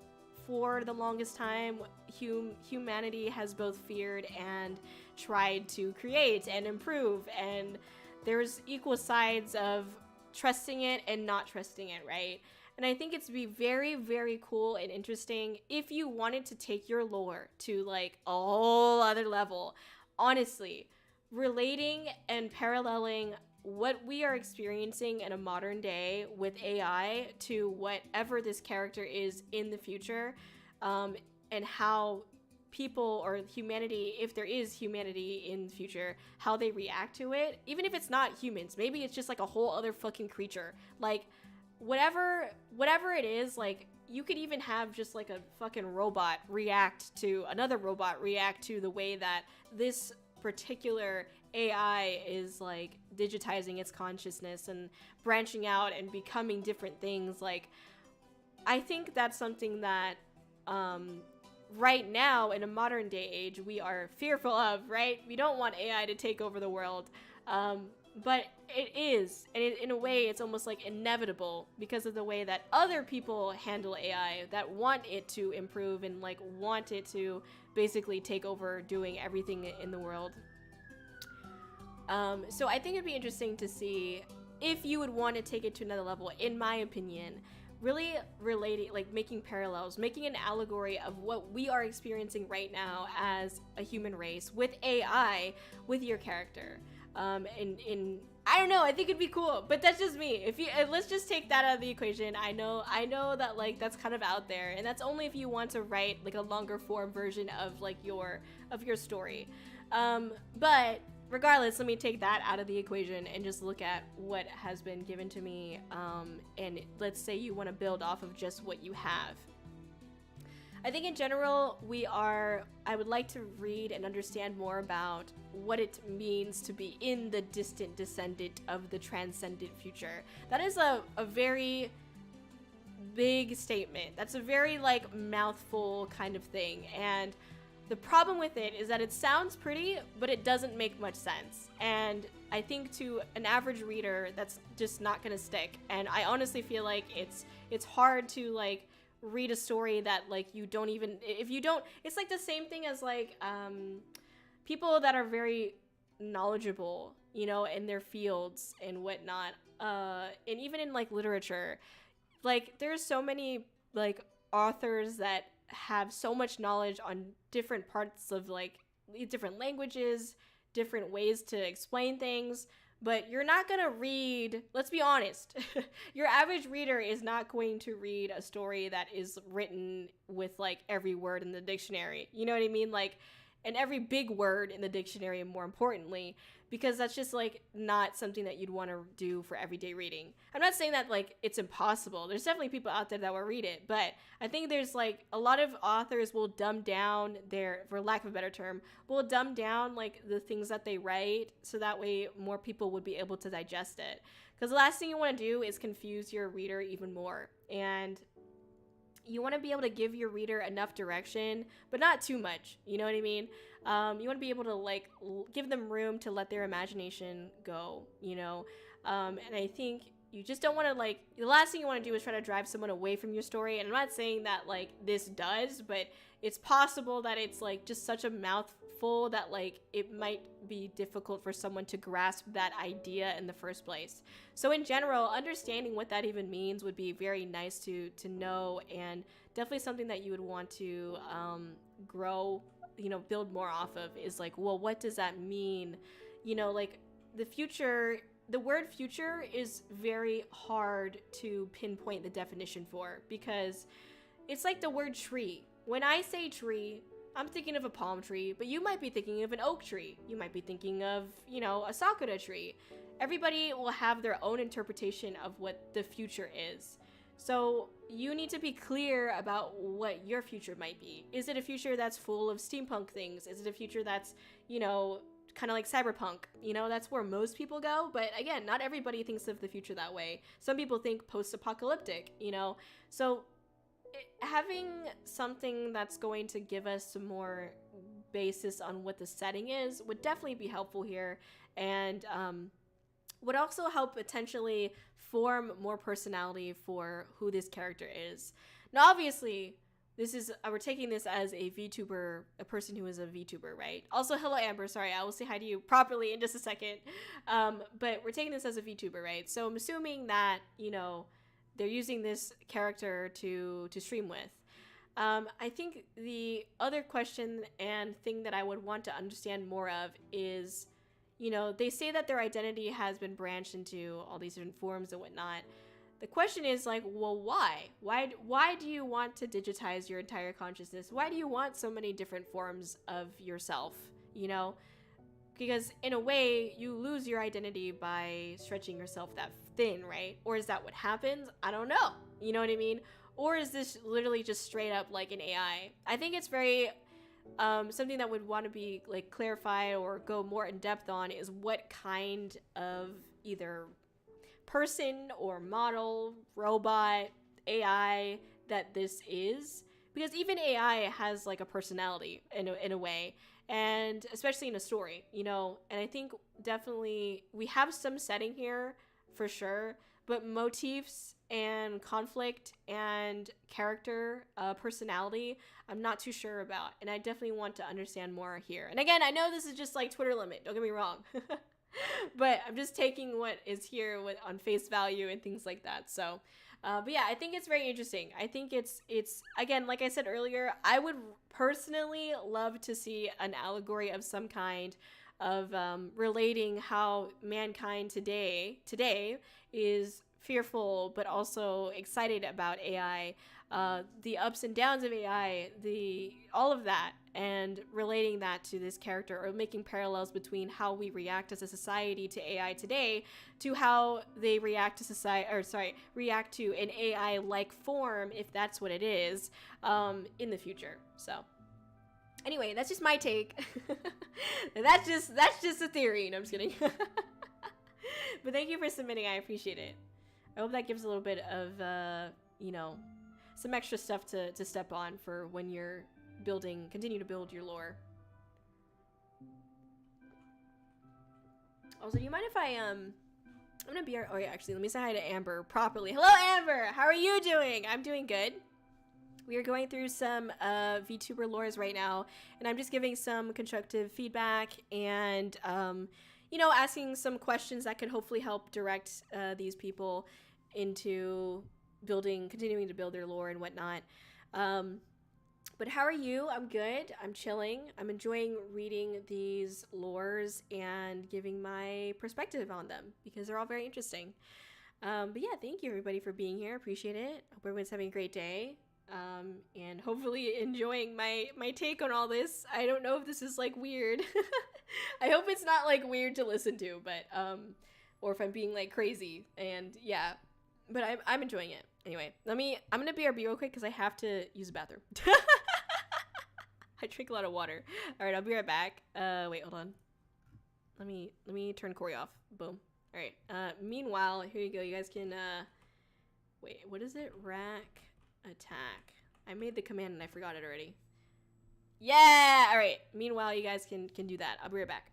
for the longest time, humanity has both feared and tried to create and improve, and there's equal sides of trusting it and not trusting it, right? And I think it's be very, very cool and interesting if you wanted to take your lore to, like, a whole other level. Honestly, relating and paralleling what we are experiencing in a modern day with AI to whatever this character is in the future, and how people or humanity, if there is humanity in the future, how they react to it, even if it's not humans, maybe it's just like a whole other fucking creature, like whatever it is, like you could even have just like a fucking robot react to another robot, react to the way that this particular AI is like digitizing its consciousness and branching out and becoming different things. Like, I think that's something that right now in a modern day age we are fearful of, right? We don't want AI to take over the world, but it is, and in a way it's almost like inevitable because of the way that other people handle AI that want it to improve and like want it to basically take over doing everything in the world. So I think it'd be interesting to see if you would want to take it to another level, in my opinion, really relating, like making parallels, making an allegory of what we are experiencing right now as a human race with AI, with your character. In I don't know, I think it'd be cool, but that's just me. If you let's just take that out of the equation. I know that like that's kind of out there, and that's only if you want to write like a longer form version of like your story. But regardless, let me take that out of the equation and just look at what has been given to me, and let's say you want to build off of just what you have. I think in general, I would like to read and understand more about what it means to be in the distant descendant of the transcendent future. That is a very big statement. That's a very like mouthful kind of thing. And the problem with it is that it sounds pretty, but it doesn't make much sense. And I think to an average reader, that's just not gonna stick. And I honestly feel like it's hard to like read a story that like you don't even, if you don't, it's like the same thing as like people that are very knowledgeable, you know, in their fields and whatnot, and even in like literature, like there's so many like authors that have so much knowledge on different parts of like different languages, different ways to explain things, but you're not gonna read, let's be honest, your average reader is not going to read a story that is written with like every word in the dictionary, you know what I mean? Like, and every big word in the dictionary, more importantly, because that's just like not something that you'd want to do for everyday reading. I'm not saying that like it's impossible. There's definitely people out there that will read it, but I think there's like a lot of authors will dumb down their, for lack of a better term, will dumb down like the things that they write so that way more people would be able to digest it. Because the last thing you want to do is confuse your reader even more. And you want to be able to give your reader enough direction, but not too much. You know what I mean? You want to be able to like give them room to let their imagination go, you know? And I think you just don't want to like, the last thing you want to do is try to drive someone away from your story. And I'm not saying that like this does, but it's possible that it's like just such a mouthful that like it might be difficult for someone to grasp that idea in the first place. So in general, understanding what that even means would be very nice to know, and definitely something that you would want to grow, you know, build more off of is like, well, what does that mean? You know, like the future, the word future is very hard to pinpoint the definition for, because it's like the word tree. When I say tree, I'm thinking of a palm tree, but you might be thinking of an oak tree. You might be thinking of, you know, a sakura tree. Everybody will have their own interpretation of what the future is. So you need to be clear about what your future might be. Is it a future that's full of steampunk things? Is it a future that's, you know, kind of like cyberpunk? You know, that's where most people go. But again, not everybody thinks of the future that way. Some people think post-apocalyptic, you know. So having something that's going to give us some more basis on what the setting is would definitely be helpful here, and would also help potentially form more personality for who this character is. Now, obviously, this is we're taking this as a VTuber, a person who is a VTuber, right? Also, hello, Amber. Sorry, I will say hi to you properly in just a second. But we're taking this as a VTuber, right? So I'm assuming that, you know, they're using this character to stream with. I think the other question and thing that I would want to understand more of is, you know, they say that their identity has been branched into all these different forms and whatnot. The question is like, well, why? Why do you want to digitize your entire consciousness? Why do you want so many different forms of yourself, you know? Because in a way, you lose your identity by stretching yourself that thin, right? Or is that what happens? I don't know. You know what I mean? Or is this literally just straight up like an AI? I think it's very something that would want to be like clarified or go more in depth on is what kind of either person or model, robot, AI that this is. Because even AI has like a personality in a way. And especially in a story, you know, and I think definitely we have some setting here for sure, but motifs and conflict and character, personality, I'm not too sure about. And I definitely want to understand more here. And again, I know this is just like Twitter limit, don't get me wrong, but I'm just taking what is here on face value and things like that. So, but yeah, I think it's very interesting. I think it's again, like I said earlier, I would personally love to see an allegory of some kind of relating how mankind today is fearful but also excited about AI, the ups and downs of AI, all of that, and relating that to this character, or making parallels between how we react as a society to AI today to how they react to react to an AI-like form, if that's what it is, in the future. So anyway, that's just my take. that's just a theory. No, I'm just kidding. But thank you for submitting. I appreciate it. I hope that gives a little bit of you know, some extra stuff to step on for when you're continue to build your lore. Also, do you mind if I'm gonna be, oh yeah, actually, let me say hi to Amber properly. Hello, Amber! How are you doing? I'm doing good. We are going through some VTuber lores right now, and I'm just giving some constructive feedback and, you know, asking some questions that could hopefully help direct these people into continuing to build their lore and whatnot. But how are you? I'm good. I'm chilling. I'm enjoying reading these lores and giving my perspective on them because they're all very interesting. But yeah, thank you everybody for being here. Appreciate it. Hope everyone's having a great day. And hopefully enjoying my take on all this. I don't know if this is like weird. I hope it's not like weird to listen to, but or if I'm being like crazy. And yeah, but I'm enjoying it. Anyway, I'm gonna BRB real quick because I have to use the bathroom. I drink a lot of water. All right, I'll be right back. Wait, hold on. Let me turn Kōri off. Boom. All right. Meanwhile, here you go. You guys can wait. What is it? Racc attack. I made the command and I forgot it already. Yeah. All right. Meanwhile, you guys can do that. I'll be right back.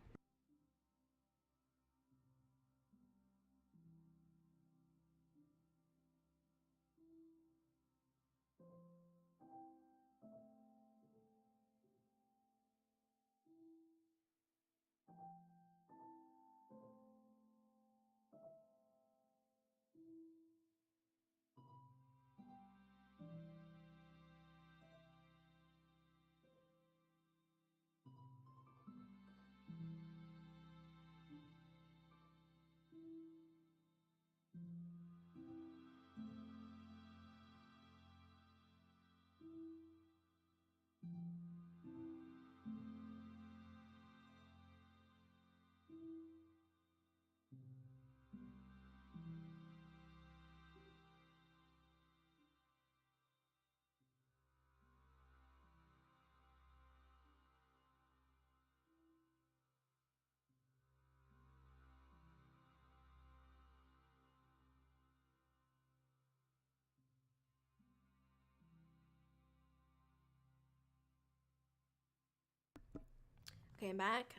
Okay, I'm back.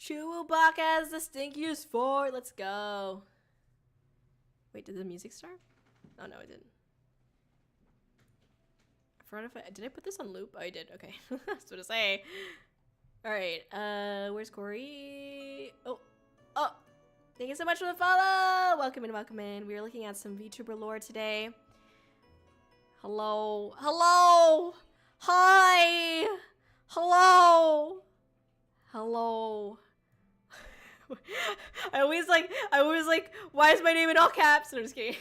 Chewbacca has the stinkiest fort. Let's go. Wait, did the music start? Oh no, it didn't. I forgot if did I put this on loop? Oh, I did. Okay, that's what to say. All right, where's Kōri? Oh, thank you so much for the follow. Welcome in, welcome in. We are looking at some VTuber lore today. Hello, hello, hi. Hello. Hello. I always like, why is my name in all caps? No, I'm just kidding.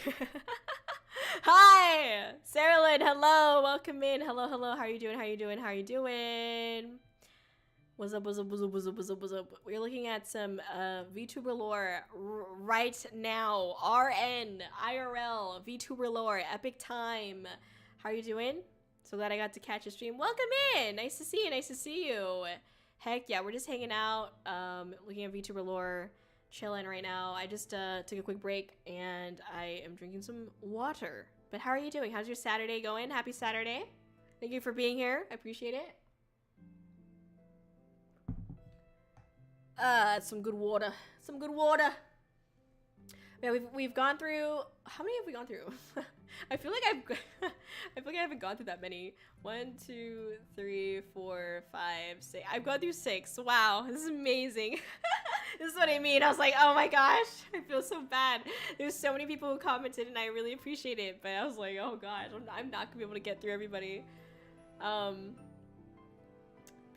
Hi, Sarah Lynn. Hello, welcome in. Hello, hello. How are you doing? How are you doing? How are you doing? What's up? What's up? What's up? What's up? What's up? What's up? We're looking at some VTuber lore right now. RN, IRL, VTuber lore, epic time. How are you doing? So glad I got to catch a stream. Welcome in. Nice to see you. Nice to see you. Heck yeah, we're just hanging out, looking at VTuber lore, chilling right now. I just took a quick break and I am drinking some water. But how are you doing? How's your Saturday going? Happy Saturday. Thank you for being here. I appreciate it. Some good water. Some good water. Yeah, we've gone through, how many have we gone through? I feel like I haven't gone through that many. 1, 2, 3, 4, 5, 6. I've gone through 6. Wow, this is amazing. This is what I mean. I was like, oh my gosh, I feel so bad. There's so many people who commented and I really appreciate it. But I was like, oh gosh, I'm not gonna be able to get through everybody.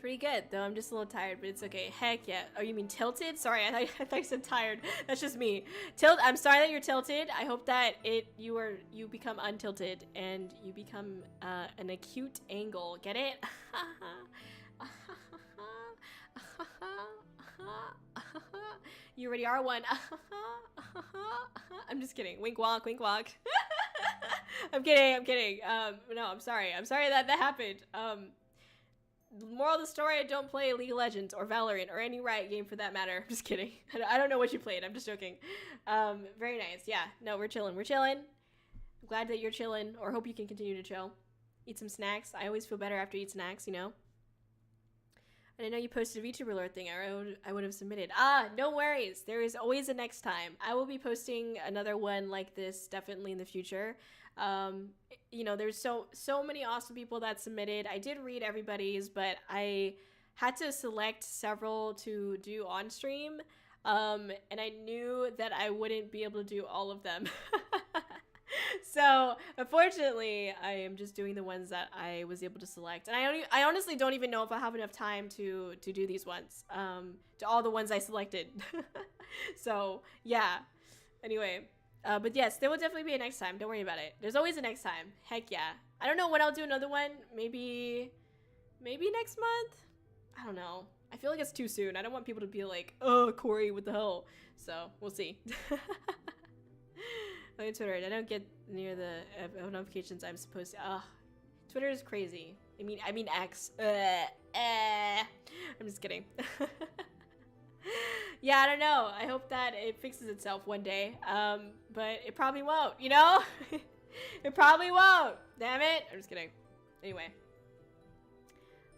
Pretty good, though I'm just a little tired, but it's okay. Heck yeah. Oh, you mean tilted? Sorry, I thought you said tired. That's just me. I'm sorry that you're tilted. I hope that you become untilted and you become an acute angle. Get it? You already are one. I'm just kidding. Wink walk, wink walk. I'm kidding. No, I'm sorry. I'm sorry that happened. Moral of the story, I don't play League of Legends or Valorant or any Riot game for that matter. I'm just kidding. I don't know what you played. I'm just joking. Very nice. Yeah. No, we're chilling. I'm glad that you're chilling, or hope you can continue to chill. Eat some snacks. I always feel better after I eat snacks, you know? I didn't know you posted a VTuber alert thing. I would have submitted. No worries. There is always a next time. I will be posting another one like this definitely in the future. You know, there's so many awesome people that submitted. I did read everybody's, but I had to select several to do on stream. And I knew that I wouldn't be able to do all of them. So unfortunately, I am just doing the ones that I was able to select, and I honestly don't even know if I have enough time to do these ones, to all the ones I selected. So yeah. Anyway, but yes, there will definitely be a next time. Don't worry about it. There's always a next time. Heck yeah. I don't know when I'll do another one. Maybe next month. I don't know. I feel like it's too soon. I don't want people to be like, "Oh, Kōri, what the hell?" So we'll see. On Twitter, I don't get near the notifications I'm supposed to. Twitter is crazy. I mean X. I'm just kidding. Yeah, I don't know. I hope that it fixes itself one day. But it probably won't, you know? It probably won't. Damn it. I'm just kidding. Anyway.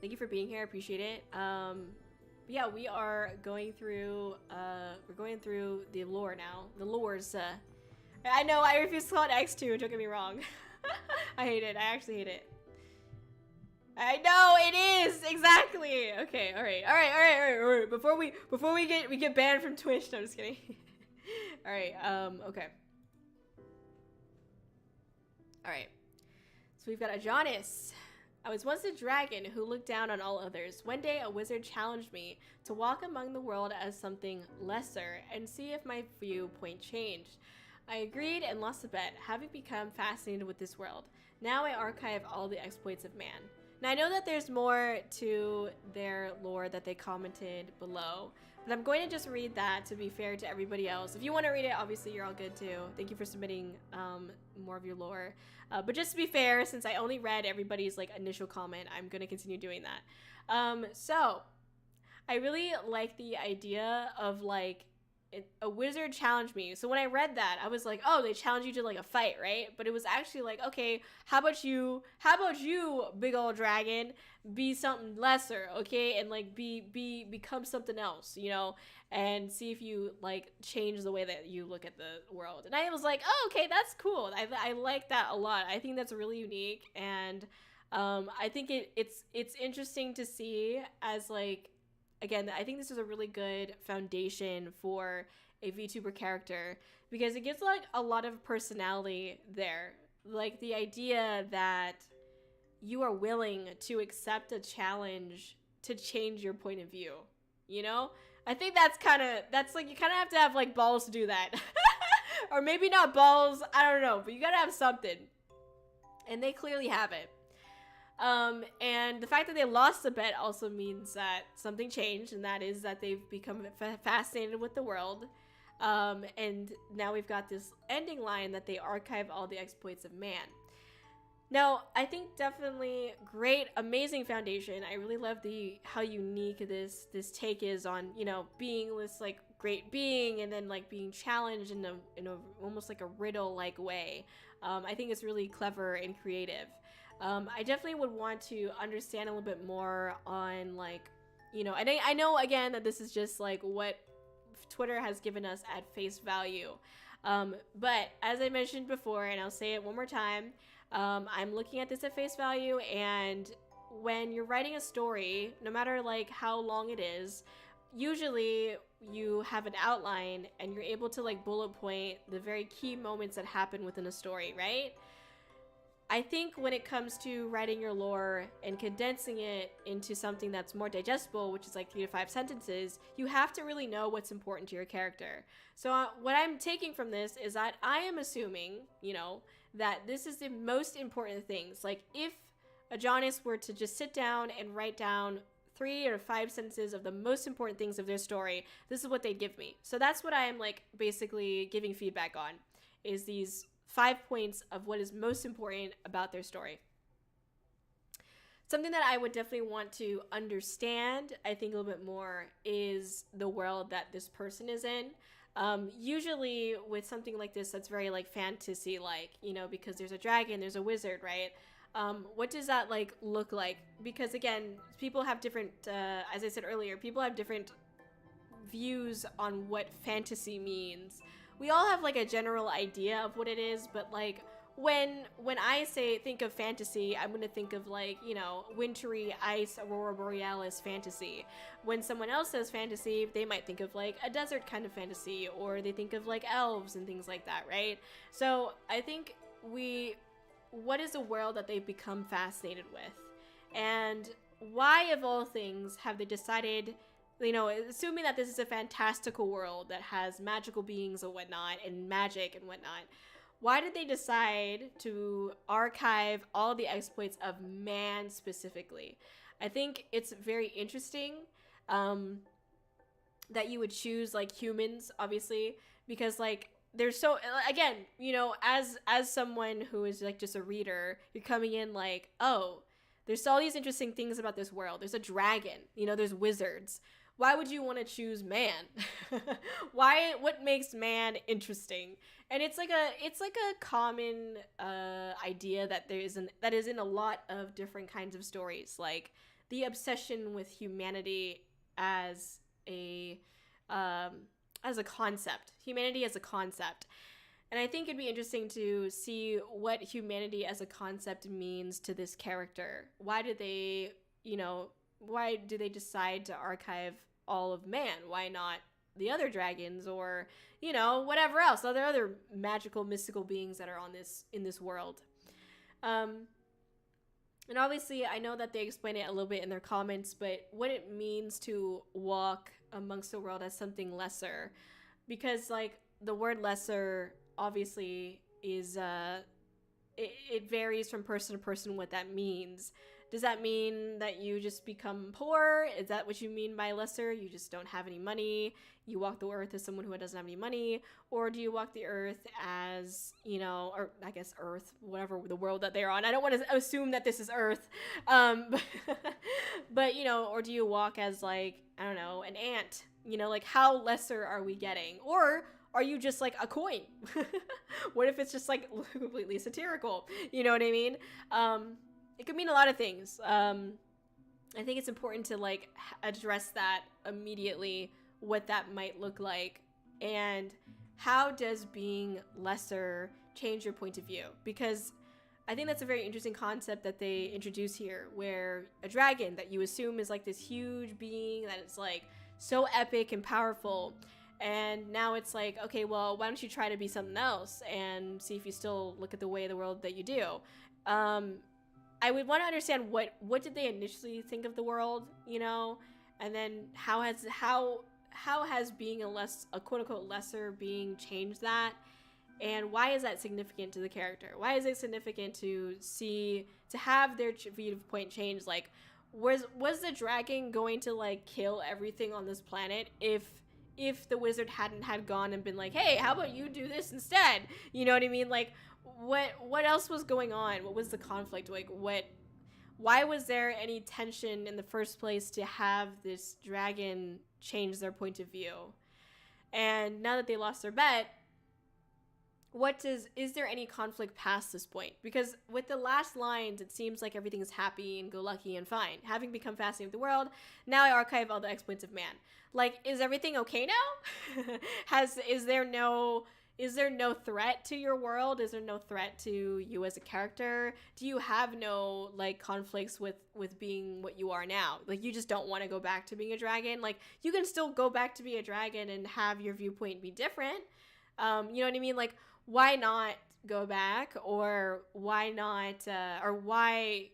Thank you for being here. I appreciate it. Yeah, we are going through the lore now. The lore's I know, I refuse to call it X2, don't get me wrong. I hate it, I actually hate it. I know, it is, exactly. Okay, alright. Before we get banned from Twitch, no, I'm just kidding. Alright, okay. Alright. So we've got Ajonis. I was once a dragon who looked down on all others. One day, a wizard challenged me to walk among the world as something lesser and see if my viewpoint changed. I agreed and lost the bet, having become fascinated with this world. Now I archive all the exploits of man. Now I know that there's more to their lore that they commented below, but I'm going to just read that to be fair to everybody else. If you want to read it, obviously you're all good too. Thank you for submitting more of your lore. But just to be fair, since I only read everybody's like initial comment, I'm going to continue doing that. So I really like the idea of like a wizard challenged me. So when I read that, I was like, oh, they challenge you to like a fight, right? But it was actually like, okay, how about you, big old dragon, be something lesser, okay? And like become something else, you know, and see if you like change the way that you look at the world. And I was like, oh, okay, that's cool. I like that a lot. I think that's really unique. And I think it's interesting to see as like, again, I think this is a really good foundation for a VTuber character because it gives like a lot of personality there. Like the idea that you are willing to accept a challenge to change your point of view, you know? I think that's like, you kind of have to have like balls to do that. Or maybe not balls, I don't know, but you gotta have something. And they clearly have it. And the fact that they lost the bet also means that something changed, and that is that they've become fascinated with the world. And now we've got this ending line that they archive all the exploits of man. Now, I think definitely great, amazing foundation. I really love how unique this take is on, you know, being this like great being and then like being challenged in a almost like a riddle like way. I think it's really clever and creative. I definitely would want to understand a little bit more on like, you know, and I know again that this is just like what Twitter has given us at face value. But as I mentioned before, and I'll say it one more time, I'm looking at this at face value, and when you're writing a story, no matter like how long it is, usually you have an outline and you're able to like bullet point the very key moments that happen within a story, right? I think when it comes to writing your lore and condensing it into something that's more digestible, which is like 3 to 5 sentences, you have to really know what's important to your character. So what I'm taking from this is that I am assuming, you know, that this is the most important things. Like if Ajonis were to just sit down and write down 3 or 5 sentences of the most important things of their story, this is what they'd give me. So that's what I'm like basically giving feedback on, is these 5 points of what is most important about their story. Something that I would definitely want to understand, I think a little bit more, is the world that this person is in. Usually with something like this that's very like fantasy like, you know, because there's a dragon, there's a wizard, right? What does that like look like? Because again, people have different, as I said earlier, people have different views on what fantasy means. We all have like a general idea of what it is, but like when I think of fantasy, I'm gonna think of like, you know, wintry ice, aurora borealis fantasy. When someone else says fantasy, they might think of like a desert kind of fantasy, or they think of like elves and things like that, right? So I think what is a world that they've become fascinated with, and why of all things have they decided, you know, assuming that this is a fantastical world that has magical beings and whatnot, and magic and whatnot, why did they decide to archive all the exploits of man specifically? I think it's very interesting that you would choose like humans, obviously, because like there's so, again, you know, as someone who is like just a reader, you're coming in like, oh, there's all these interesting things about this world. There's a dragon, you know, there's wizards. Why would you want to choose man? What makes man interesting? And it's like a common idea that that is in a lot of different kinds of stories, like the obsession with humanity as a concept, humanity as a concept. And I think it'd be interesting to see what humanity as a concept means to this character. Why do they decide to archive all of man? Why not the other dragons, or, you know, whatever else, other magical, mystical beings that are in this world? And obviously, I know that they explain it a little bit in their comments, but what it means to walk amongst the world as something lesser, because like the word lesser obviously is it varies from person to person what that means. Does that mean that you just become poor? Is that what you mean by lesser? You just don't have any money? You walk the earth as someone who doesn't have any money? Or do you walk the earth as, you know, or I guess earth, whatever the world that they're on. I don't want to assume that this is earth. But, you know, or do you walk as like, I don't know, an ant? You know, like how lesser are we getting? Or are you just like a coin? What if it's just like completely satirical? You know what I mean? It could mean a lot of things. I think it's important to like address that immediately, what that might look like, and how does being lesser change your point of view? Because I think that's a very interesting concept that they introduce here, where a dragon that you assume is like this huge being that is like so epic and powerful, and now it's like, okay, well, why don't you try to be something else and see if you still look at the way of the world that you do? I would want to understand what did they initially think of the world, you know, and then how has being a quote unquote lesser being changed that, and why is that significant to the character? Why is it significant to have their viewpoint change? Like, was the dragon going to like kill everything on this planet if the wizard hadn't had gone and been like, hey, how about you do this instead? You know what I mean? Like, what else was going on? What was the conflict? Like, why was there any tension in the first place to have this dragon change their point of view? And now that they lost their bet, is there any conflict past this point? Because with the last lines, it seems like everything's happy and go lucky and fine. Having become fascinated with the world, now I archive all the exploits of man. Like, is everything okay now? Is there no threat to your world? Is there no threat to you as a character? Do you have no like conflicts with being what you are now? Like, you just don't want to go back to being a dragon? Like, you can still go back to be a dragon and have your viewpoint be different. You know what I mean? Like, why not go back? Or why not, or why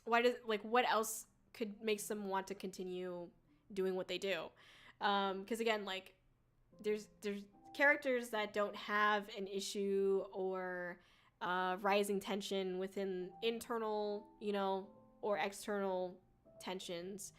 does, like, what else could make someone want to continue doing what they do? Because again, like, there's characters that don't have an issue or rising tension within internal, you know, or external tensions.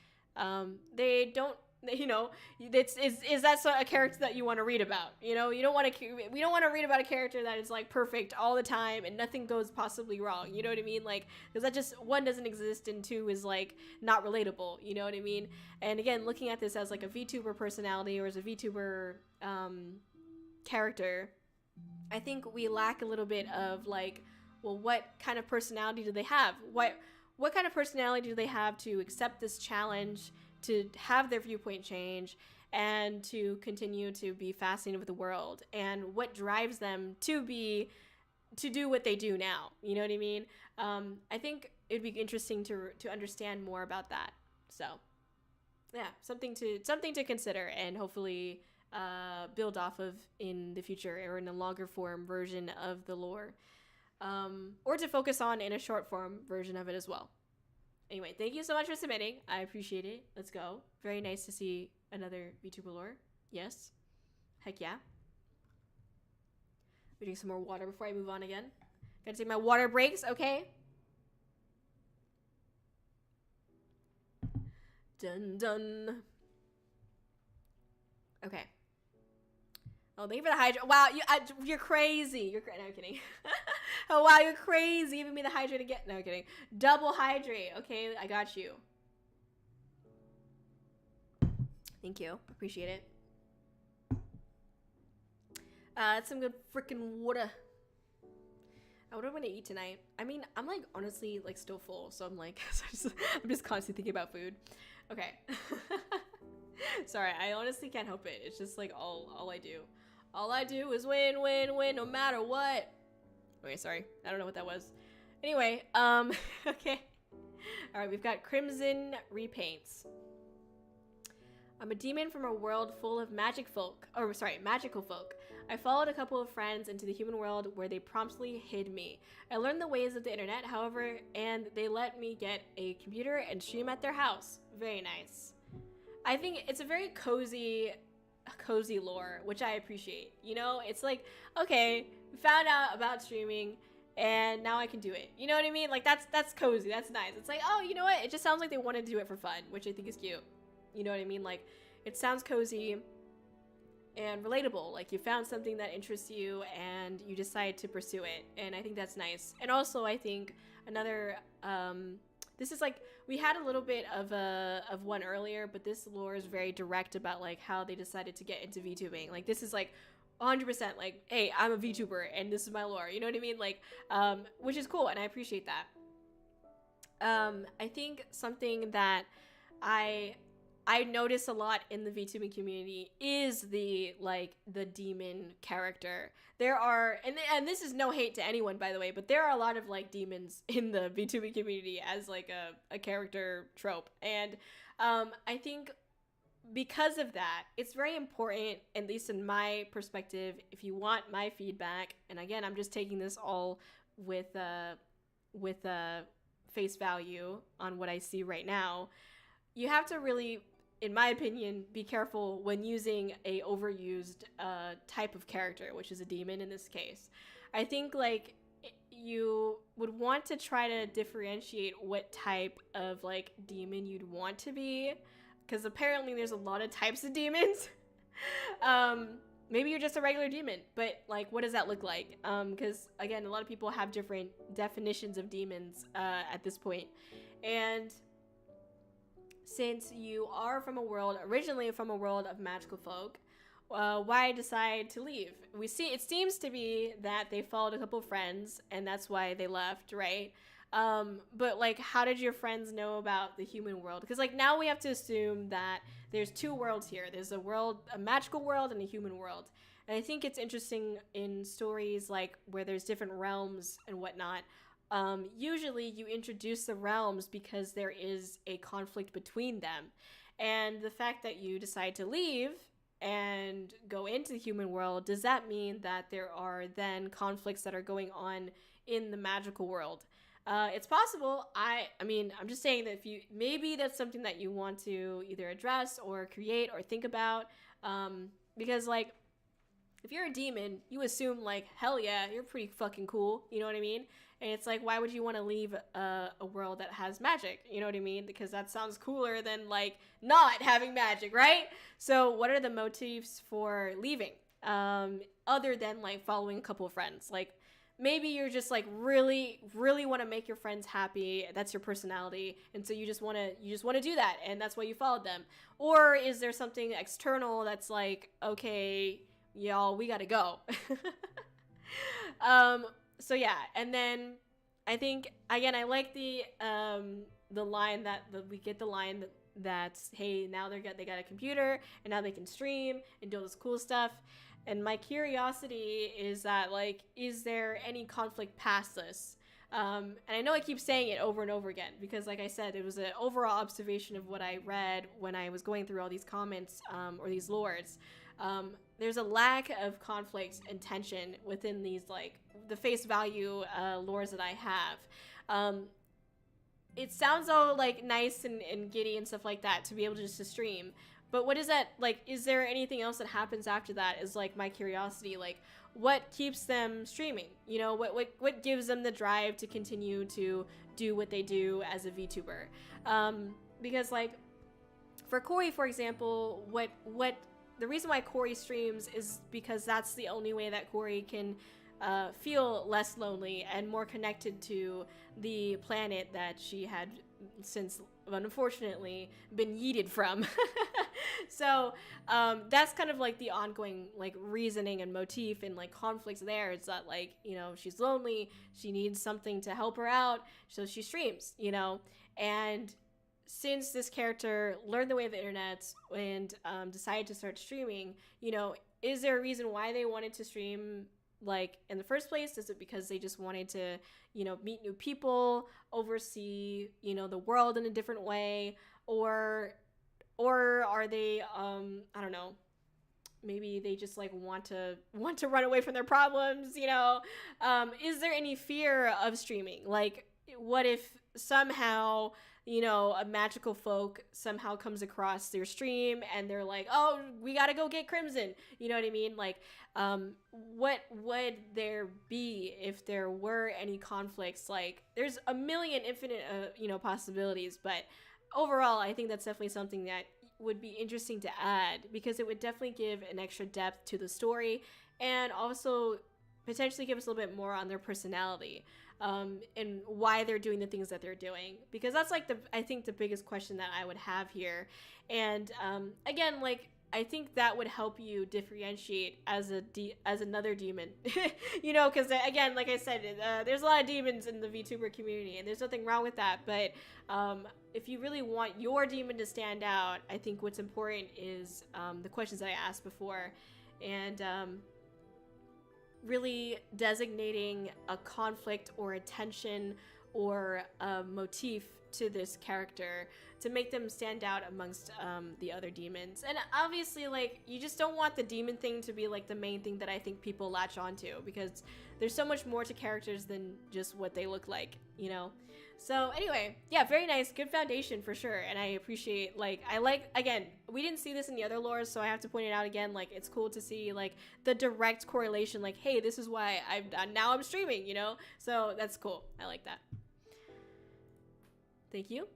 They don't, you know, is that a character that you want to read about? You know, we don't want to read about a character that is like perfect all the time and nothing goes possibly wrong. You know what I mean? Like, because that just, one, doesn't exist, and two, is like not relatable. You know what I mean? And again, looking at this as like a VTuber personality, or as a VTuber character, I think we lack a little bit of like, well, what kind of personality do they have? What kind of personality do they have to accept this challenge, to have their viewpoint change, and to continue to be fascinated with the world? And what drives them to do what they do now? You know what I mean? I think it'd be interesting to understand more about that. So, yeah, something to consider, and hopefully build off of in the future, or in a longer form version of the lore, or to focus on in a short form version of it as well. Anyway, thank you so much for submitting. I appreciate it. Let's go. Very nice to see another VTuber lore. Yes. Heck yeah. We drink some more water before I move on again. Gotta take my water breaks, okay? Dun dun. Okay. Oh, thank you for the hydro. Wow, you're crazy. No, I'm kidding. Oh, wow, you're crazy. Giving me the hydrate again. No, I'm kidding. Double hydrate. Okay, I got you. Thank you. Appreciate it. That's some good freaking water. What am I gonna eat tonight? I mean, I'm like honestly like still full, so I'm like, I'm just constantly thinking about food. Okay. Sorry, I honestly can't help it. It's just like all I do. All I do is win, win, win, no matter what. Okay, sorry. I don't know what that was. Anyway, okay. All right, we've got Crimson Repaints. I'm a demon from a world full of magical folk. I followed a couple of friends into the human world where they promptly hid me. I learned the ways of the internet, however, and they let me get a computer and stream at their house. Very nice. I think it's a very cozy lore, which I appreciate. You know, it's like, okay, we found out about streaming and now I can do it. You know what I mean? Like that's cozy. That's nice. It's like, oh, you know what? It just sounds like they want to do it for fun, which I think is cute. You know what I mean? Like, it sounds cozy and relatable. Like, you found something that interests you and you decide to pursue it. And I think that's nice. And also, I think another, this is like, we had a little bit of one earlier, but this lore is very direct about like how they decided to get into VTubing. Like, this is like 100% like, hey, I'm a VTuber and this is my lore. You know what I mean? Like, which is cool. And I appreciate that. I think something that I notice a lot in the VTubing community is the demon character. There are, and this is no hate to anyone, by the way, but there are a lot of like demons in the VTubing community as like a character trope. And I think because of that, it's very important, at least in my perspective, if you want my feedback, and again, I'm just taking this all with face value on what I see right now, you have to really, in my opinion, be careful when using a overused type of character, which is a demon in this case. I think like you would want to try to differentiate what type of like demon you'd want to be, because apparently there's a lot of types of demons. Maybe you're just a regular demon, but like, what does that look like? Because again, a lot of people have different definitions of demons at this point. And since you are originally from a world of magical folk, why decide to leave? It seems to be that they followed a couple of friends and that's why they left, right? But like, how did your friends know about the human world? Because like, now we have to assume that there's two worlds here. There's a magical world and a human world. And I think it's interesting in stories like where there's different realms and whatnot. Usually you introduce the realms because there is a conflict between them. And the fact that you decide to leave and go into the human world, does that mean that there are then conflicts that are going on in the magical world? It's possible. I mean, I'm just saying that maybe that's something that you want to either address or create or think about. Because like, if you're a demon, you assume like, hell yeah, you're pretty fucking cool. You know what I mean? And it's like, why would you want to leave a world that has magic? You know what I mean? Because that sounds cooler than like not having magic, right? So what are the motives for leaving? Other than like following a couple of friends? Like, maybe you're just like really, really want to make your friends happy. That's your personality. And so you just want to do that. And that's why you followed them. Or is there something external that's like, okay, y'all, we gotta go. So yeah, and then I think again I like the line that we get the line that's hey, now they got a computer and now they can stream and do all this cool stuff. And my curiosity is that, like, is there any conflict past this? And I know I keep saying it over and over again because, like I said, it was an overall observation of what I read when I was going through all these comments or these lores. There's a lack of conflict and tension within these, like, the face value lores that I have. It sounds all, like, nice and giddy and stuff like that to be able just to stream. But what is that, like, is there anything else that happens after that is, like, my curiosity. Like, what keeps them streaming? You know, what gives them the drive to continue to do what they do as a VTuber? Because, like, for Kōri, for example, the reason why Kōri streams is because that's the only way that Kōri can feel less lonely and more connected to the planet that she had since unfortunately been yeeted from. So that's kind of like the ongoing like reasoning and motif and like conflicts there. It's that, like, you know, she's lonely, she needs something to help her out, so she streams, you know. And since this character learned the way of the internet and decided to start streaming, you know, is there a reason why they wanted to stream, like, in the first place? Is it because they just wanted to, you know, meet new people, oversee, you know, the world in a different way? Or are they, I don't know, maybe they just, like, want to run away from their problems, you know? Is there any fear of streaming? Like, what if somehow, you know, a magical folk somehow comes across their stream and they're like, oh, we gotta go get Crimson. You know what I mean? Like, what would there be if there were any conflicts? Like, there's a million infinite, you know, possibilities. But overall, I think that's definitely something that would be interesting to add, because it would definitely give an extra depth to the story and also potentially give us a little bit more on their personality. And why they're doing the things that they're doing, because that's like I think the biggest question that I would have here. And again, like, I think that would help you differentiate as another demon, you know, because again, like I said, there's a lot of demons in the VTuber community, and there's nothing wrong with that. But if you really want your demon to stand out, I think what's important is the questions that I asked before, and really designating a conflict or a tension or a motif to this character to make them stand out amongst the other demons. And obviously, like, you just don't want the demon thing to be like the main thing that I think people latch onto, because there's so much more to characters than just what they look like, you know? So anyway, yeah, very nice, good foundation for sure. And I appreciate, like, again, we didn't see this in the other lores, so I have to point it out again. Like, it's cool to see, like, the direct correlation, like, hey, this is why now I'm streaming, you know? So that's cool. I like that. Thank you.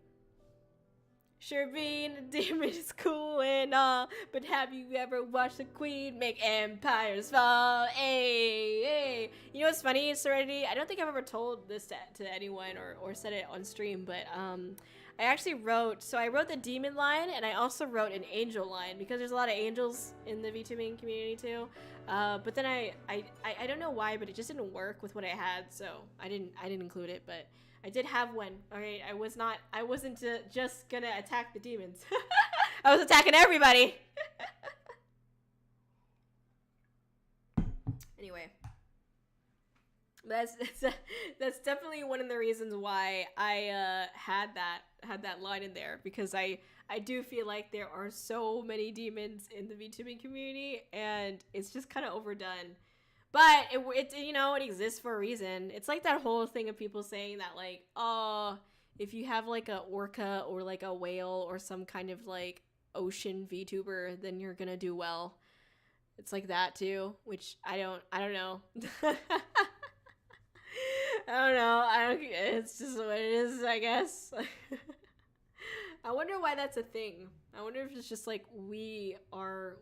Sure, being a demon is cool and all, but have you ever watched a queen make empires fall? Hey, hey. You know what's funny, Serenity? I don't think I've ever told this to anyone or said it on stream, but I actually wrote the demon line, and I also wrote an angel line, because there's a lot of angels in the VTubing community too. But then I don't know why, but it just didn't work with what I had, so I didn't include it, but I did have one. Okay, I wasn't just gonna attack the demons. I was attacking everybody. Anyway, that's definitely one of the reasons why I had that line in there, because I do feel like there are so many demons in the VTubing community, and it's just kind of overdone. But it you know, it exists for a reason. It's like that whole thing of people saying that, like, oh, if you have like a orca or like a whale or some kind of like ocean VTuber, then you're gonna do well. It's like that too, which I don't know. It's just what it is, I guess. I wonder why that's a thing. I wonder if it's just like we are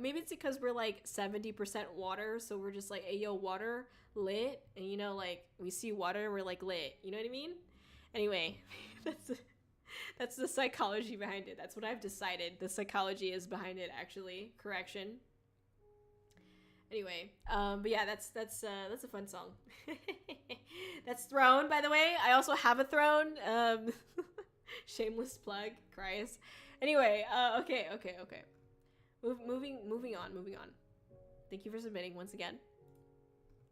maybe it's because we're like 70% water, so we're just like, hey, yo, water, lit, and you know, like, we see water and we're like, lit, you know what I mean? Anyway, that's the psychology behind it. That's what I've decided the psychology is behind it, actually. Correction. Anyway, but yeah, that's a fun song. That's Throne, by the way. I also have a throne. Shameless plug, cries. Anyway, okay. Moving on. Thank you for submitting once again.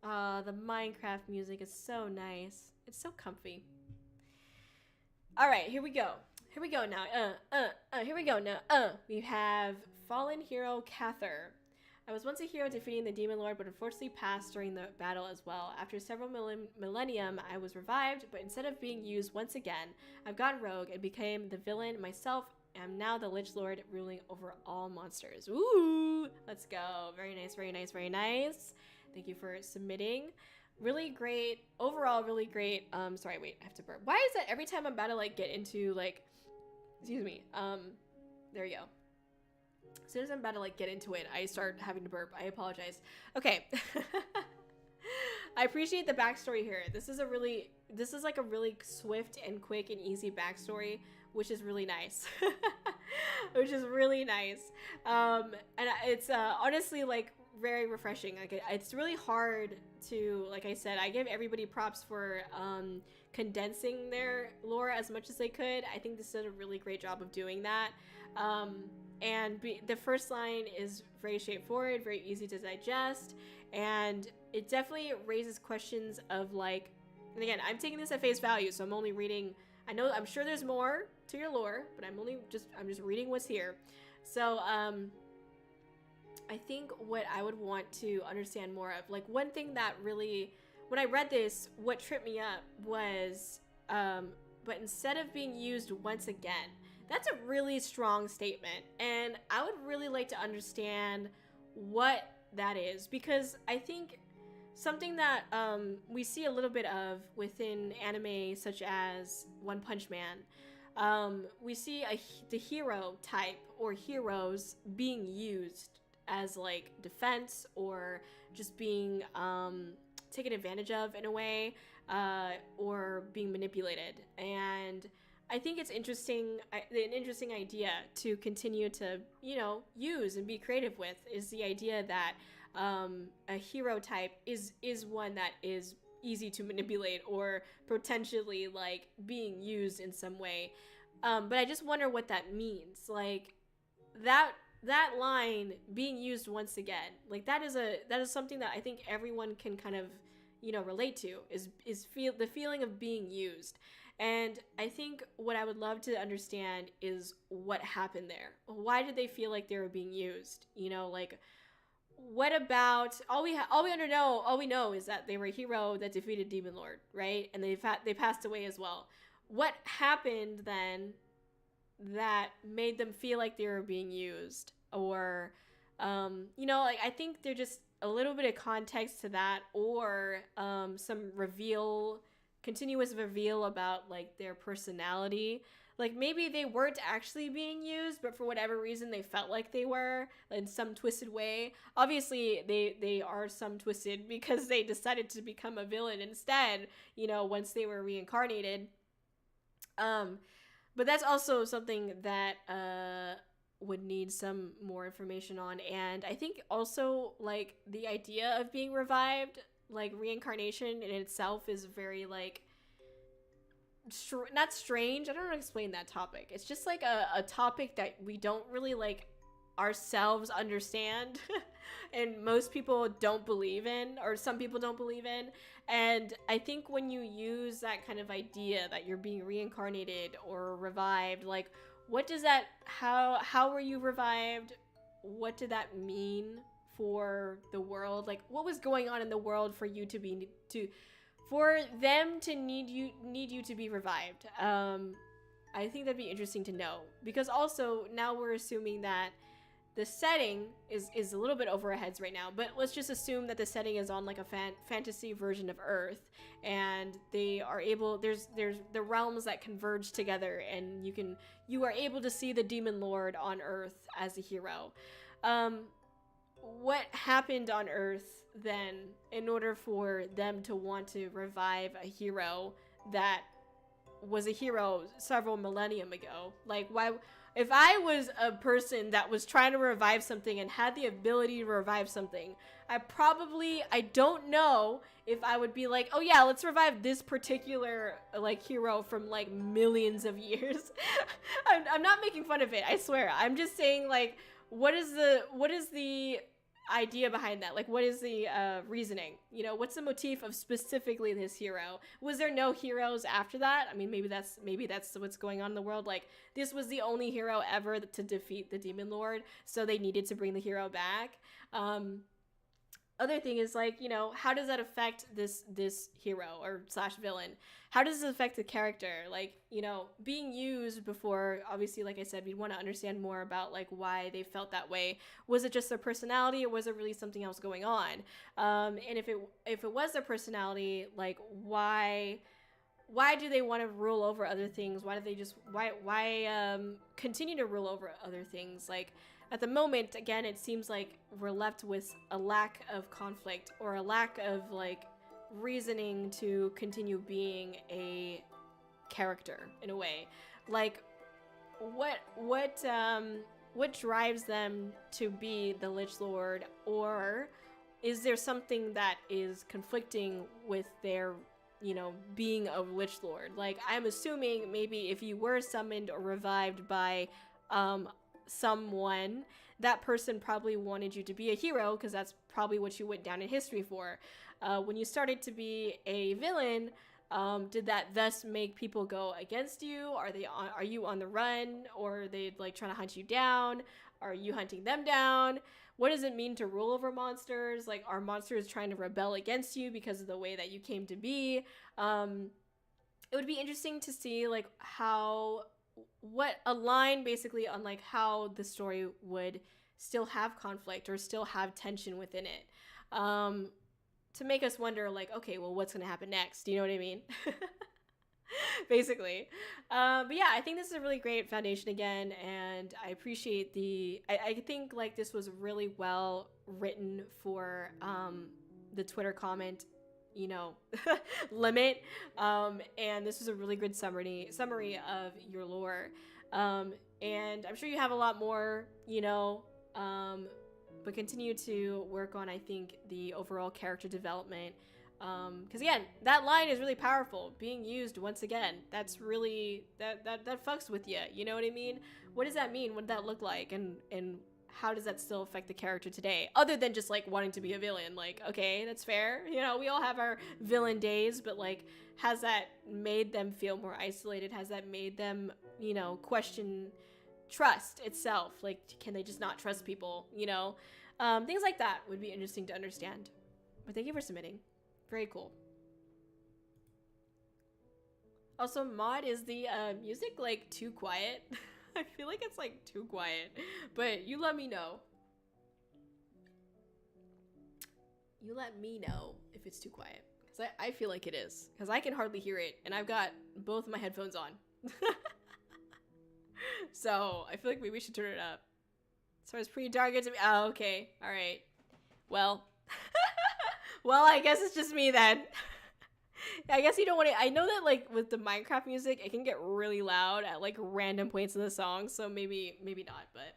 The Minecraft music is so nice. It's so comfy. All right, here we go. Here we go now. Here we go now. We have Fallen Hero Cather. I was once a hero defeating the Demon Lord, but unfortunately passed during the battle as well. After several millennium, I was revived, but instead of being used once again, I've gone rogue and became the villain myself. I'm now the Lich Lord ruling over all monsters. Ooh, let's go. Very nice, very nice, very nice. Thank you for submitting. Really great. Overall, really great. Sorry, wait, I have to burp. Why is that every time I'm about to like get into like, excuse me. There you go. As soon as I'm about to like get into it, I start having to burp. I apologize. Okay. I appreciate the backstory here. This is like a really swift and quick and easy backstory, which is really nice. Which is really nice. And it's honestly like very refreshing. Like it's really hard to, like I said, I give everybody props for condensing their lore as much as they could. I think this did a really great job of doing that. And the first line is very straightforward, very easy to digest, and it definitely raises questions of like, and again, I'm taking this at face value, so I'm only reading. I'm sure there's more to your lore, but I'm just reading what's here. So I think what I would want to understand more of, like one thing that really, when I read this, what tripped me up was, but instead of being used once again. That's a really strong statement, and I would really like to understand what that is, because I think something that we see a little bit of within anime such as One Punch Man, we see the hero type or heroes being used as like defense or just being taken advantage of in a way, or being manipulated. And I think it's interesting, an interesting idea to continue to, use and be creative with, is the idea that a hero type is one that is easy to manipulate or potentially like being used in some way. But I just wonder what that means. Like that line being used once again, like that is something that I think everyone can kind of, relate to, is the feeling of being used. And I think what I would love to understand is what happened there. Why did they feel like they were being used? Like what about all we know is that they were a hero that defeated Demon Lord, right? And they passed away as well. What happened then that made them feel like they were being used? Or like I think they're just a little bit of context to that, or some continuous reveal about like their personality. Like maybe they weren't actually being used, but for whatever reason they felt like they were in some twisted way. Obviously they are some twisted because they decided to become a villain instead, once they were reincarnated. But that's also something that would need some more information on. And I think also like the idea of being revived, like reincarnation in itself, is very like not strange. I don't know how to explain that topic. It's just like a topic that we don't really like ourselves understand and most people don't believe in, or some people don't believe in. And I think when you use that kind of idea that you're being reincarnated or revived, like what does that, how were you revived? What did that mean for the world? Like what was going on in the world for you for them to need you to be revived? I think that'd be interesting to know, because also now we're assuming that the setting is a little bit over our heads right now, but let's just assume that the setting is on like a fantasy version of Earth, and they are able, there's the realms that converge together, and you are able to see the Demon Lord on Earth as a hero. What happened on Earth then in order for them to want to revive a hero that was a hero several millennium ago? Like why, if I was a person that was trying to revive something and had the ability to revive something, I don't know if I would be like, oh yeah, let's revive this particular like hero from like millions of years. I'm not making fun of it, I swear. I'm just saying, like, what is the idea behind that? Like, what is the reasoning? You know, what's the motif of specifically this hero? Was there no heroes after that? I mean, maybe that's what's going on in the world. Like, this was the only hero ever to defeat the Demon Lord, so they needed to bring the hero back. Other thing is, like, you know, how does that affect this hero or slash villain? How does it affect the character? Like, you know, being used before, obviously, like I said, we'd want to understand more about like why they felt that way. Was it just their personality, or was it really something else going on? And if it was their personality, like why do they want to rule over other things? Why do they just why continue to rule over other things? Like, at the moment, again, it seems like we're left with a lack of conflict, or a lack of like reasoning to continue being a character in a way. Like, what drives them to be the Lich Lord? Or is there something that is conflicting with their, you know, being a Lich Lord? Like, I'm assuming maybe if you were summoned or revived by someone, that person probably wanted you to be a hero, because that's probably what you went down in history for. When you started to be a villain, did that thus make people go against you? Are you on the run, or are they like trying to hunt you down? Are you hunting them down? What does it mean to rule over monsters? Like, are monsters trying to rebel against you because of the way that you came to be? It would be interesting to see like what a line basically on like how the story would still have conflict or still have tension within it, to make us wonder, like, okay, well, what's gonna happen next? Do you know what I mean? Basically. But yeah, I think this is a really great foundation again, and I appreciate I think like this was really well written for the Twitter comment, you know, limit, and this was a really good summary of your lore, and I'm sure you have a lot more, you know, but continue to work on, I think, the overall character development, because again, that line is really powerful, being used once again. That's really that fucks with you, you know what I mean? What does that mean? What did that look like? And how does that still affect the character today, other than just like wanting to be a villain? Like, okay, that's fair, you know, we all have our villain days, but like, has that made them feel more isolated? Has that made them, you know, question trust itself? Like, can they just not trust people, you know? Things like that would be interesting to understand. But thank you for submitting. Very cool. Also, Mod, is the music like too quiet? I feel like it's like too quiet, but you let me know. You let me know if it's too quiet, because I feel like it is, because I can hardly hear it, and I've got both of my headphones on. So I feel like maybe we should turn it up. So it's pretty dark to me. Oh, okay. All right. Well, well, I guess it's just me then. I guess you don't want to. I know that like with the Minecraft music, it can get really loud at like random points in the song, so maybe not. But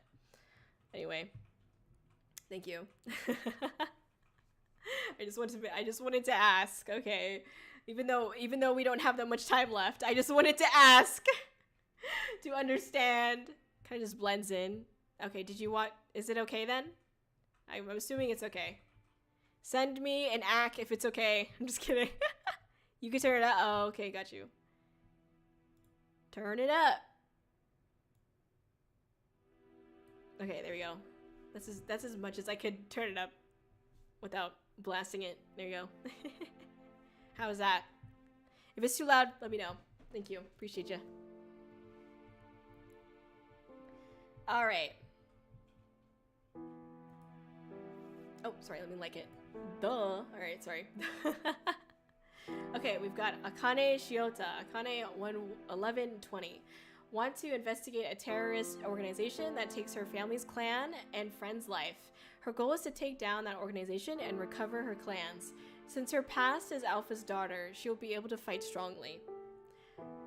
anyway, thank you. I just wanted to ask. Okay, even though we don't have that much time left, I just wanted to ask to understand. Kind of just blends in. Okay, is it okay then? I'm assuming it's okay. Send me an ack if it's okay. I'm just kidding. You can turn it up. Oh, okay, got you. Turn it up. Okay, there we go. That's as much as I could turn it up without blasting it. There you go. How's that? If it's too loud, let me know. Thank you. Appreciate you. All right. Oh, sorry, let me like it. Duh. All right, sorry. Okay, we've got Akane Shiota, Akane 1120. Want to investigate a terrorist organization that takes her family's clan and friend's life. Her goal is to take down that organization and recover her clans. Since her past is Alpha's daughter, she'll be able to fight strongly.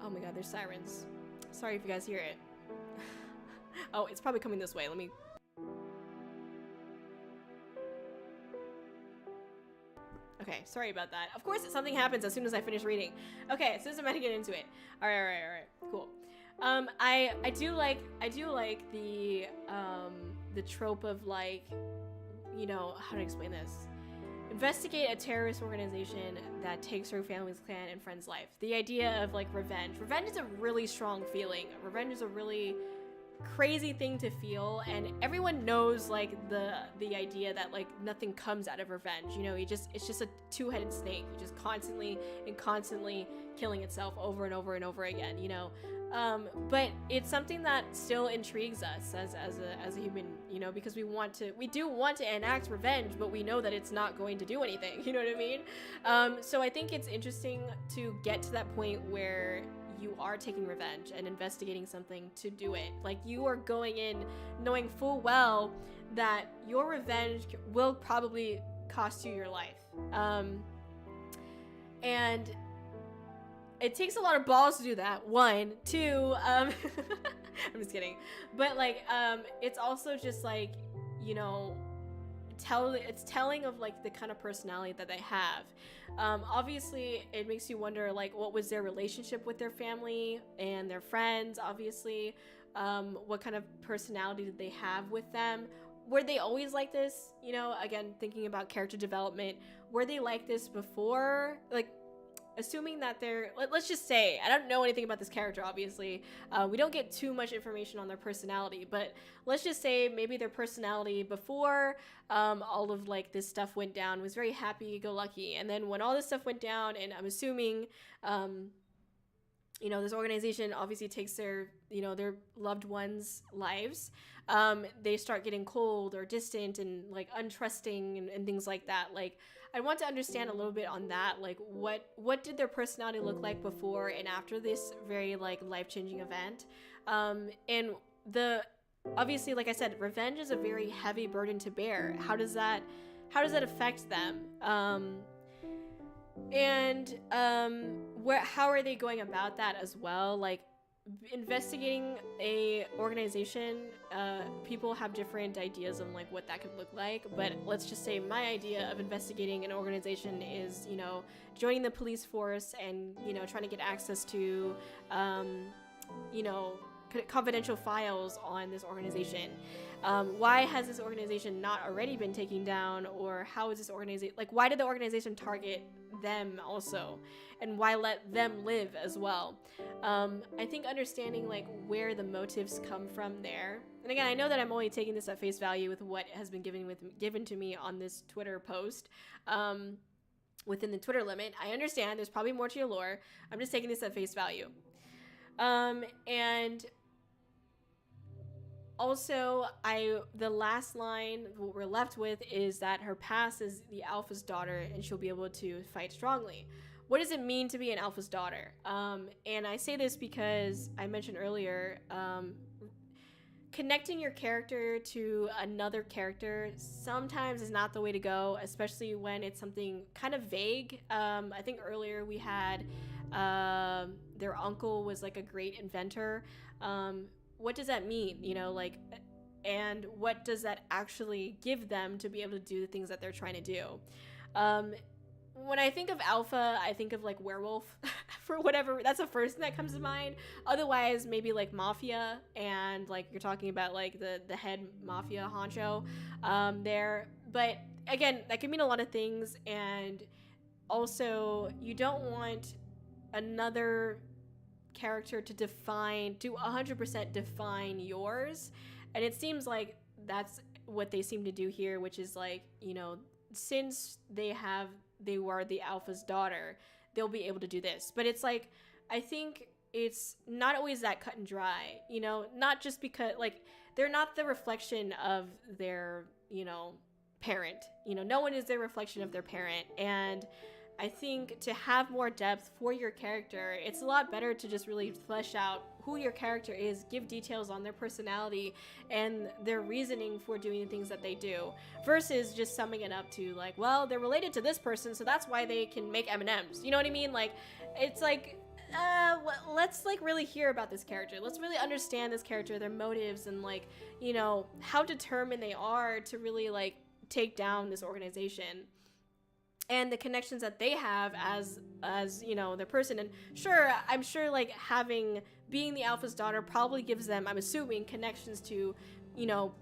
Oh my god, there's sirens. Sorry if you guys hear it. Oh, it's probably coming this way. Let me... Okay, sorry about that. Of course, something happens as soon as I finish reading. Okay, as soon as I'm about to get into it. All right, cool. I do like the trope of like, you know, how to explain this. Investigate a terrorist organization that takes her family's, clan, and friend's life. The idea of like revenge. Revenge is a really strong feeling. Revenge is a really crazy thing to feel, and everyone knows like the idea that like nothing comes out of revenge. You know, it's just a two-headed snake. You just constantly killing itself over and over and over again. You know, but it's something that still intrigues us as a human. You know, because we do want to enact revenge, but we know that it's not going to do anything. You know what I mean? So I think it's interesting to get to that point where you are taking revenge and investigating something to do it. Like, you are going in knowing full well that your revenge will probably cost you your life. And it takes a lot of balls to do that. One, two, I'm just kidding. But like, it's also just like, you know, it's telling of like the kind of personality that they have. Obviously it makes you wonder like what was their relationship with their family and their friends. Obviously, what kind of personality did they have with them? Were they always like this? You know, again, thinking about character development, were they like this before? Like, assuming that let's just say, I don't know anything about this character, obviously. We don't get too much information on their personality, but let's just say maybe their personality before all of like this stuff went down was very happy-go-lucky, and then when all this stuff went down, and I'm assuming you know, this organization obviously takes their, you know, their loved ones' lives, they start getting cold or distant and like untrusting and things like that. Like, I want to understand a little bit on that. Like, what did their personality look like before and after this very like life-changing event? And obviously, like I said, revenge is a very heavy burden to bear. How does that affect them? How are they going about that as well? Like, investigating a organization, people have different ideas on like what that could look like, but let's just say my idea of investigating an organization is, you know, joining the police force and, you know, trying to get access to you know, confidential files on this organization. Why has this organization not already been taken down? Or how is this organization, like, why did the organization target them also? And why let them live as well? I think understanding like where the motives come from there. And again, I know that I'm only taking this at face value with what has been given to me on this Twitter post. Within the Twitter limit, I understand there's probably more to your lore. I'm just taking this at face value. And also, the last line, what we're left with is that her past is the alpha's daughter and she'll be able to fight strongly. What does it mean to be an alpha's daughter? And I say this because I mentioned earlier, connecting your character to another character sometimes is not the way to go, especially when it's something kind of vague. I think earlier we had their uncle was like a great inventor. What does that mean? You know, like, and what does that actually give them to be able to do the things that they're trying to do? When I think of alpha, I think of like werewolf for whatever, that's the first thing that comes to mind. Otherwise, maybe like mafia, and like you're talking about like the head mafia honcho there. But again, that can mean a lot of things. And also, you don't want another character to 100% define yours. And it seems like that's what they seem to do here, which is like, you know, since they were the alpha's daughter, they'll be able to do this. But it's like, I think it's not always that cut and dry, you know, not just because like they're not the reflection of their, you know, parent, you know, no one is their reflection of their parent. And I think to have more depth for your character, it's a lot better to just really flesh out who your character is, give details on their personality and their reasoning for doing the things that they do, versus just summing it up to like, well, they're related to this person, so that's why they can make M&Ms. You know what I mean? Like, it's like, let's like really hear about this character. Let's really understand this character, their motives, and like, you know, how determined they are to really like take down this organization, and the connections that they have as you know, their person. And sure, I'm sure like being the alpha's daughter probably gives them, I'm assuming, connections to, you know,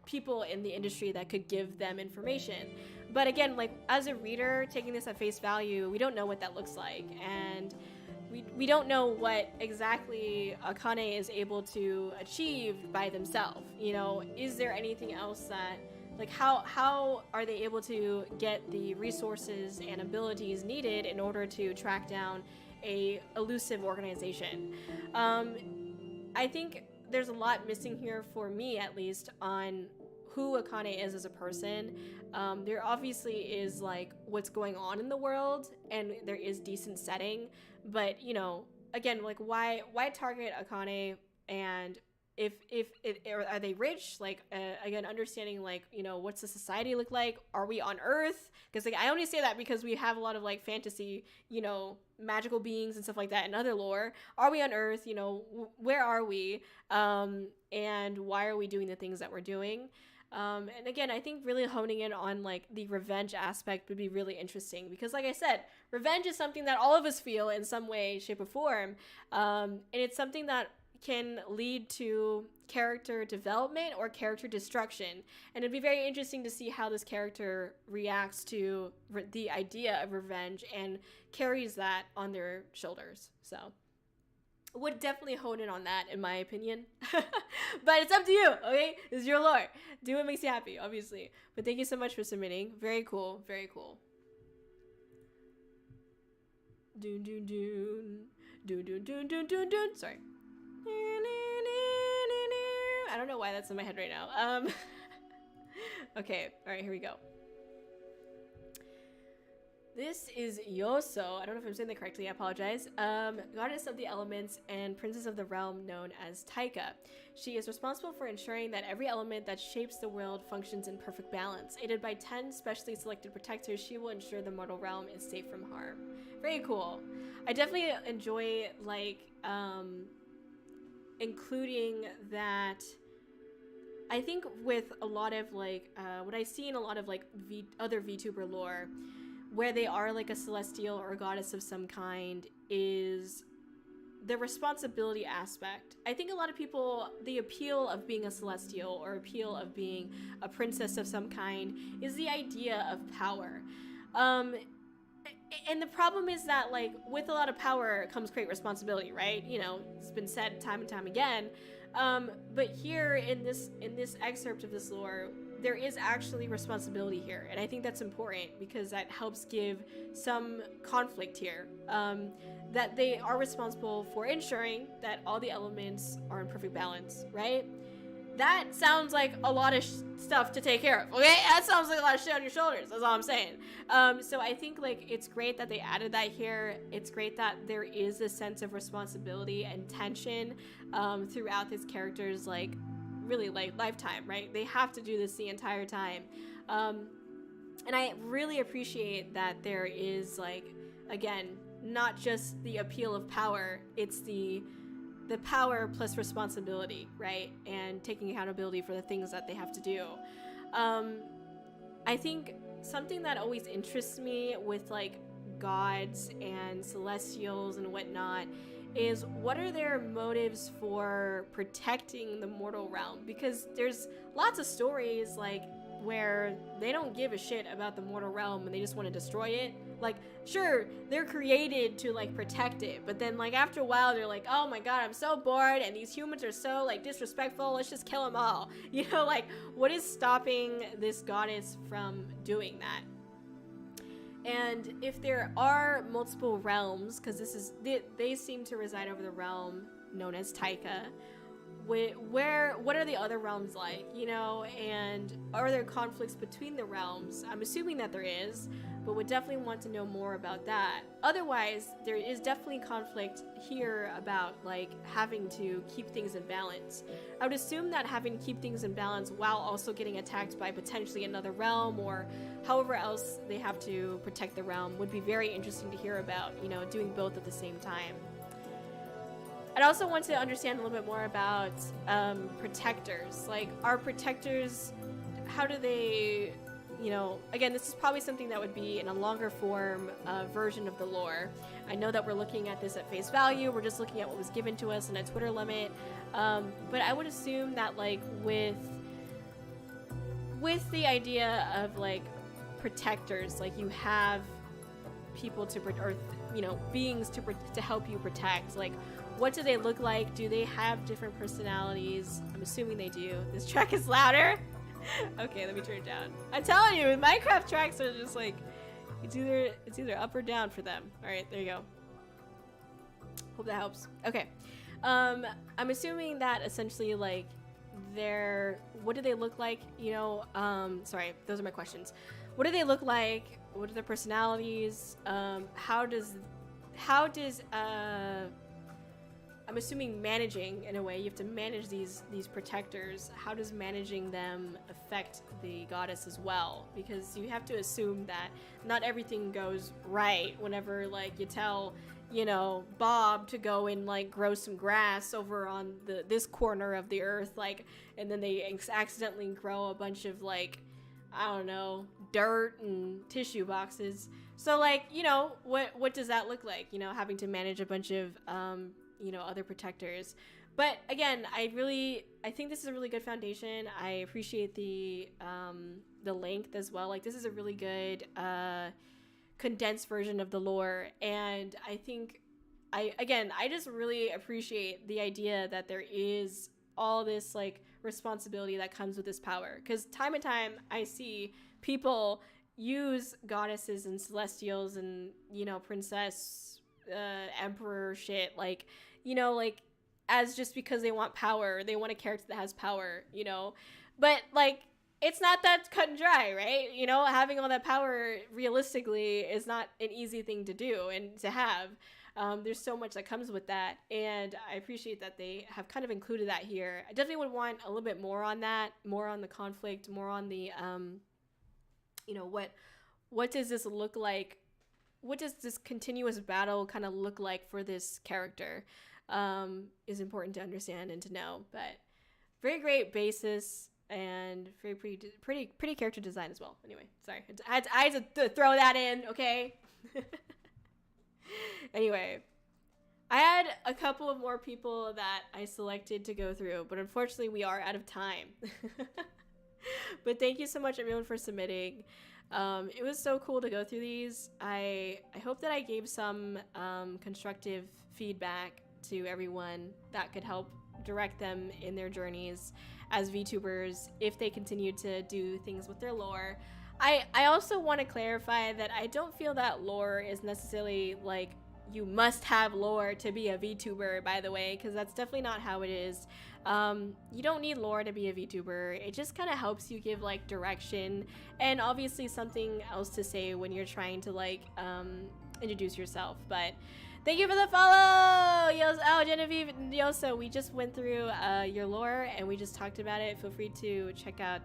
people in the industry that could give them information. But again, like as a reader taking this at face value, we don't know what that looks like, and we don't know what exactly Akane is able to achieve by themselves. You know, is there anything else that, like, how are they able to get the resources and abilities needed in order to track down a elusive organization? I think there's a lot missing here, for me at least, on who Akane is as a person. There obviously is like what's going on in the world, and there is decent setting, but you know, again, like why target Akane? And if are they rich? Like again, understanding like, you know, what's the society look like? Are we on Earth? Because like I only say that because we have a lot of like fantasy, you know, magical beings and stuff like that in other lore. Are we on Earth? You know, where are we? And why are we doing the things that we're doing? And again, I think really honing in on like the revenge aspect would be really interesting, because like I said, revenge is something that all of us feel in some way, shape, or form. And it's something that can lead to character development or character destruction. And it'd be very interesting to see how this character reacts to the idea of revenge and carries that on their shoulders. So would definitely hone in on that, in my opinion. But it's up to you, okay? This is your lore. Do what makes you happy, obviously. But thank you so much for submitting. Very cool. Very cool. Doon, doon, doon. Doon, doon, doon, doon, doon, doon. Sorry. I don't know why that's in my head right now. Okay, all right, here we go. This is Yoso. I don't know if I'm saying that correctly. I apologize. Goddess of the elements and princess of the realm known as Taika. She is responsible for ensuring that every element that shapes the world functions in perfect balance. Aided by 10 specially selected protectors, she will ensure the mortal realm is safe from harm. Very cool. I definitely enjoy like including that. I think with a lot of like what I see in a lot of like other VTuber lore, where they are like a celestial or a goddess of some kind, is the responsibility aspect. I think a lot of people, the appeal of being a celestial or appeal of being a princess of some kind is the idea of power. And the problem is that like with a lot of power comes great responsibility, right? You know, it's been said time and time again. But here in this excerpt of this lore, there is actually responsibility here, and I think that's important because that helps give some conflict here. That they are responsible for ensuring that all the elements are in perfect balance, right? That sounds like a lot of stuff to take care of, okay? That sounds like a lot of shit on your shoulders, that's all I'm saying. So I think like it's great that they added that here. It's great that there is a sense of responsibility and tension throughout this character's like really like lifetime, right? They have to do this the entire time. And I really appreciate that there is like, again, not just the appeal of power, it's the power plus responsibility, right? And taking accountability for the things that they have to do. I think something that always interests me with like gods and celestials and whatnot is what are their motives for protecting the mortal realm? Because there's lots of stories like where they don't give a shit about the mortal realm and they just want to destroy it. Like, sure, they're created to like protect it, but then like after a while they're like, oh my god, I'm so bored and these humans are so like disrespectful, let's just kill them all. You know, like what is stopping this goddess from doing that? And if there are multiple realms, because this is they seem to reside over the realm known as Taika, what are the other realms like, you know, and are there conflicts between the realms? I'm assuming that there is, but would definitely want to know more about that. Otherwise, there is definitely conflict here about like having to keep things in balance. I would assume that having to keep things in balance while also getting attacked by potentially another realm or however else they have to protect the realm would be very interesting to hear about, you know, doing both at the same time. I'd also want to understand a little bit more about protectors. Like, are protectors, how do they, you know, again, this is probably something that would be in a longer form version of the lore. I know that we're looking at this at face value. We're just looking at what was given to us in a Twitter limit. But I would assume that, like, with the idea of, like, protectors, like, you have people to, or, you know, beings to help you protect, like, what do they look like? Do they have different personalities? I'm assuming they do. This track is louder. Okay, let me turn it down. I'm telling you, Minecraft tracks are just like, it's either up or down for them. All right, there you go. Hope that helps. Okay, I'm assuming that essentially, like, what do they look like? You know, sorry, those are my questions. What do they look like? What are their personalities? How does I'm assuming managing, in a way, you have to manage these protectors. How does managing them affect the goddess as well? Because you have to assume that not everything goes right whenever, like, you tell, you know, Bob to go and, like, grow some grass over on this corner of the earth, like, and then they accidentally grow a bunch of, like, I don't know, dirt and tissue boxes. So, like, you know, what does that look like? You know, having to manage a bunch of you know, other protectors. But again, I think this is a really good foundation. I appreciate the length as well. Like, this is a really good condensed version of the lore, and I think I just really appreciate the idea that there is all this, like, responsibility that comes with this power, because time and time I see people use goddesses and celestials and, you know, princess emperor shit, like, you know, like, as just because they want power, they want a character that has power, you know, but, like, it's not that cut and dry, right? You know, having all that power realistically is not an easy thing to do and to have. There's so much that comes with that, and I appreciate that they have kind of included that here. I definitely would want a little bit more on that, more on the conflict, more on the you know, what does this look like? What does this continuous battle kind of look like for this character? Is important to understand and to know. But very great basis and very pretty character design as well. Anyway, sorry, I had to throw that in. Okay. Anyway, I had a couple of more people that I selected to go through, but unfortunately we are out of time. But thank you so much, everyone, for submitting. It was so cool to go through these. I hope that I gave some constructive feedback to everyone that could help direct them in their journeys as VTubers if they continue to do things with their lore. I also want to clarify that I don't feel that lore is necessarily like you must have lore to be a VTuber, by the way, because that's definitely not how it is. You don't need lore to be a VTuber. It just kind of helps you give, like, direction and obviously something else to say when you're trying to, like, introduce yourself. But thank you for the follow! Oh, Genevieve Yoso, we just went through your lore and we just talked about it. Feel free to check out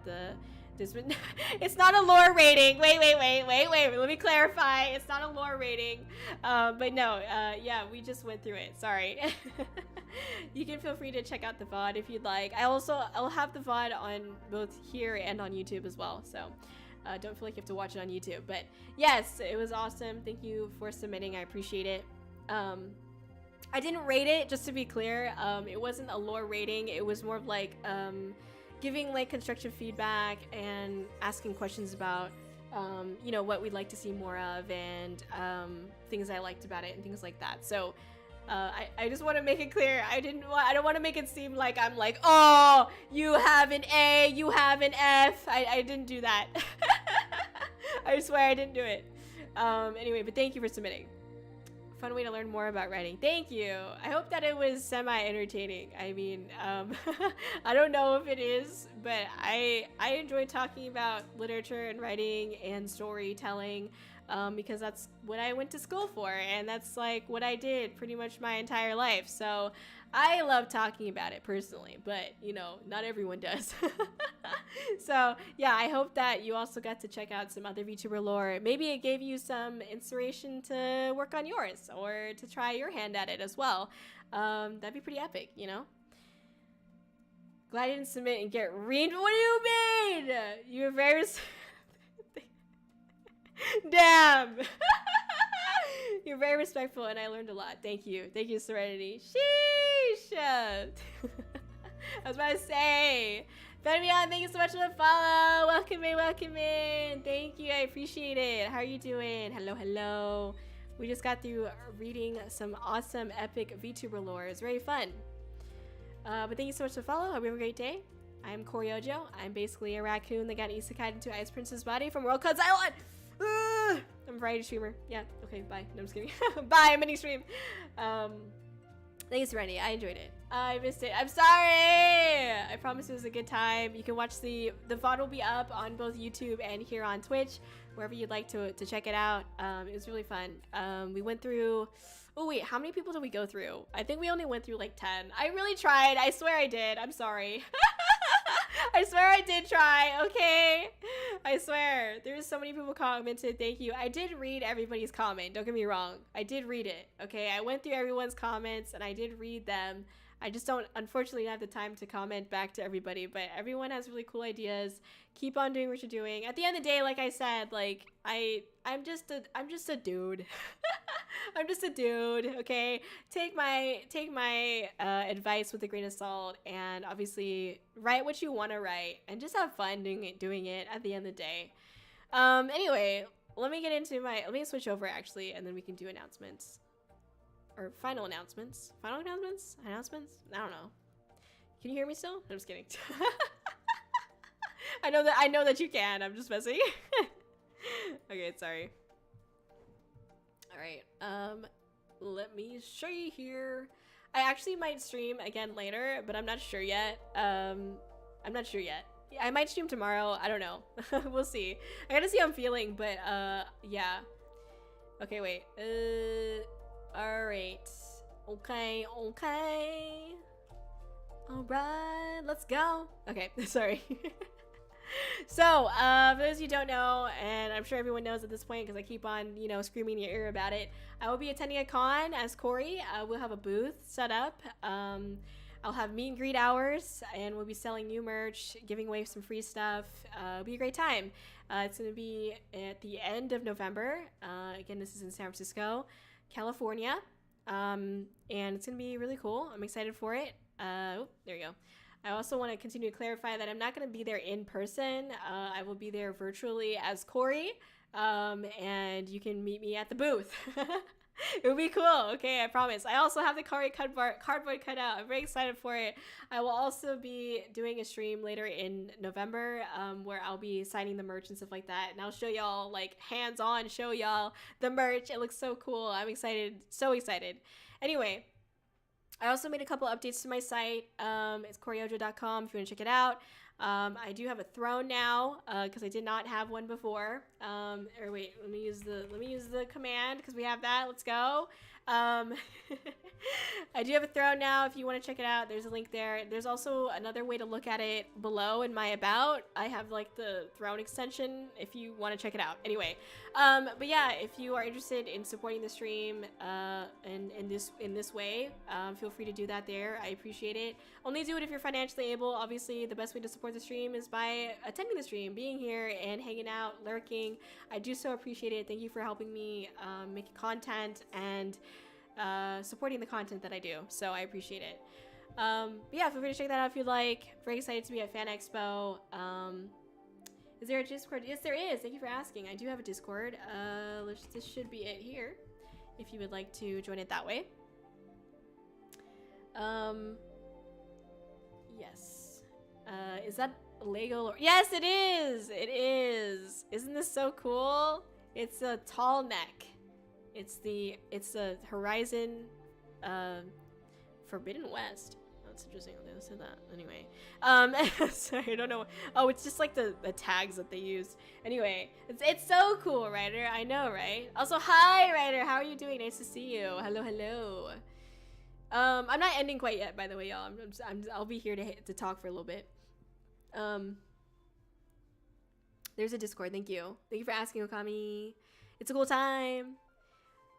it's not a lore rating. Wait. Let me clarify. It's not a lore rating. But no, yeah, we just went through it. Sorry. You can feel free to check out the VOD if you'd like. I'll have the VOD on both here and on YouTube as well. So don't feel like you have to watch it on YouTube. But yes, it was awesome. Thank you for submitting. I appreciate it. I didn't rate it, just to be clear. It wasn't a lore rating. It was more of like giving, like, constructive feedback and asking questions about you know, what we'd like to see more of and things I liked about it and things like that. So I just want to make it clear, I don't want to make it seem like I'm like, oh, you have an A, you have an F. I didn't do that. I swear I didn't do it. Anyway, but thank you for submitting. fun way to learn more about writing. Thank you. I hope that it was semi-entertaining. I mean, I don't know if it is, but I enjoy talking about literature and writing and storytelling because that's what I went to school for, and that's like what I did pretty much my entire life. So I love talking about it personally, but you know, not everyone does. So yeah, I hope that you also got to check out some other VTuber lore. Maybe it gave you some inspiration to work on yours or to try your hand at it as well. That'd be pretty epic, you know? Glad I didn't submit and get reamed. What do you mean? You were very... Damn! You're very respectful and I learned a lot. Thank you. Thank you, Serenity. Sheesh! I was about to say... Benmion, thank you so much for the follow. Welcome in, welcome in. Thank you, I appreciate it. How are you doing? Hello, hello. We just got through reading some awesome, epic VTuber lore. It's very fun. But thank you so much for the follow. Hope you have a great day. I'm Kōri-Oujo. I'm basically a raccoon that got isekai'd into Ice Prince's body from World Cuts Island. I'm a variety streamer. Yeah, okay, bye. No, I'm just kidding. Bye, mini stream. Thanks, Rennie. I enjoyed it. I missed it. I'm sorry. I promise it was a good time. You can watch the VOD will be up on both YouTube and here on Twitch, wherever you'd like to check it out. It was really fun. We went through... Oh, wait. How many people did we go through? I think we only went through like 10. I really tried. I swear I did. I'm sorry. I swear I did try, okay? I swear. There's so many people commented. Thank you. I did read everybody's comment. Don't get me wrong. I did read it, okay? I went through everyone's comments and I did read them. I just don't, unfortunately, have the time to comment back to everybody, but everyone has really cool ideas. Keep on doing what you're doing. At the end of the day, like I said, like, I'm just a dude. I'm just a dude, okay? Take my advice with a grain of salt, and obviously write what you want to write, and just have fun doing it at the end of the day. Anyway, let me switch over actually, and then we can do announcements. Or final announcements. Final announcements? Announcements? I don't know. Can you hear me still? I'm just kidding. I know that you can. I'm just messing. Okay, sorry. Alright, let me show you here. I actually might stream again later, but I'm not sure yet. I'm not sure yet. I might stream tomorrow. I don't know. We'll see. I gotta see how I'm feeling, but yeah. Okay, wait. Alright. Okay. Alright, let's go. Okay, sorry. So, for those of you who don't know, and I'm sure everyone knows at this point because I keep on, you know, screaming in your ear about it, I will be attending a con as Kōri. We'll have a booth set up. I'll have meet and greet hours, and we'll be selling new merch, giving away some free stuff. It'll be a great time. It's going to be at the end of November. Again, this is in San Francisco, California, and it's going to be really cool. I'm excited for it. Oh, there you go. I also want to continue to clarify that I'm not going to be there in person. I will be there virtually as Kōri, and you can meet me at the booth. It would be cool. Okay, I promise. I also have the Kōri cardboard cut out. I'm very excited for it. I will also be doing a stream later in November where I'll be signing the merch and stuff like that. And I'll show y'all, like, hands-on, show y'all the merch. It looks so cool. I'm excited. So excited. Anyway, I also made a couple updates to my site. It's Kōri-Oujo.com if you want to check it out. I do have a throne now because I did not have one before. Or wait, let me use the command because we have that. Let's go. I do have a throne now if you want to check it out. There's a link there. There's also another way to look at it below in my about. I have like the throne extension if you want to check it out. Anyway, but yeah, if you are interested in supporting the stream in this way, feel free to do that there. I appreciate it. Only do it if you're financially able. Obviously, the best way to support the stream is by attending the stream, being here and hanging out, lurking. I do so appreciate it. Thank you for helping me make content and supporting the content that I do. So I appreciate it. But yeah, feel free to check that out if you'd like. Very excited to be at Fan Expo. Is there a Discord? Yes, there is. Thank you for asking. I do have a Discord. This should be it here if you would like to join it that way. Yes. Is that Lego? Or yes, it is. It is. Isn't this so cool? It's a tall neck. It's the Horizon Forbidden West. That's interesting. They said that. Anyway, sorry, I don't know. Oh, it's just like the tags that they use. Anyway, it's so cool, Ryder. I know, right? Also, hi, Ryder. How are you doing? Nice to see you. Hello, hello. I'm not ending quite yet, by the way, y'all. I'll be here to talk for a little bit. There's a Discord. Thank you. Thank you for asking, Okami. It's a cool time.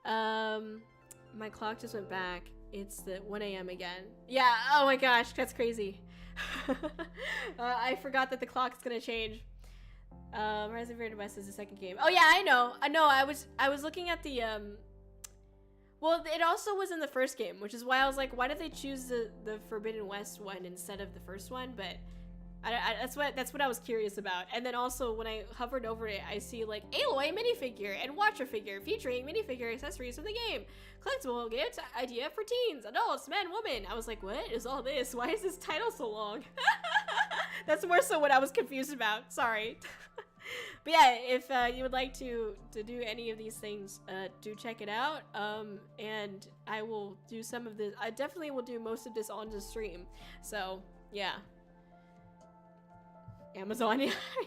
My clock just went back. It's the 1 a.m. again. Yeah, oh my gosh, that's crazy. I forgot that the clock is gonna change. Horizon Forbidden West is the second game. Oh yeah, I know. I was looking at the well, it also was in the first game, which is why I was like, why did they choose the Forbidden West one instead of the first one? But that's what I was curious about. And then also when I hovered over it, I see like Aloy minifigure and Watcher figure featuring minifigure accessories from the game. Collectible gift idea for teens, adults, men, women. I was like, what is all this? Why is this title so long? That's more so what I was confused about. Sorry. But yeah, if you would like to do any of these things, do check it out. And I will do some of this. I definitely will do most of this on the stream. So yeah. Amazon, yeah, I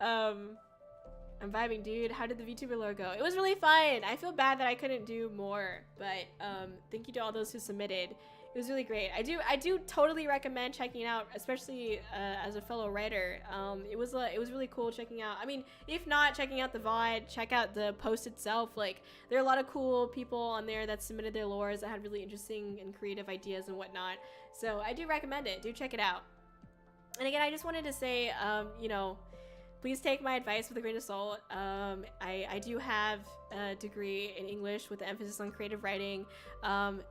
know. I'm vibing, dude. How did the VTuber lore go? It was really fun. I feel bad that I couldn't do more, but thank you to all those who submitted. It was really great. I do totally recommend checking it out, especially as a fellow writer. It was really cool checking out. I mean, if not checking out the VOD, check out the post itself. Like, there are a lot of cool people on there that submitted their lores that had really interesting and creative ideas and whatnot. So I do recommend it. Do check it out. And again, I just wanted to say, you know, please take my advice with a grain of salt. I do have a degree in English with the emphasis on creative writing.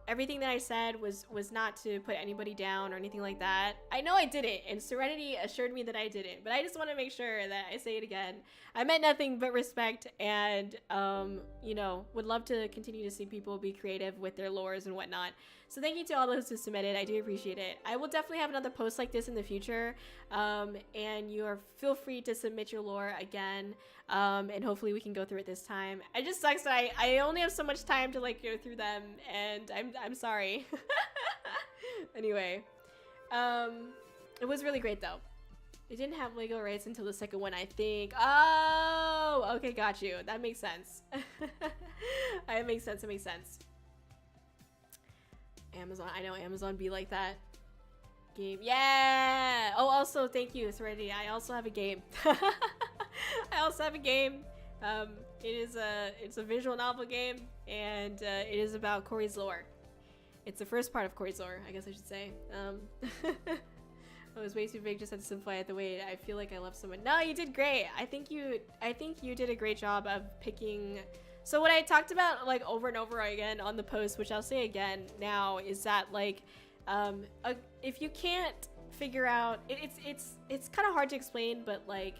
Everything that I said was not to put anybody down or anything like that. I know I didn't, and Serenity assured me that I didn't, but I just want to make sure that I say it again. I meant nothing but respect, and, you know, would love to continue to see people be creative with their lores and whatnot. So thank you to all those who submitted. I do appreciate it. I will definitely have another post like this in the future, and feel free to submit your lore again, and hopefully we can go through it this time. It just sucks that I only have so much time to like go through them, and I'm sorry. Anyway, it was really great though. They didn't have Lego rights until the second one, I think. Oh, okay, got you. That makes sense. It makes sense. It makes sense. Amazon, I know Amazon be like that. Game, yeah. Oh, also thank you, Serenity. I also have a game. I also have a game. It's a visual novel game, and it is about Kōri's lore. It's the first part of Kōri's lore, I guess I should say. It was way too big. Just had to simplify it the way I feel like I left someone. No, you did great. I think you did a great job of picking. So what I talked about like over and over again on the post, which I'll say again now, is that like, if you can't figure out, it's kind of hard to explain, but like,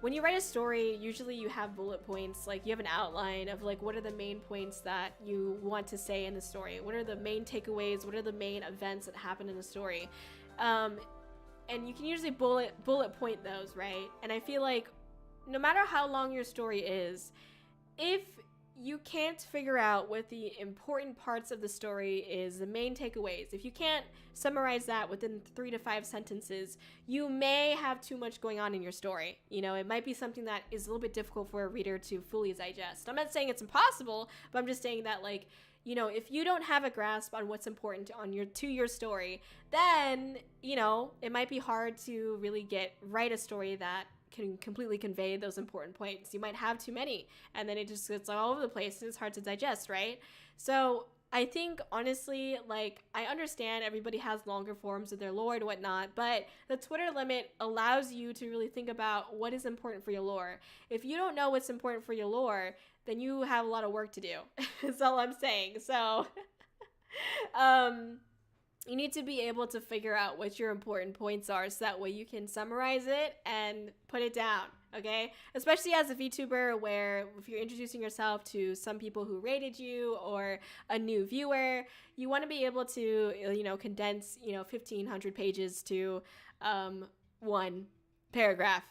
when you write a story, usually you have bullet points, like you have an outline of like, what are the main points that you want to say in the story? What are the main takeaways? What are the main events that happen in the story? And you can usually bullet point those, right? And I feel like no matter how long your story is, if you can't figure out what the important parts of the story is, the main takeaways, if you can't summarize that within 3 to 5 sentences, you may have too much going on in your story. You know, it might be something that is a little bit difficult for a reader to fully digest. I'm not saying it's impossible, but I'm just saying that, like, you know, if you don't have a grasp on what's important to your story, then, you know, it might be hard to really write a story that can completely convey those important points. You might have too many, and then it just gets all over the place and it's hard to digest, right? So I think, honestly, like, I understand everybody has longer forms of their lore and whatnot, but the Twitter limit allows you to really think about what is important for your lore. If you don't know what's important for your lore, then you have a lot of work to do. That's all I'm saying. So, you need to be able to figure out what your important points are, so that way you can summarize it and put it down, okay? Especially as a VTuber, where if you're introducing yourself to some people who rated you or a new viewer, you want to be able to, you know, condense, you know, 1,500 pages to one paragraph.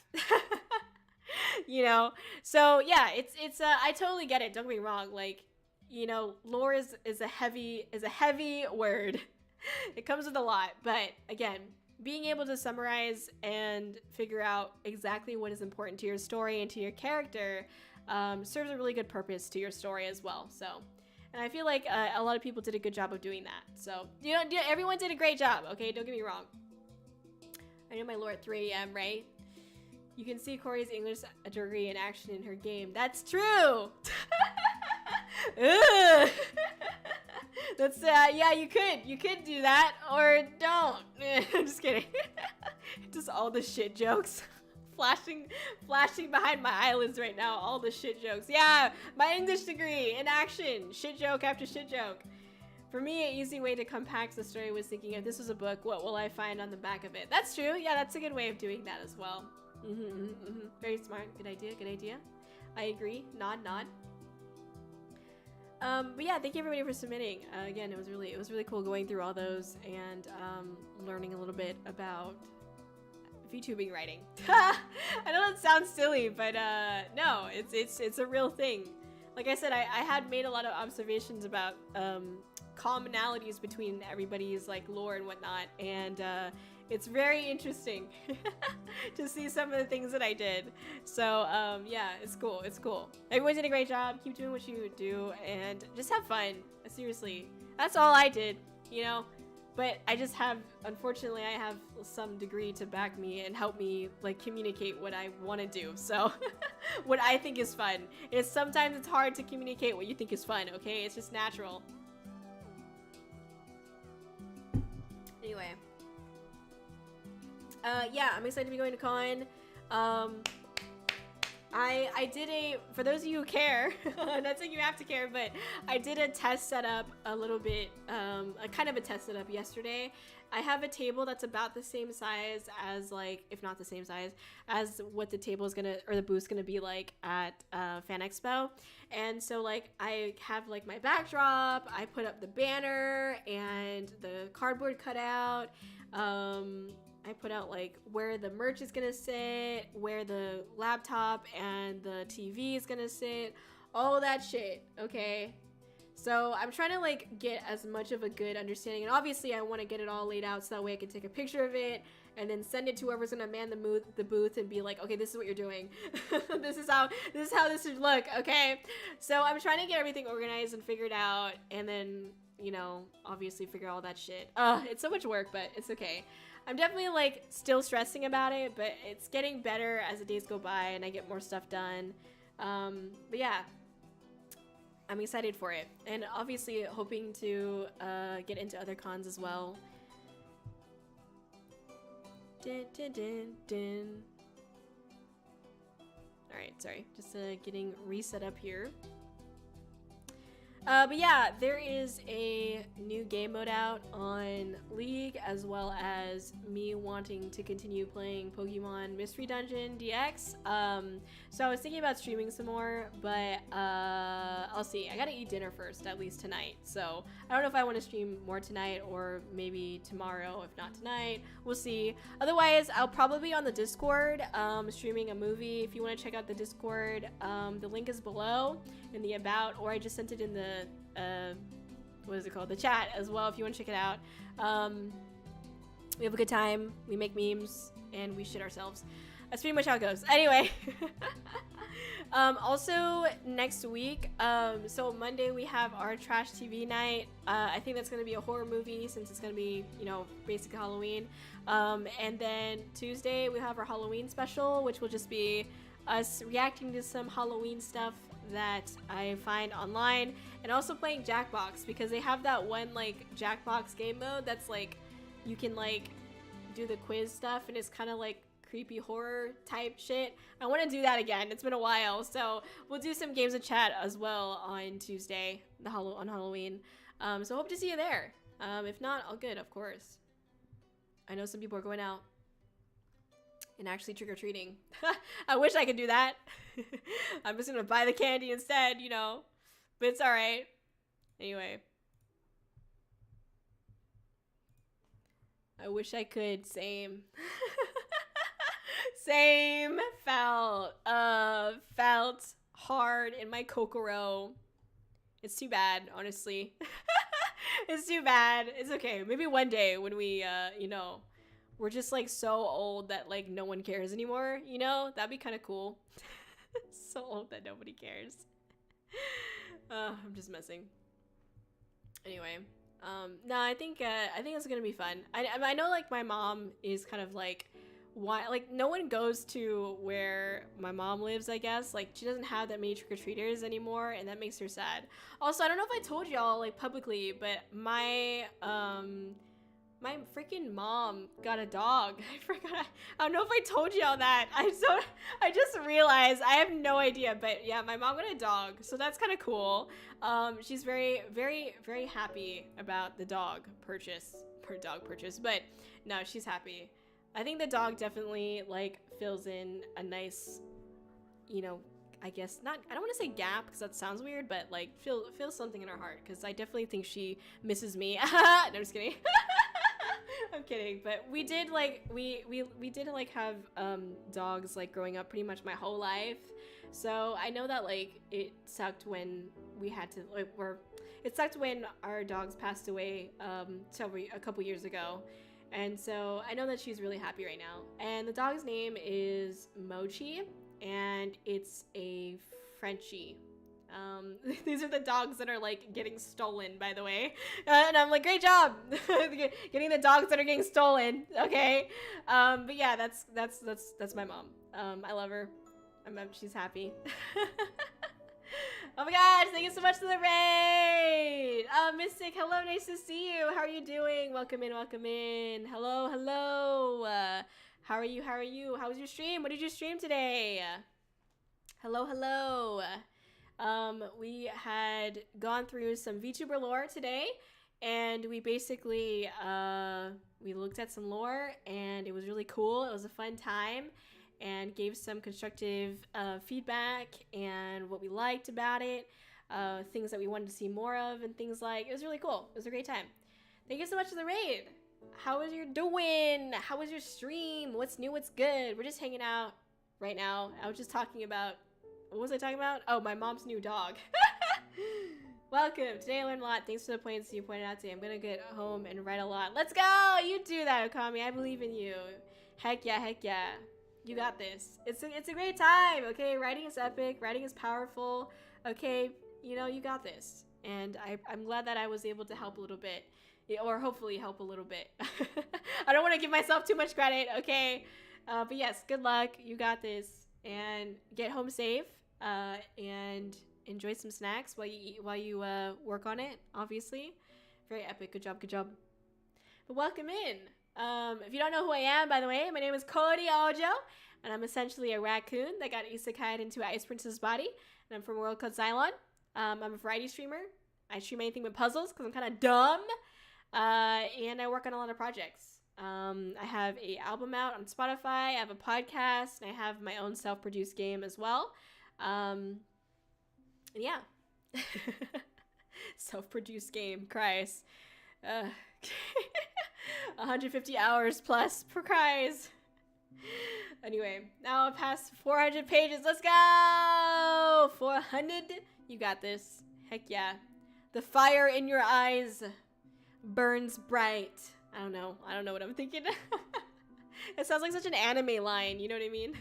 You know, so yeah, it's I totally get it, don't get me wrong, like, you know, lore is a heavy word. It comes with a lot, but again, being able to summarize and figure out exactly what is important to your story and to your character serves a really good purpose to your story as well. So, and I feel like a lot of people did a good job of doing that. So, you know, everyone did a great job, okay? Don't get me wrong. I know my lore at 3 a.m., right? You can see Kōri's English degree in action in her game. That's true! That's, yeah, you could do that, or don't. I'm just kidding. Just all the shit jokes. flashing behind my eyelids right now, all the shit jokes. Yeah, my English degree in action. Shit joke after shit joke. For me, an easy way to compact the story was thinking, if this was a book, what will I find on the back of it? That's true. Yeah, that's a good way of doing that as well. Very smart. Good idea. I agree. Nod. But yeah, thank you everybody for submitting. Again, it was really cool going through all those and learning a little bit about VTubing writing. I know it sounds silly, but no, it's a real thing. Like I said, I had made a lot of observations about commonalities between everybody's like lore and whatnot, and it's very interesting to see some of the things that I did. So yeah, it's cool. Everyone did a great job. Keep doing what you do and just have fun. Seriously, that's all I did, you know. But I just have, unfortunately, I have some degree to back me and help me like communicate what I want to do. So what I think is fun. Sometimes it's hard to communicate what you think is fun, okay? It's just natural. Anyway. Yeah, I'm excited to be going to con. I did for those of you who care, I'm not saying you have to care, but I did a test setup a little bit, a kind of a test setup yesterday. I have a table that's about the same size as, like, if not the same size as what the table is gonna, or the booth's gonna be like at Fan Expo. And so, like, I have like my backdrop, I put up the banner and the cardboard cutout. I put out like where the merch is gonna sit, where the laptop and the TV is gonna sit, all that shit, okay? So I'm trying to like get as much of a good understanding, and obviously I want to get it all laid out so that way I can take a picture of it and then send it to whoever's gonna man the booth and be like, okay, this is what you're doing. this is how this should look, okay? So I'm trying to get everything organized and figured out, and then, you know, obviously figure all that shit. It's so much work, but it's okay. I'm definitely like still stressing about it, but it's getting better as the days go by and I get more stuff done. But yeah, I'm excited for it, and obviously hoping to get into other cons as well. Dun, dun, dun, dun. All right, sorry, just getting reset up here. But yeah, there is a new game mode out on League, as well as me wanting to continue playing Pokemon Mystery Dungeon DX. So I was thinking about streaming some more, but I'll see. I gotta eat dinner first, at least tonight. So I don't know if I want to stream more tonight or maybe tomorrow, if not tonight. We'll see. Otherwise, I'll probably be on the Discord streaming a movie. If you want to check out the Discord, the link is below in the about, or I just sent it in the what is it called, the chat as well, if you want to check it out. We have a good time, we make memes, and we shit ourselves. That's pretty much how it goes. Anyway. Also next week, so Monday we have our trash TV night. I think that's going to be a horror movie, since it's going to be, you know, basically Halloween. And then Tuesday we have our Halloween special, which will just be us reacting to some Halloween stuff that I find online, and also playing Jackbox, because they have that one like Jackbox game mode that's like you can like do the quiz stuff, and it's kind of like creepy horror type shit. I want to do that again. It's been a while, so we'll do some games of chat as well on Tuesday, on Halloween. So hope to see you there. If not, all good, of course. I know some people are going out and actually trick-or-treating. I wish I could do that. I'm just gonna buy the candy instead, you know, but it's all right. Anyway, I wish I could. Same. Same. Felt hard in my kokoro. It's too bad, honestly. It's too bad. It's okay. Maybe one day when we, we're just like so old that like no one cares anymore, that'd be kind of cool. So old that nobody cares. I'm just messing. Anyway, no, I think it's gonna be fun. I know like my mom is kind of like, why, like no one goes to where my mom lives, I guess. Like she doesn't have that many trick-or-treaters anymore, and that makes her sad. Also, I don't know if I told y'all like publicly, but my freaking mom got a dog. I forgot. I don't know if I told y'all that. I just realized. I have no idea, but yeah, my mom got a dog, so that's kind of cool. She's very, very, very happy about the dog purchase, but no, she's happy. I think the dog definitely like fills in a nice, I guess I don't want to say gap because that sounds weird, but like feel something in her heart, because I definitely think she misses me. No, I'm just kidding. I'm kidding, but we did like we did like have dogs like growing up pretty much my whole life, so I know that like it sucked when we had to it sucked when our dogs passed away a couple years ago. And so I know that she's really happy right now. And the dog's name is Mochi, and it's a Frenchie. These are the dogs that are like getting stolen, by the way. And I'm like, great job getting the dogs that are getting stolen. Okay. But yeah, that's my mom. I love her. She's happy. Oh my gosh, thank you so much for the raid! Mystic, hello, nice to see you. How are you doing? Welcome in. Hello. How are you? How was your stream? What did you stream today? Hello. We had gone through some VTuber lore today, and we basically, we looked at some lore, and it was really cool. It was a fun time. And gave some constructive feedback and what we liked about it, things that we wanted to see more of, and things like, it was really cool. It was a great time. Thank you so much for the raid. How was your doing? How was your stream? What's new? What's good? We're just hanging out right now. I was just talking about, what was I talking about? Oh, my mom's new dog. Welcome. Today I learned a lot. Thanks for the points you pointed out to me. I'm gonna get home and write a lot. Let's go! You do that, Okami. I believe in you. Heck yeah. You got this. It's a great time, okay? Writing is epic. Writing is powerful, okay? You got this. And I'm glad that I was able to help a little bit. Or hopefully help a little bit. I don't want to give myself too much credit, okay? But yes, good luck. You got this. And get home safe. And enjoy some snacks while you work on it, obviously. Very epic. Good job. But welcome in. If you don't know who I am, by the way, my name is Kōri-Oujo, and I'm essentially a raccoon that got isekai'ed into an ice princess body, and I'm from a world called Xylon. I'm a variety streamer. I stream anything but puzzles because I'm kind of dumb, and I work on a lot of projects. I have an album out on Spotify, I have a podcast, and I have my own self-produced game as well. And yeah. Self-produced game, Christ. 150 hours plus per cries. Anyway, now past 400 pages. Let's go! 400. You got this. Heck yeah. The fire in your eyes burns bright. I don't know what I'm thinking. It sounds like such an anime line. You know what I mean?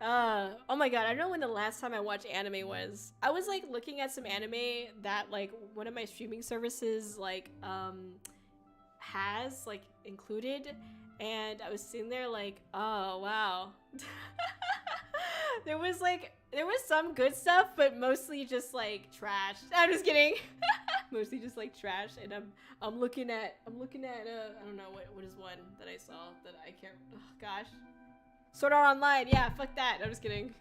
Oh my god, I don't know when the last time I watched anime was. I was like looking at some anime that like one of my streaming services like has like included, and I was sitting there like, oh wow. there was some good stuff, but mostly just like trash. I'm just kidding. Mostly just like trash, and I'm looking at I don't know what is one that I saw that I can't. Oh gosh. Sword Art Online, yeah, fuck that. I'm just kidding.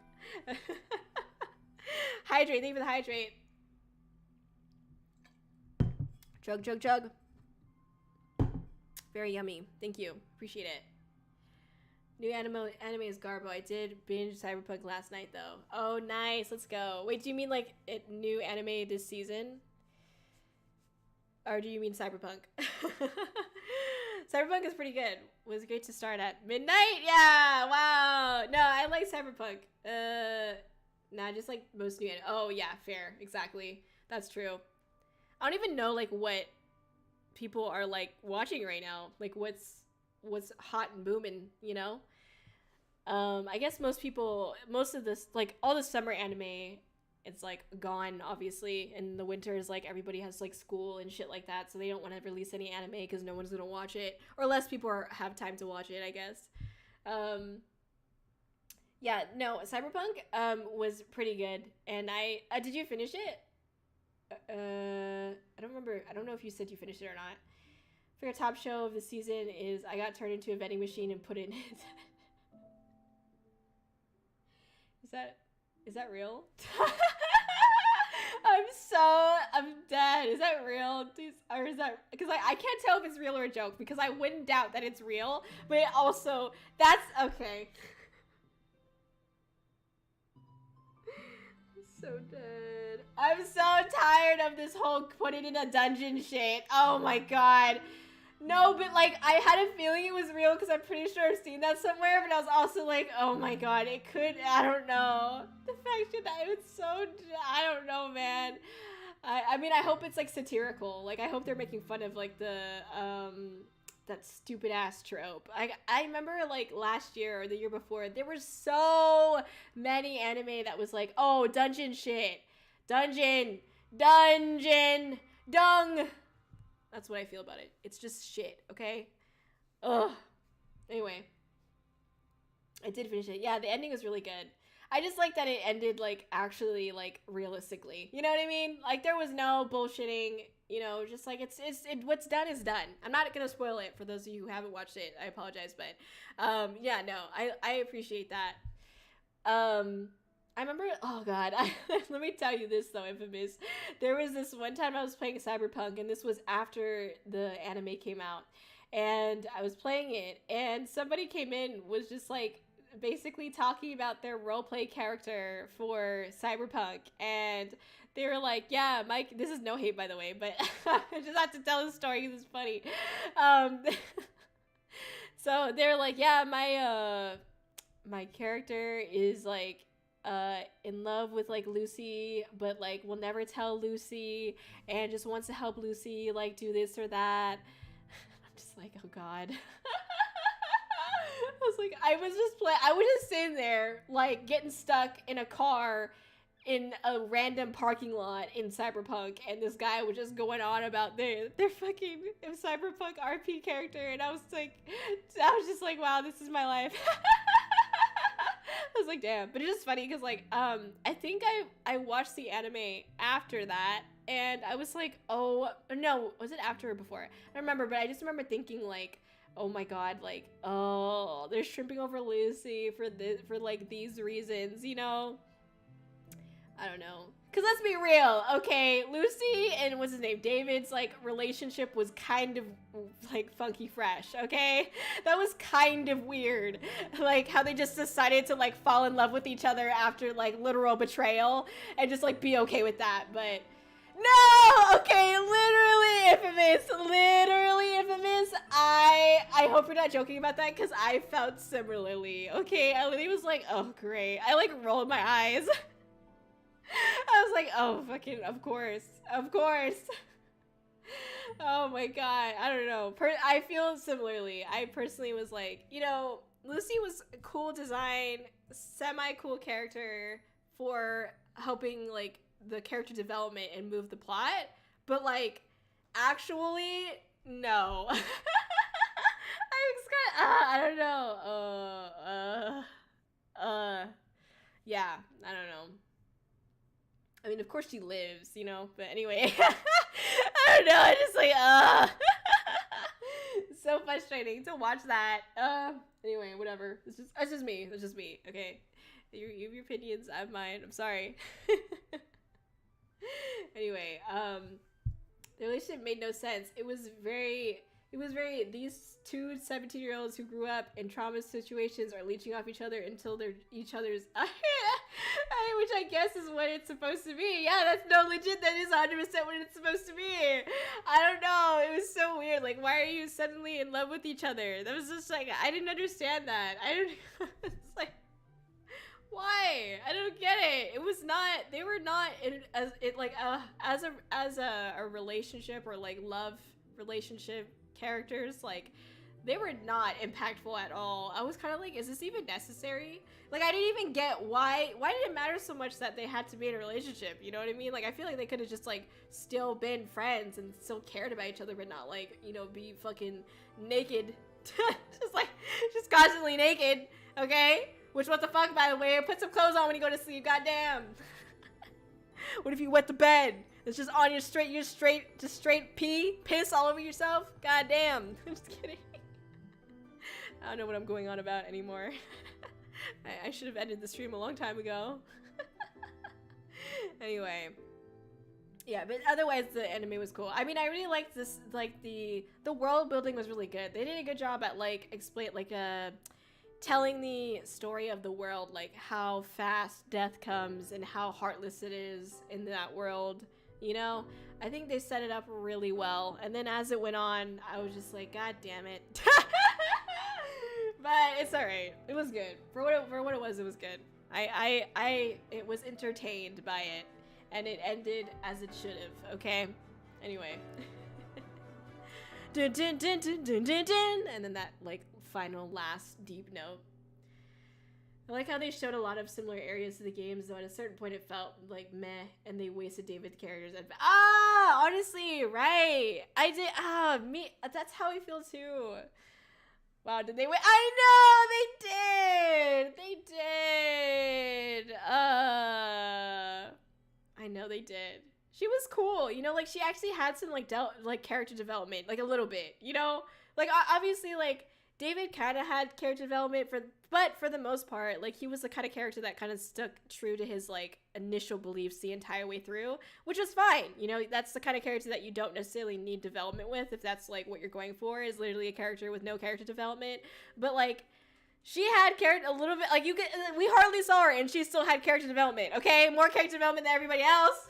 Hydrate, thank you for the hydrate. Chug. Very yummy. Thank you. Appreciate it. New anime is Garbo. I did binge Cyberpunk last night though. Oh, nice. Let's go. Wait, do you mean like new anime this season? Or do you mean Cyberpunk? Cyberpunk is pretty good. was great to start at midnight. Yeah, wow. No, I like Cyberpunk. Nah, just like most new. Oh yeah, fair, exactly. That's true. I don't even know like what people are like watching right now. Like what's hot and booming, you know? I guess most of this, like all the summer anime, it's like gone obviously, and the winter is like everybody has like school and shit like that, so they don't want to release any anime because no one's gonna watch it, or less people have time to watch it, I guess. Yeah, no, Cyberpunk was pretty good, and I did you finish it? I don't remember. I don't know if you said you finished it or not. For your top show of the season is I got turned into a vending machine and put in it. Is that real? I'm dead. Is that real? Or is that, because I can't tell if it's real or a joke, because I wouldn't doubt that it's real, but it also, that's, okay. I'm so dead. I'm so tired of this whole put it in a dungeon shit. Oh my god. No, but like I had a feeling it was real because I'm pretty sure I've seen that somewhere, but I was also like, oh my god, it could, I don't know. The fact that it's so, I don't know, man. I mean, I hope it's like satirical. Like I hope they're making fun of like the that stupid ass trope. I remember like last year or the year before, there were so many anime that was like, oh, dungeon shit. Dungeon, dung. That's what I feel about it. It's just shit, okay? Ugh. Anyway. I did finish it. Yeah, the ending was really good. I just like that it ended, like, actually, like, realistically. You know what I mean? Like, there was no bullshitting, you know, just like, what's done is done. I'm not gonna spoil it for those of you who haven't watched it. I apologize, but, yeah, no, I appreciate that. I remember, oh god, let me tell you this though, Infamous. There was this one time I was playing Cyberpunk, and this was after the anime came out, and I was playing it, and somebody came in, was just like, basically talking about their roleplay character for Cyberpunk, and they were like, yeah, Mike, this is no hate by the way, but I just have to tell the story because it's funny. So they're like, yeah, my character is like, in love with like Lucy, but like will never tell Lucy and just wants to help Lucy like do this or that. I'm just like, oh god. I was just sitting there like getting stuck in a car in a random parking lot in Cyberpunk, and this guy was just going on about their fucking Cyberpunk RP character, and I was just like, wow, this is my life. I was like, damn. But it's just funny because, like, I think I watched the anime after that, and I was like, oh, no, was it after or before? I don't remember, but I just remember thinking, like, oh my god, like, oh, they're shrimping over Lucy for like, these reasons, you know? I don't know. Because let's be real, okay? Lucy and what's his name? David's, like, relationship was kind of, like, funky fresh, okay? That was kind of weird. Like, how they just decided to, like, fall in love with each other after, like, literal betrayal and just, like, be okay with that, but... No! Okay, literally infamous. I hope you're not joking about that, because I felt similarly, okay? I literally was like, oh, great. I, like, rolled my eyes. I was like, oh, fucking, of course. Oh my god, I don't know. I feel similarly. I personally was like, you know, Lucy was a cool design, semi-cool character for helping, like, the character development and move the plot, but, like, actually, no. I don't know. Yeah, I don't know. I mean, of course she lives, you know, but anyway. I don't know, I just like, so frustrating to watch that. Anyway, whatever. It's just me, okay? You have your opinions, I have mine, I'm sorry. Anyway, the relationship made no sense. It was very, these two 17-year-olds who grew up in trauma situations are leeching off each other until they're each other's, Which I guess is what it's supposed to be. Yeah, that's no legit. That is 100% what it's supposed to be. I don't know. It was so weird. Like, why are you suddenly in love with each other? That was just like, I didn't understand that. It's like, why? I don't get it. It was not. They were not as a relationship or like love relationship characters. Like, they were not impactful at all. I was kind of like, is this even necessary? Like, I didn't even get why did it matter so much that they had to be in a relationship? You know what I mean? Like, I feel like they could have just like still been friends and still cared about each other, but not like, you know, be fucking naked. just constantly naked, okay? Which, what the fuck, by the way? Put some clothes on when you go to sleep, goddamn. What if you wet the bed? It's just on your straight piss all over yourself? Goddamn. I'm just kidding. I don't know what I'm going on about anymore. I should have ended the stream a long time ago. Anyway. Yeah, but otherwise the anime was cool. I mean, I really liked this, like, the world building was really good. They did a good job at, like, telling the story of the world, like, how fast death comes and how heartless it is in that world, you know? I think they set it up really well. And then as it went on, I was just like, God damn it. But it's alright. It was good. For what it was good. I was entertained by it. And it ended as it should have, okay? Anyway. Dun, dun, dun, dun, dun, dun, dun. And then that, like, final last deep note. I like how they showed a lot of similar areas to the games, though at a certain point it felt like meh, and they wasted David's characters. Honestly, right. That's how I feel too. Wow, did they wait? I know, they did. I know they did. She was cool, you know, like, she actually had some, like, character development, like, a little bit, you know? Like, obviously, like, David kind of had character development, but for the most part, like, he was the kind of character that kind of stuck true to his, like, initial beliefs the entire way through, which was fine, you know? That's the kind of character that you don't necessarily need development with, if that's, like, what you're going for, is literally a character with no character development. But, like, she had character a little bit, like, we hardly saw her, and she still had character development, okay? More character development than everybody else.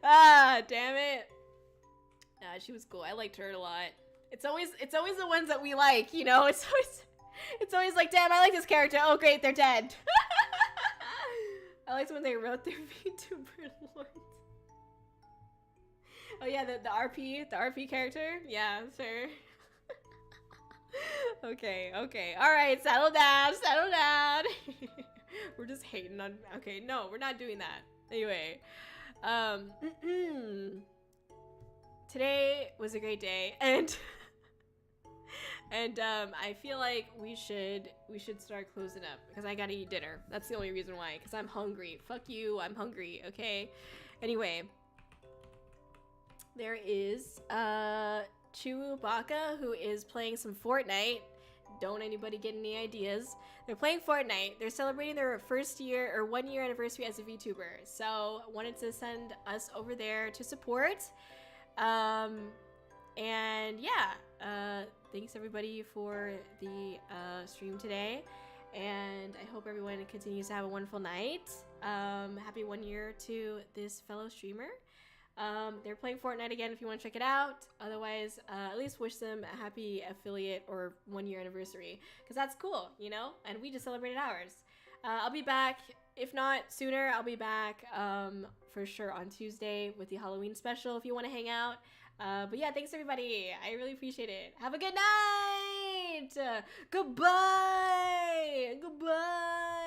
Damn it. She was cool. I liked her a lot. It's always the ones that we like, you know? It's always like, damn, I like this character. Oh, great, they're dead. I liked when they wrote their VTuber lords. Oh yeah, the RP character? Yeah, sure. Okay. Alright, settle down. We're just hating on, okay, no, we're not doing that. Anyway, today was a great day, and I feel like we should start closing up, because I gotta eat dinner. That's the only reason why, because I'm hungry. Fuck you, I'm hungry, okay? Anyway, there is Chewbacca, who is playing some Fortnite. Don't anybody get any ideas. They're playing Fortnite. They're celebrating their 1 year anniversary as a VTuber. So wanted to send us over there to support. And yeah, thanks everybody for the stream today. And I hope everyone continues to have a wonderful night. Happy 1 year to this fellow streamer. They're playing Fortnite again if you want to check it out. Otherwise, at least wish them a happy affiliate or 1 year anniversary, because that's cool, you know? And we just celebrated ours. I'll be back. If not sooner, I'll be back for sure on Tuesday with the Halloween special if you want to hang out. But yeah, thanks everybody. I really appreciate it. Have a good night. Goodbye.